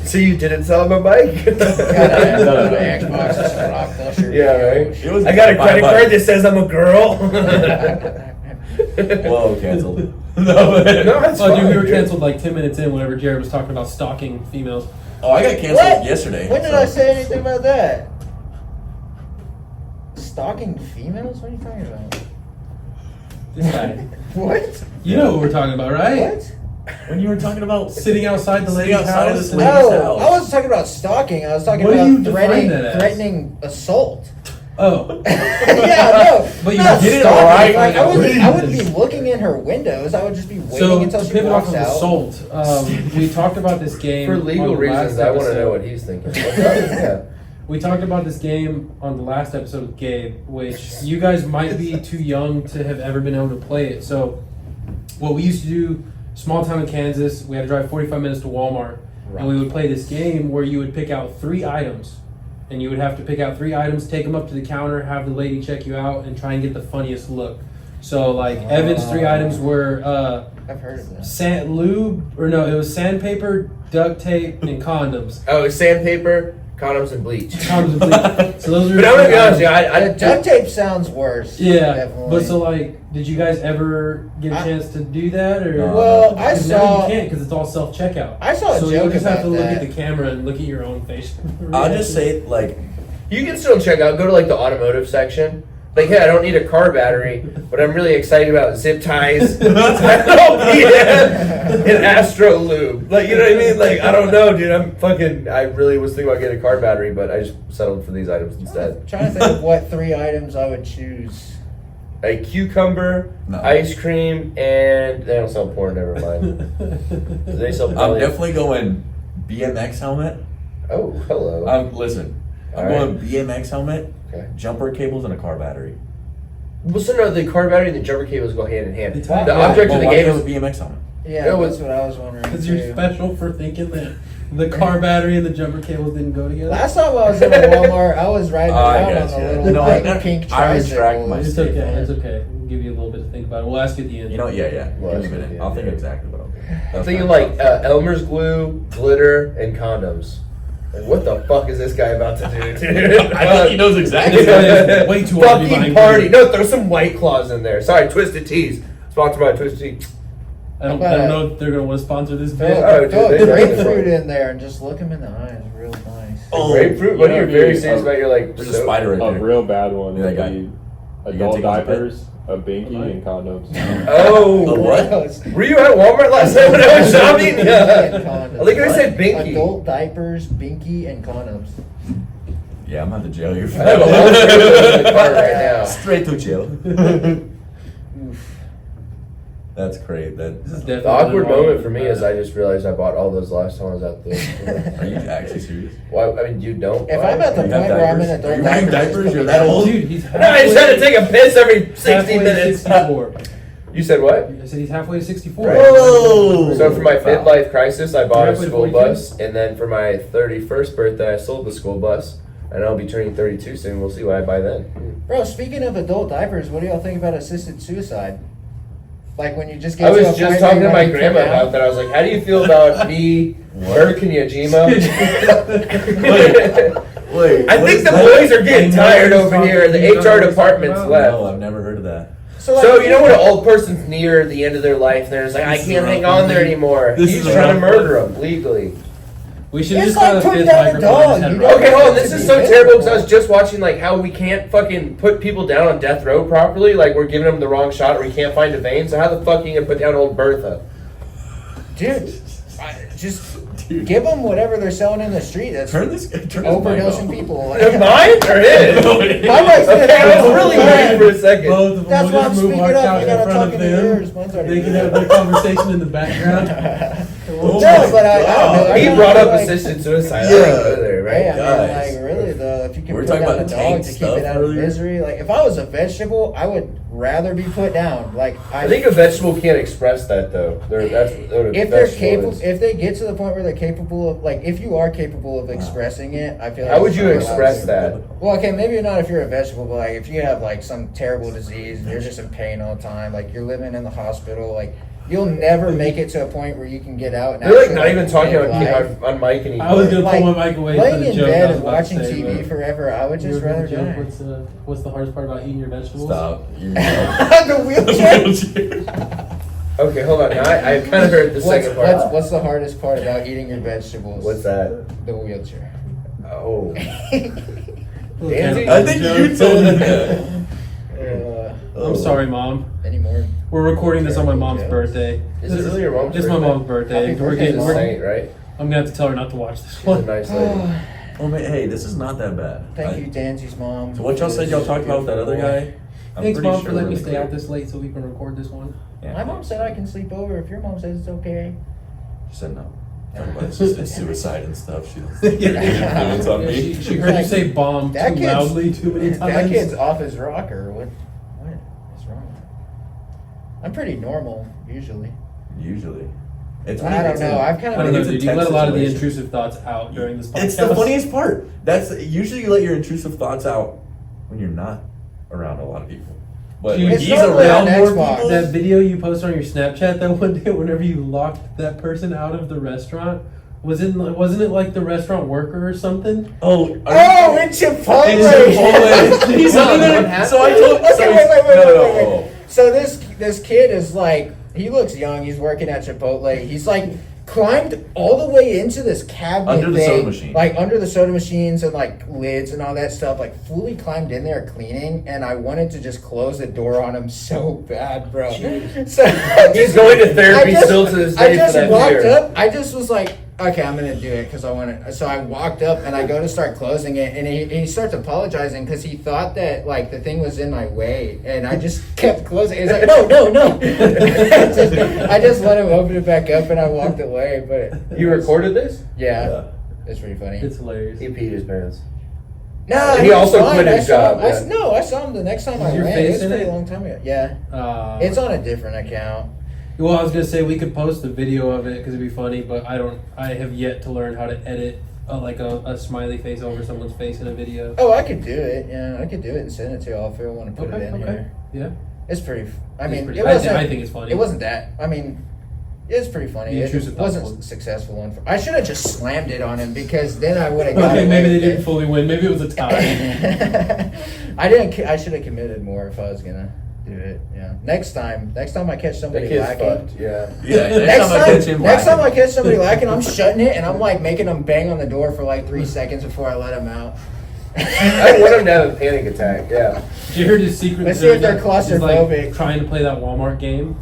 So you didn't sell him a bike? Got No. an Xbox and some Blockbuster. Yeah, right. It was I got a buy credit bike. card that says I'm a girl. Whoa, canceled. No, that's Oh, dude, we fine, were canceled like 10 minutes in whenever Jared was talking about stalking females. Oh, I got canceled What? yesterday. When did so- I say anything about that? Stalking females? What are you talking about? This guy. What? You know what we're talking about, right? What? When you were talking about Sitting outside the Sitting lady's outside of house. this and- lady's No, house. I wasn't talking about stalking. I was talking What do about you define that as? threatening assault. Oh. Yeah, no. But you not did it stalking. right. Like, I wouldn't Please. be looking in her windows. I would just be waiting So, until to she pivot off walks of out. assault, we talked about this game For on legal the last reasons, I want to episode. know what he's thinking. What's up? Yeah. We talked about this game on the last episode with Gabe, which you guys might be too young to have ever been able to play it. So, what we used to do, small town in Kansas, we had to drive 45 minutes to Walmart, and we would play this game where you would pick out 3 items, and you would have to pick out 3 items, take them up to the counter, have the lady check you out, and try and get the funniest look. So like Evan's 3 items were I've heard of that. it was sandpaper, duct tape, and condoms. Oh, sandpaper, condoms, and bleach. Condoms and bleach. So those are. But I'm gonna be honest, The duct tape sounds worse. Yeah, definitely. but so like, did you guys ever get a chance to do that, or? No. Well, I Because now saw. you can't because it's all self checkout. I saw a so joke you just have about to look that. at the camera and look at your own face. I'll just say, like, You can still check out, go to like the automotive section. Like, hey, I don't need a car battery, but I'm really excited about zip ties, and Astro Lube. Like, you know what I mean? Like, I don't know, dude. I really was thinking about getting a car battery, but I just settled for these items instead. I'm trying to think of what 3 items I would choose. A cucumber, No. ice cream, and they don't sell porn, never mind. They sell I'm belly. definitely going BMX helmet. Oh, hello. Listen, I'm All right. going BMX helmet, Okay. jumper cables, and a car battery. Well, so no, the car battery and the jumper cables go hand in hand. They The tie- object Well, of the why game do you is have a BMX helmet? Yeah, Go that's with- what I was wondering Because too. you're special for thinking that the car battery and the jumper cables didn't go together. Last time I was in a Walmart, I was riding I around guess, on a yeah. little You know what? like, pink I retract tricycle. my It's statement. okay. It's okay. We'll give you a little bit to think about. We'll ask you at the end. You know, yeah. Well, Give me a minute. yeah, I'll think yeah. exactly what I'll do. I'm thinking like Elmer's glue, glitter, and condoms. Like, what the fuck is this guy about to do, dude? I think he knows exactly. This guy is way too old to be Fucking buying party. glue. No, throw some White Claws in there. Sorry, Twisted Teas. Sponsored by Twisted Tea. I don't know if they're going to want to sponsor this Throw, bit. Oh, dude, throw they a definitely grapefruit will. in there and just look him in the eyes real nice. Oh, Grapefruit? What are you Yeah, very dude, serious about? You're like, There's a soap? spider right A there. real bad one Yeah, would that guy. be You gonna adult take him to bed? diapers, a binky, and condoms. Oh, A what? Gross. Were you at Walmart last night when I was shopping? And condoms. I think I said binky. Adult diapers, binky, and condoms. Yeah, I'm out to jail here. I have a whole trailer in the car right now. Straight to jail. Oof. That's great. This is That. definitely The awkward one of moment the- for me is I just realized I bought all those last time I was at the. Are you actually serious? Why? I mean, you don't. If buy I'm at the it? You have point where I'm in diapers? adult Are you wearing diapers, diapers? it's You're gonna that be old? Dude, he's No, I just had to take a piss every 60 halfway to minutes. 64. You said what? I said he's halfway to 64. Right. Whoa! So for my Wow. midlife crisis, I bought a Halfway to school 42? bus, and then for my 31st birthday, I sold the school bus, and I'll be turning 32 soon. We'll see what I buy then. Bro, speaking of adult diapers, what do y'all think about assisted suicide? Like when you just get I to was a just point talking where to my you grandma put down- about that. I was like, "How do you feel about me, Hurricane Yajima?" Wait, I what think is the that? boys are getting tired over here. The HR department's left. No, I've never heard of that. like, So you know when an old person's near the end of their life, and they're just like, I This is can't a hang rough on there one. anymore. This He's is a trying to rough murder them legally. We should It's just like got a putting fifth down a microphone. dog, and just you have know? Rob- Okay, hold on. This to is be so faithful. terrible because I was just watching like how we can't fucking put people down on death row properly. Like we're giving them the wrong shot, or we can't find a vein. So how the fuck are you gonna put down old Bertha? Dude, just give them whatever they're selling in the street. That's Turn this mic overdosing off. people. Mine or his? My mic's Okay, I was really bad. waiting for a second. Both of them That's will why I'm just move speaking our up. couch You in gotta front talk of into them. yours. Mine's already They can good. have their conversation in the background. Oh No, my but I don't know. God. He I brought up like, assisted suicide. Yeah. I didn't go there, right? Hey, I mean, Guys. like, really, though, if you can We were put talking down a about dog tank to keep stuff it out of earlier. misery, like, if I was a vegetable, I would rather be put down. Like, I think a vegetable can't express that though. That's what a if they're vegetable capable, is. if they get to the point where they're capable of, like, if you are capable of expressing it, I feel like How would it's you not allowed express to. that? Well, okay, maybe not if you're a vegetable, but like if you have like some terrible disease and you're just in pain all the time, like you're living in the hospital, like you'll never make it to a point where you can get out. And They're like actually, not even talking live life. on mic anymore. I was gonna Like, pull my mic away for laying the in joke. I bed was and about to watching say, TV but- forever, I would You just ever rather heard the die. joke? What's the hardest part about eating your vegetables? Stop. You're The wheelchair. Okay, hold on. Now I kind of heard the second part. What's the hardest part about eating your vegetables? What's that? The wheelchair. Oh. Danzy? I think you told me that. I'm sorry, Mom. Anymore. We're recording this on my mom's Jokes. birthday. Is it really your mom's It's my birthday? mom's birthday. Happy We're birthday, getting. She's a Mom. saint, right? I'm gonna have to tell her not to watch this She's a one. nice lady. Oh man, hey, this is not that bad. Thank you, Danzy's mom. So what y'all said y'all talked about with that other guy? I'm Thanks, pretty Mom, sure for letting me we're stay clear. out this late so we can record this one. Yeah. My mom said I can sleep over if your mom says it's okay. She said no. Talking about assisted suicide and stuff. She doesn't think any influence on Yeah, me. she heard you say bomb That too kid's- loudly too many times. That kid's off his rocker. What is wrong? I'm pretty normal usually. Usually. It's I don't know. I've kind I don't of know, it's a dude. You let tense a lot of the situation. intrusive thoughts out during this podcast. It's the funniest part. That's usually you let your intrusive thoughts out when you're not around a lot of people. But Dude, when it's he's normally around on more Xbox. people, That video you posted on your Snapchat that one day, whenever you locked that person out of the restaurant, wasn't it like the restaurant worker or something? oh, Oh, in Chipotle. He's Hold on, under. what happened? So I told. Okay, so wait. So this kid is like, he looks young. He's working at Chipotle. He's like climbed all the way into this cabinet Under the thing, soda machine. like under the soda machines and like lids and all that stuff. Like fully climbed in there cleaning, and I wanted to just close the door on him so bad, bro. So He's going to therapy still to this day I just for that walked fear. up. I just was like, okay, I'm gonna do it because I want to. So I walked up and I go to start closing it, and he starts apologizing because he thought that like the thing was in my way, and I just kept closing. He's like, no. I just let him open it back up, and I walked away. But You recorded this? yeah, it's pretty funny. It's hilarious. He peed his pants. No, He was also fine. quit his job, yeah. No, I saw him the next time I Is your ran. face It was a in pretty it? long time ago. Yeah, it's on a different account. Well, I was gonna say we could post a video of it because it'd be funny, but I have yet to learn how to edit a smiley face over someone's face in a video. Oh, I could do it. Yeah, I could do it and send it to y'all if you want to put it in Okay. here. Yeah. It's pretty. I It's mean, pretty- it I wasn't. think it's funny. It wasn't that. I mean, it's pretty funny. The It intrusive wasn't thoughts. successful. I should have just slammed it on him because then I would have got Okay, away maybe they with didn't it. fully win. Maybe it was a tie. I didn't. I should have committed more if I was gonna do it. Yeah. Next time I catch That somebody kid's lacking. fucked, yeah. Yeah. Next time I catch somebody lacking, I'm shutting it and I'm like making them bang on the door for like 3 seconds before I let them out. I want him to have a panic attack, yeah. Did you hear his secret? Let's see if they're He's, claustrophobic. like trying to play that Walmart game,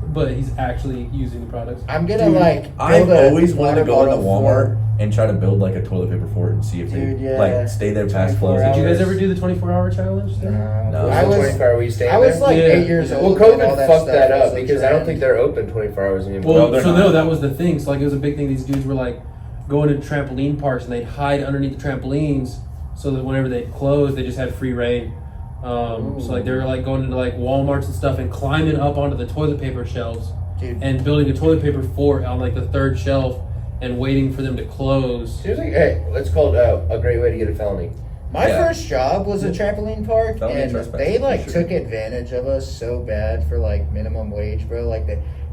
but he's actually using the products. I'm gonna Dude, like. I've build a always wanted to go water into bottle Walmart for- and try to build like a toilet paper fort and see if Dude, they yeah. like stay there past 24 closing. Did you guys hours. ever do the 24-hour challenge? No. No. I was. 24-hour we staying I was there? like Yeah. 8 years Well, old. when all COVID that fucked stuff that up was because I don't trend. think they're open 24 hours anymore. Well, they're so not. no, that was the thing. So like it was a big thing. These dudes were like going to trampoline parks and they'd hide underneath the trampolines so that whenever they closed, they just had free reign. So like they were like going into like Walmarts and stuff and climbing up onto the toilet paper shelves Dude. and building a toilet paper fort on like the third shelf and waiting for them to close. Seems like, hey, let's call it a great way to get a felony. My Yeah. first job was a trampoline park, Felony and trespass, they like for sure. took advantage of us so bad for like minimum wage, bro. Like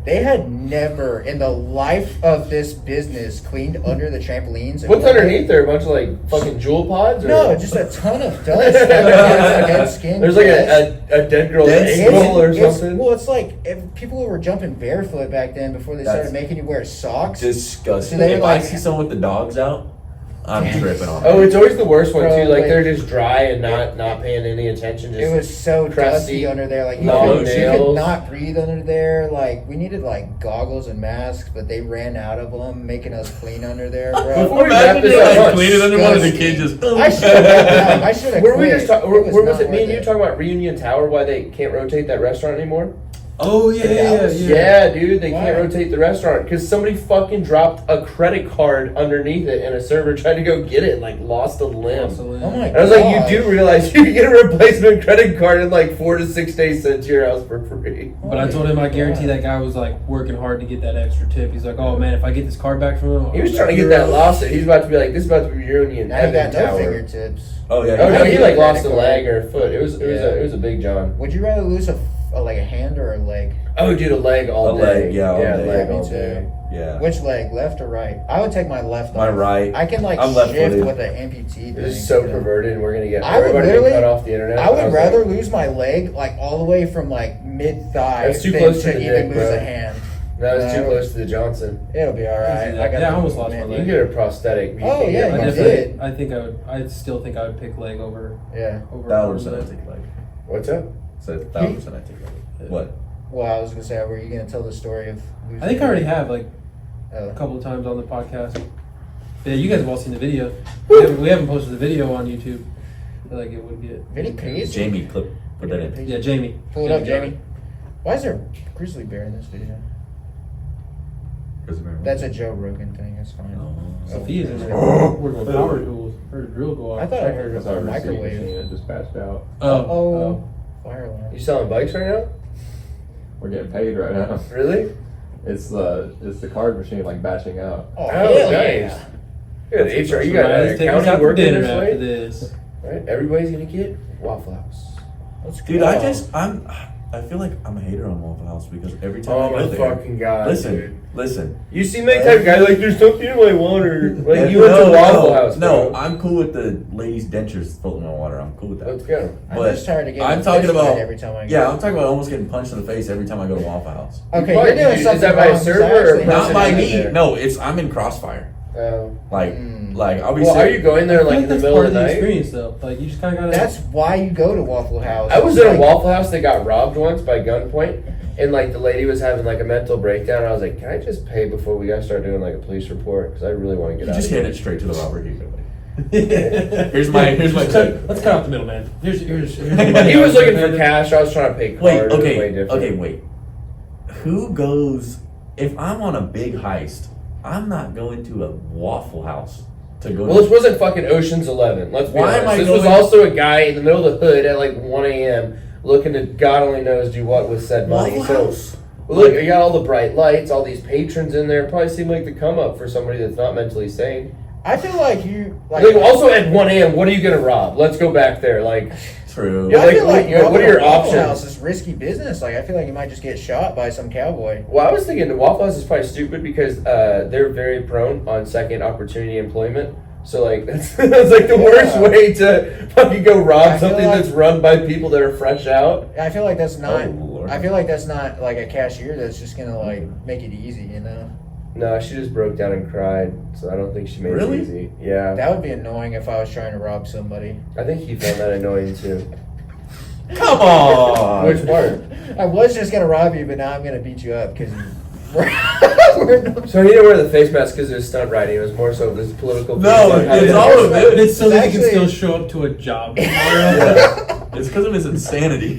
they had never in the life of this business cleaned under the trampolines. What's underneath there? A bunch of like fucking jewel pods? Or? No, just a ton of dust. Dead skin. There's like dust. a dead girl's Dead ankle or It's- something. Well, it's like if people were jumping barefoot back then before they started That's making you wear socks. Disgusting. So they were If like- I see someone with the dogs out, I'm tripping on Oh, it. it's always the worst one Bro, too. Like like- they're just dry and not paying any attention. Just It was so crusty, dusty under there. Like you long could nails. not breathe under there. Like we needed like goggles and masks, but they ran out of them, making us clean under there, bro. Before we wrap this up, I should have. I should have. were we just where was not it? Me and worth you talking about Reunion Tower? Why they can't rotate that restaurant anymore? Oh yeah. Yeah, dude, they can't Why? rotate the restaurant because somebody fucking dropped a credit card underneath it, and a server tried to go get it and like lost a limb. Oh my And I was like, you do realize you can get a replacement credit card in like 4 to 6 days sent to your house for free. But I told him I guarantee that guy was like working hard to get that extra tip. He's like, oh man, if I get this card back from him, He was trying to get that lawsuit. He's about to be like, this is about to be Reunion Now you got Evan no Tower. fingertips. Oh yeah. Oh no, he Yeah. like lost a leg or a foot. It was a big John. Would you rather lose like a hand or a leg? Oh, dude, a leg all A day. leg, yeah, all day. leg Me all too. day. Yeah. Which leg, left or right? I would take my left. My off. right. I can like I'm shift left-footed. with an amputee. This is thing, so you know? perverted, and we're gonna get I would everybody literally- cut off the internet. I would was rather like, lose my leg like all the way from like mid thigh That's too than close to to the even dick, lose bro. a hand. No, it's too No. close to the Johnson. It'll be all right. Yeah, I almost lost my You leg. can get a prosthetic. but you Oh, can't yeah, get I a you prosthetic. did. I think I would. I still think I would pick leg over Yeah. over. 1,000% I leg. take leg. What's up? So 1,000% I take leg. What? Well, I was gonna say, were you gonna tell the story of? Losing I think I already have like Oh. a couple of times on the podcast. Yeah, you guys have all seen the video. We haven't posted the video on YouTube. I feel like it would get. Vinny Page? Jamie, put that in. Yeah, Jamie. Pull it up, Jamie. Why is there a grizzly bear in this video? That's a Joe Rogan thing. That's fine. Sophia's in there. Oh. We're going power tools. Heard a drill go off. I thought I heard Because a I received microwave. machine that dispatched out. Oh, fire alarm. You selling bikes right now? We're getting paid right now. Really? It's the card machine like bashing out. Oh, Oh, hell nice. yeah. Good HR. You got Riley's taking us out accounting for working dinner this after way. this. Right? Everybody's gonna get Waffle House. Let's Dude, go. I feel like I'm a hater on Waffle House because every time Oh I go my there, fucking god, dude. listen. You seem like that guy, like, there's something in my water. Like, Yeah, you went to Waffle House, No, bro. I'm cool with the ladies' dentures floating on water. I'm cool with that. Let's go. I'm But just tired of getting I'm talking fish about every time I go. Yeah, I'm talking about almost getting punched in the face every time I go to Waffle House. Okay, Why? you're doing Is something that by a wrong, 'cause server I or actually person Not by in me. there? No, I'm in Crossfire. Like, I'll be Well, are sitting- you going there I like feel in the that's middle part of of the the night? experience, though. Like, you just kind of gotta. That's why you go to Waffle House. I was in a Like, Waffle House that got robbed once by gunpoint, and like the lady was having like a mental breakdown. I was like, "Can I just pay before we gotta start doing like a police report? Because I really want to You get out." just of here. hand it straight to the robber. Here you go, buddy. here's my check. Let's cut out the middleman. Here's He was looking for cash. I was trying to pay card. Wait, It was way okay, different. okay, wait. Who goes? If I'm on a big heist, I'm not going to a Waffle House to go. Well, to this wasn't fucking Ocean's 11. Let's be Why am honest. I This was going- also a guy in the middle of the hood at like 1 a.m. looking to God only knows do what with said money. Waffle So, House? well, look, you got all the bright lights, all these patrons in there. Probably seem like the come up for somebody that's not mentally sane. I feel like you like. Like, also at 1 a.m., what are you gonna rob? Let's go back there. Like, True. Yeah, I like, feel like what are your robbing a Waffle options? House is risky business. Like I feel like you might just get shot by some cowboy. well, I was thinking the Waffle House is probably stupid because they're very prone on second opportunity employment. So like that's like the worst way to fucking go I rob feel something like- that's run by people that are fresh out. I feel like that's not. Oh, Lord. I feel like that's not like a cashier that's just gonna like make it easy. You know, No, she just broke down and cried, so I don't think she made Really? it easy. Yeah, that would be annoying if I was trying to rob somebody. I think he found that annoying too. Come on. Which part? I was just gonna rob you, but now I'm gonna beat you up because you. So he didn't wear the face mask because it was stunt riding. It was more so his political. No, views. it's all of it. It's so that he can Actually- still show up to a job tomorrow. Yeah. It's because of his insanity.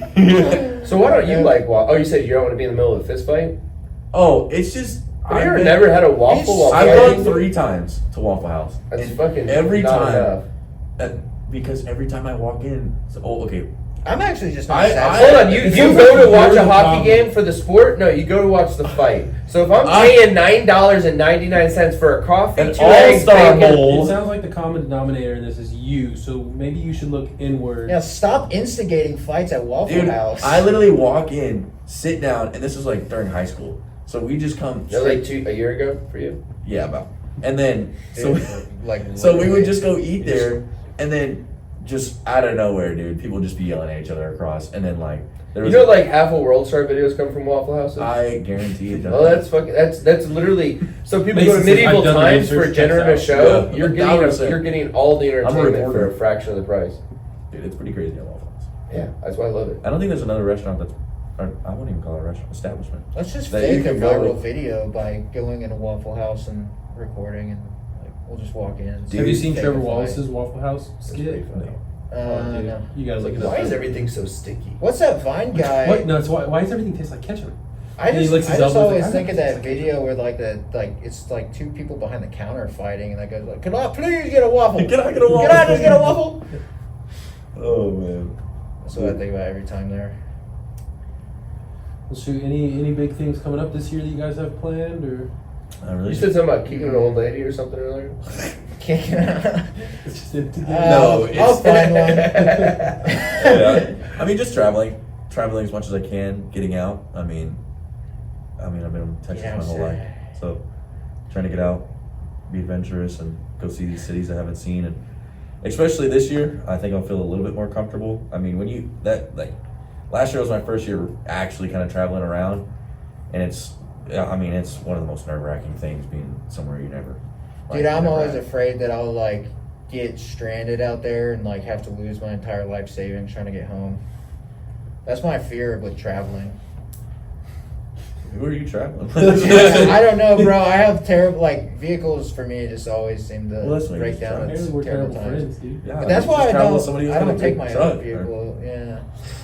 So why don't you like? Oh, you said you don't want to be in the middle of a fist fight. Oh, it's just. Have you ever never had a waffle while I've fighting? gone 3 times to Waffle House. That's And fucking every not time. enough. Because every time I walk in, okay. I'm actually just not I- satisfied. Hold on, you It go sounds like to you're watch the a hockey problem. game for the sport? No, you go to watch the fight. So if I'm I- paying $9.99 for a coffee, An 2 eggs, all-star bacon- bowl. It sounds like the common denominator in this is you, so maybe you should look inward. Yeah, stop instigating fights at Waffle Dude, House. I literally walk in, sit down, and this was like during high school. So we just come That was like straight, a year ago for you. yeah, about. And then, so, like, so we would literally. just go eat there, and then just out of nowhere, dude, people just be yelling at each other across, and then like, there You was know, like half of World Star videos come from Waffle Houses. I guarantee it does. Oh, that's fucking. That's literally. So people Mason go to says, medieval "I've done the times for research, dinner and a checks show. out." You're Yeah, getting 1,000%. you're getting all the entertainment for reporter. a fraction of the price. Dude, it's pretty crazy at Waffle House. Yeah, that's why I love it. I don't think there's another restaurant that's, or I wouldn't even call it a restaurant, establishment. Let's just that you fake a can go viral to. video by going in a Waffle House and recording, and like we'll just walk in. And Have you seen fake Trevor a fight. Wallace's Waffle House That's pretty skit? funny. Oh, dude, No. you gotta look it up. Why is everything so sticky? What's that Vine guy? What? No, it's why does everything taste like ketchup? I And he just, licks his I just elbows, always like, think of I that don't video where it's like 2 people behind the counter fighting, and that guy's like, "Can I please get a waffle? Can I get a waffle? Can I just get a waffle?" Oh man. That's what I think about every time there. Well, shoot, any big things coming up this year that you guys have planned, or I really You said something about kicking an old lady or something earlier. it's just empty? No, I'll find one. Yeah. I mean, just traveling as much as I can, getting out. I mean, I've been in Texas Yeah, my whole sure. life, so trying to get out, be adventurous, and go see these cities I haven't seen, and especially this year, I think I'll feel a little bit more comfortable. I mean, last year was my first year actually kind of traveling around, and it's one of the most nerve-wracking things being somewhere you never. Dude, I'm never always had. afraid that I'll like get stranded out there and like have to lose my entire life savings trying to get home. That's my fear with traveling. Who are you traveling? I don't know, bro. I have terrible vehicles for me just always seem to Well, that's what break you down travel. at Apparently we're terrible terrible times. friends, dude. Yeah, But that's just why I travel with somebody don't. who's I got a don't take big my truck, own or- vehicle. Yeah,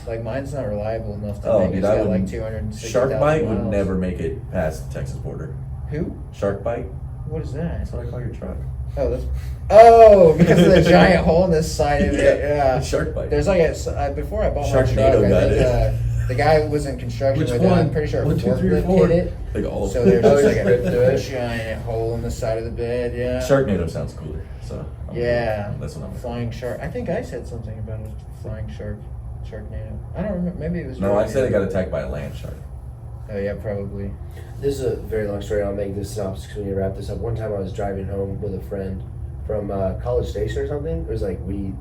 like mine's not reliable enough to Oh, make dude, it. I It's got would. like 260,000 Shark Bite would miles. never make it past the Texas border. Who? Shark Bite? What is that? That's what I call your truck. Oh, because of the giant hole in the side of it. Yeah. Shark Bite. There's like before I bought my truck, Sharknado I got think, it. The guy was in construction Which with it. one? I'm pretty sure a 1, 2, 3, or forklift 4? hit it. Like all So there's just like ripped through a it. giant hole in the side of the bed. Yeah. Sharknado sounds cooler. So Yeah. that's what I'm. Flying shark. I think I said something about a flying shark. Sharknado. I don't remember. Maybe it was. No, I said it got attacked by a land shark. Oh yeah, probably. This is a very long story. I'll make this synopsis because we need to wrap this up. One time I was driving home with a friend from College Station or something. It was like we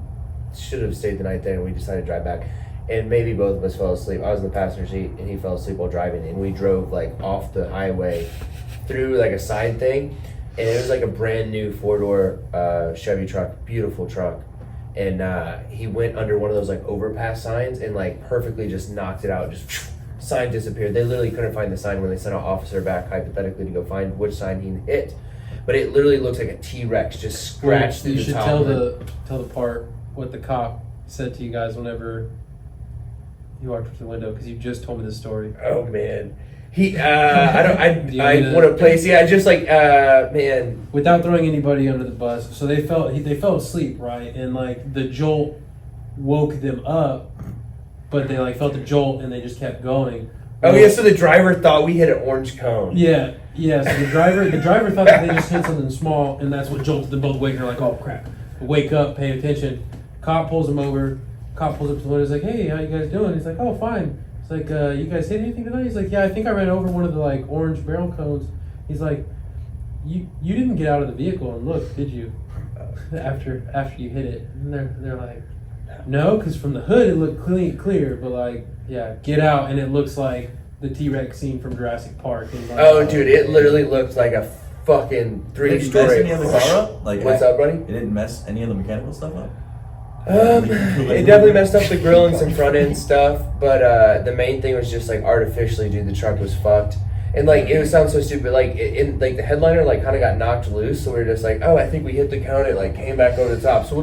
should have stayed the night there and we decided to drive back. And maybe both of us fell asleep. I was in the passenger seat and he fell asleep while driving. And we drove like off the highway through like a side thing. And it was like a brand new 4-door Chevy truck, beautiful truck. And he went under one of those like overpass signs and like perfectly just knocked it out. Just sign disappeared. They literally couldn't find the sign when they sent an officer back hypothetically to go find which sign he hit. But it literally looks like a T-Rex just scratched through You the should top tell of it. tell the part what the cop said to you guys whenever you walked through the window, because you just told me this story. Oh man, he I Do you I want me to- want to place. Yeah, just like man. Without throwing anybody under the bus, so they fell asleep, right? And like the jolt woke them up, but they like felt the jolt and they just kept going. Oh yeah, so the driver thought we hit an orange cone. Yeah. So the driver thought that they just hit something small, and that's what jolted them both awake. And they're like, "Oh crap!" Wake up, pay attention. Cop pulls him over. Cop pulls up to the window. He's like, "Hey, how you guys doing?" He's like, "Oh, fine." It's like, "You guys hit anything tonight?" He's like, "Yeah, I think I ran over one of the like orange barrel cones." He's like, "You didn't get out of the vehicle and look, did you?" After you hit it, and they're like, "No," because from the hood it looked clear, but like, yeah, get out, and it looks like the T-Rex scene from Jurassic Park. And like, Oh dude, it literally looked like a fucking Did it mess 3-story. any of the car up? Like, What's up, buddy? It didn't mess any of the mechanical stuff up. It definitely messed up the grill and some front end stuff, but the main thing was just like artificially, dude, the truck was fucked. And like it would sound so stupid, like like the headliner like kind of got knocked loose, so we were just like, oh, I think we hit the cone. It like came back over the top, so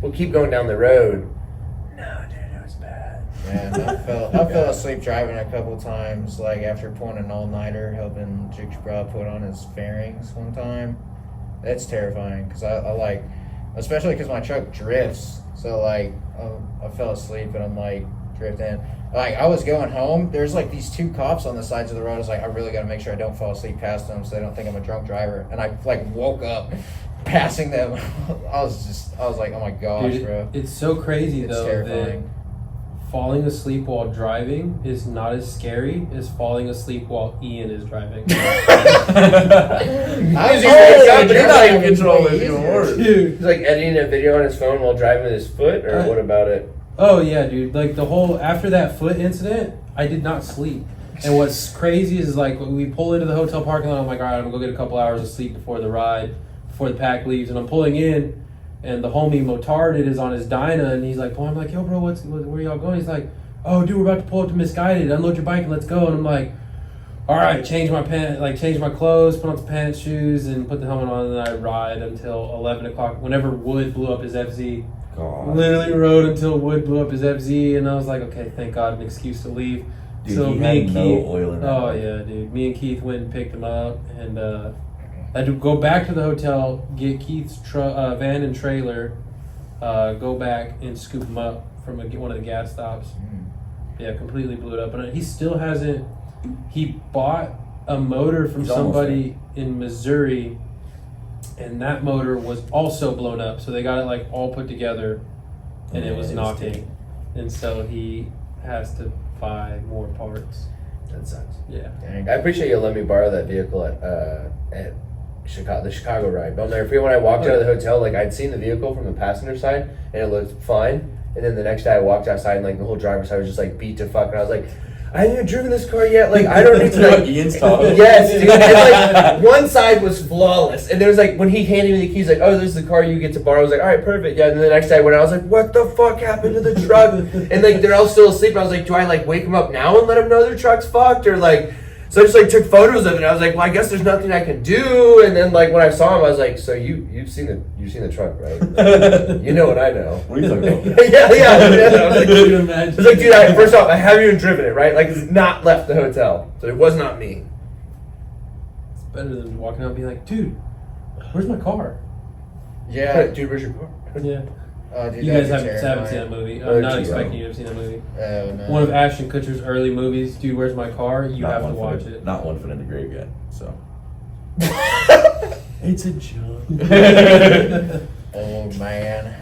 we'll keep going down the road. No, dude, it was bad. Yeah, I fell asleep driving a couple times, like after pulling an all-nighter, helping Jukes Bra put on his fairings one time. That's terrifying, because I like, especially because my truck drifts, so like, I fell asleep and I'm like drifting. Like, I was going home, there's like these 2 cops on the sides of the road. I was like, I really gotta make sure I don't fall asleep past them so they don't think I'm a drunk driver. And I like woke up passing them. I was like, oh my gosh, dude, bro. it's so crazy It's though terrifying. that falling asleep while driving is not as scary as falling asleep while Ian is driving. He's not in control. It's even worse. Dude. He's like editing a video on his phone while driving with his foot, or what about it? Oh yeah, dude. Like the whole after that foot incident, I did not sleep. And what's crazy is like when we pull into the hotel parking lot, I'm like, all right, I'm gonna go get a couple hours of sleep before the ride, before the pack leaves, and I'm pulling in, and the homie Motarded is on his Dyna, and he's like, I'm like, yo, bro, where y'all going? He's like, oh, dude, we're about to pull up to Misguided. Unload your bike and let's go. And I'm like, all right, change my clothes, put on some pants, shoes, and put the helmet on, and then I ride until 11 o'clock. Whenever Wood blew up his FZ. God. Literally rode until Wood blew up his FZ, and I was like, okay, thank God, an excuse to leave. Dude, so he me had and no Keith, oil in that oh bike. yeah, dude. Me and Keith went and picked him up, and I had to go back to the hotel, get Keith's van and trailer, go back and scoop him up from one of the gas stops. Yeah, completely blew it up, and he still hasn't. He bought a motor from He's almost somebody in Missouri, and that motor was also blown up. So they got it like all put together, and it was knocking, and so he has to buy more parts. That sucks. Yeah. I appreciate you letting me borrow that vehicle at Chicago, the Chicago ride. But I'll never forget when I walked out of the hotel, like I'd seen the vehicle from the passenger side and it looked fine. And then the next day I walked outside and like the whole driver's side was just like beat to fuck. And I was like, I haven't even driven this car yet. Like I don't need to like Ian's Tahoe. Yes, dude. And like one side was flawless. And there was like when he handed me the keys, like, oh, this is the car you get to borrow. I was like, all right, perfect. Yeah. And then the next day I went out, I was like, what the fuck happened to the truck? And like they're all still asleep. And I was like, do I like wake them up now and let them know their truck's fucked? Or like, so I just like took photos of it. I was like, well, I guess there's nothing I can do. And then like when I saw him, I was like, so you've seen the truck, right? Like, you know what I know. What are you talking about? yeah. I was like, Can you imagine? I was like, dude, first off, I haven't even driven it, right? Like, it's not left the hotel. So it was not me. It's better than walking out and being like, dude, where's my car? Yeah. Dude, where's your car? Yeah. Oh, dude, You that'd guys be haven't seen that terrifying. movie. Oh, I'm not gee, expecting you to have seen that movie. Oh, no. One of Ashton Kutcher's early movies, Dude, Where's My Car? You Not have to one watch foot in- it. Not 1 foot in the grave yet. So it's a joke. Oh, man.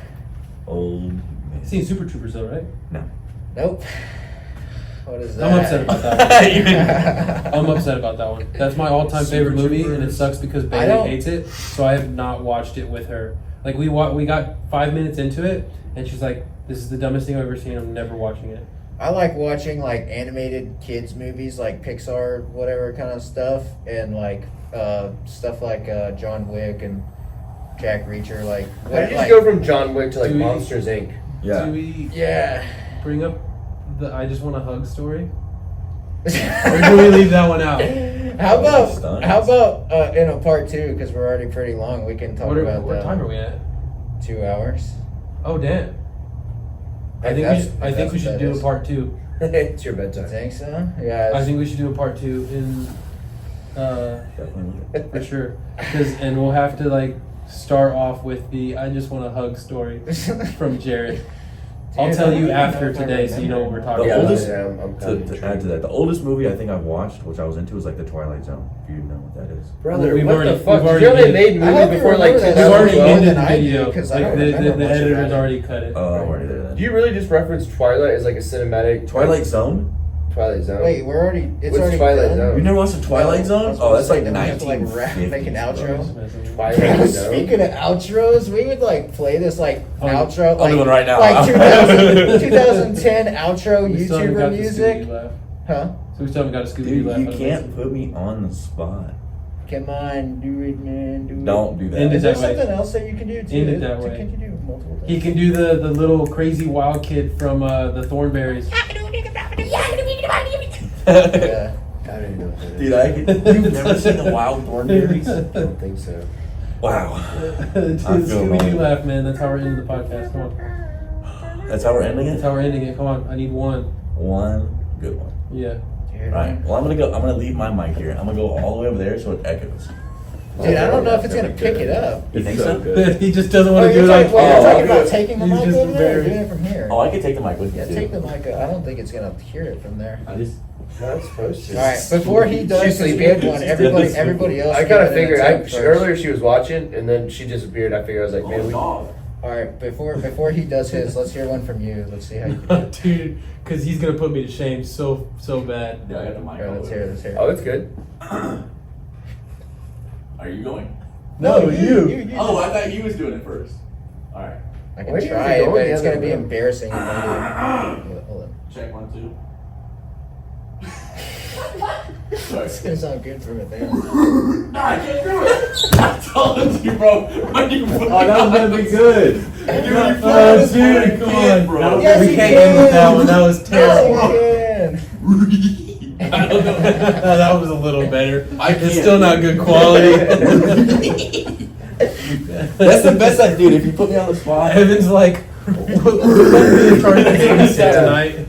Old man. Seen Super Troopers though, right? No. Nope. What is that? I'm upset about that one. I'm upset about that one. That's my all-time Super favorite movie, and it Troopers. sucks because I Bailey don't- hates it. So I have not watched it with her. Like we got 5 minutes into it, and she's like, "This is the dumbest thing I've ever seen. I'm never watching it." I like watching like animated kids movies, like Pixar, whatever kind of stuff, and like stuff like John Wick and Jack Reacher. Like, How did you like go from John Wick to like Do we- Monsters Inc? Yeah. Do we yeah. bring up the "I Just Want a Hug" story, or do we leave that one out? How about Stunts. in a part 2, because we're already pretty long. We can talk about What time are we at? 2 hours. Oh damn! I think we should do a part 2. It's your I bedtime. think so. Yeah. I think we should do a part 2 in Definitely. for sure. And we'll have to like start off with the "I Just Want a Hug" story from Jared. I'll Dude, tell I you don't even after know if I today, so you know what we're talking The Yeah, about. oldest- yeah, I'm kind of To add to that, the oldest movie I think I've watched, which I was into, was like The Twilight Zone. If you know what that is. Brother, We've what already- the fuck? we've Did you know already they made I hope movies you before like remember that. We've already 2012? ended the than I do, video. 'cause I Like don't the remember much editor's about it. already cut it. Oh, I'm already there then. Do you really just reference Twilight as like a cinematic Twilight Zone? Twilight Zone? Wait, we're already. It's What's already Twilight done? Zone? You never watched The Twilight Zone? Oh, that's like Then we have to, like, 1950s. make an outro. Twilight Zone. Speaking of outros, we would like play this like Oh, outro. I'll Like, do it right now. Like 2010 outro We still haven't got YouTuber the music. Scooby laugh. Huh? So we still haven't got a Scooby Dude, laugh. you can't put me on the spot. Come on, do it, man. Do it. Don't do that. End it Is there that way. something else that you can do too? End it that way. Can you do multiple things? He can do the little crazy wild kid from the Thornberries. Yeah. I don't even know what that is. Dude, you've never seen the Wild Thornberries? I don't think so. Wow. Scooby Doo wrong. laugh, man. That's how we're ending the podcast. Come on. That's how we're ending That's it? how we're ending it. Come on. I need one. One good one. Yeah. Dude, Right. Well, I'm gonna leave my mic here. I'm gonna go all the way over there so it echoes. Dude, I don't know if it's gonna pick it up. You think so? He just doesn't Oh, want to do you're it on talking, well, you're Oh, talking okay. about taking the He's mic just over there or embarrassed. doing it from here? Oh, I can take the mic with you Yeah, too. take the mic. I don't think it's gonna hear it from there. I just. Not supposed to. All right, before he does She's his sleeping. good one, everybody else. I give kind it of an figured. attempt first. Earlier she was watching, and then she disappeared. I figured I was like, man, we. dog. All right, before he does his, let's hear one from you. Let's see how you do. Dude, because he's gonna put me to shame so bad. Yeah, I got the mic. All right, let's hear it. Let's hear it. Oh, it's good. Are you going? No, you. Oh, I thought you was doing it first. All right. I can Why do you try go it, but in it's the gonna other be room? embarrassing. If I do. Hold on. Check 1, 2. Sorry. It's gonna sound good from it there. No, I can't do it. I told you, bro. When you Oh, that was gonna be good. Oh, dude, come on. bro. Yes, we you can't can. end with that one. That was terrible. Yes, I don't know. That was a little better. I It's can't. still not good quality. That's the best I do. If you put me on the spot. Evan's like, we're in charge of babysit Yeah. tonight.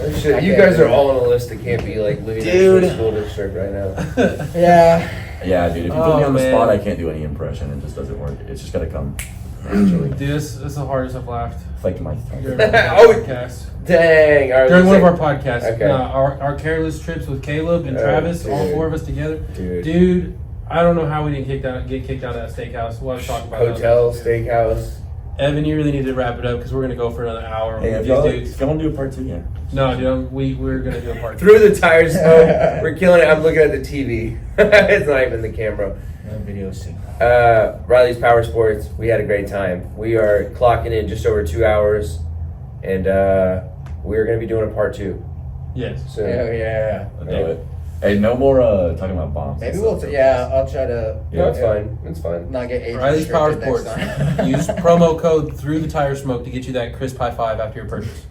Oh, shit, you guys are all on a list that can't be like living Dude. in a school district right now. you can. Yeah. Yeah, dude. If you put Oh, me on the man. spot, I can't do any impression. It just doesn't work. It's just gotta come naturally. Dude, this is the hardest I've laughed. It's like my. During Oh, podcast. Dang. All right, During one let's of our podcasts. Okay. Our Kareless trips with Caleb and Oh, Travis, all dude. 4 of us together. Dude. Dude, I don't know how we didn't get kicked out of that steakhouse. We'll have to talk about that. Hotel, steakhouse. Evan, you really need to wrap it up because we're gonna go for another hour Hey, with if y'all, these dudes. if y'all want to do a part 2, yeah. No, dude, we're gonna do a part 2. Through the tires smoke. We're killing it. I'm looking at the TV. It's not even the camera. No video soon. Riley's Powersports. We had a great time. We are clocking in just over 2 hours, and we're gonna be doing a part 2 Yes. soon. Oh yeah. I'll do it. Hey, no more talking about bombs. Maybe and we'll. stuff. Yeah, I'll try to. No, it's fine. It's fine. Not get age Riley's restricted next Powersports. time. Use promo code through the tire smoke to get you that crisp high five after your purchase.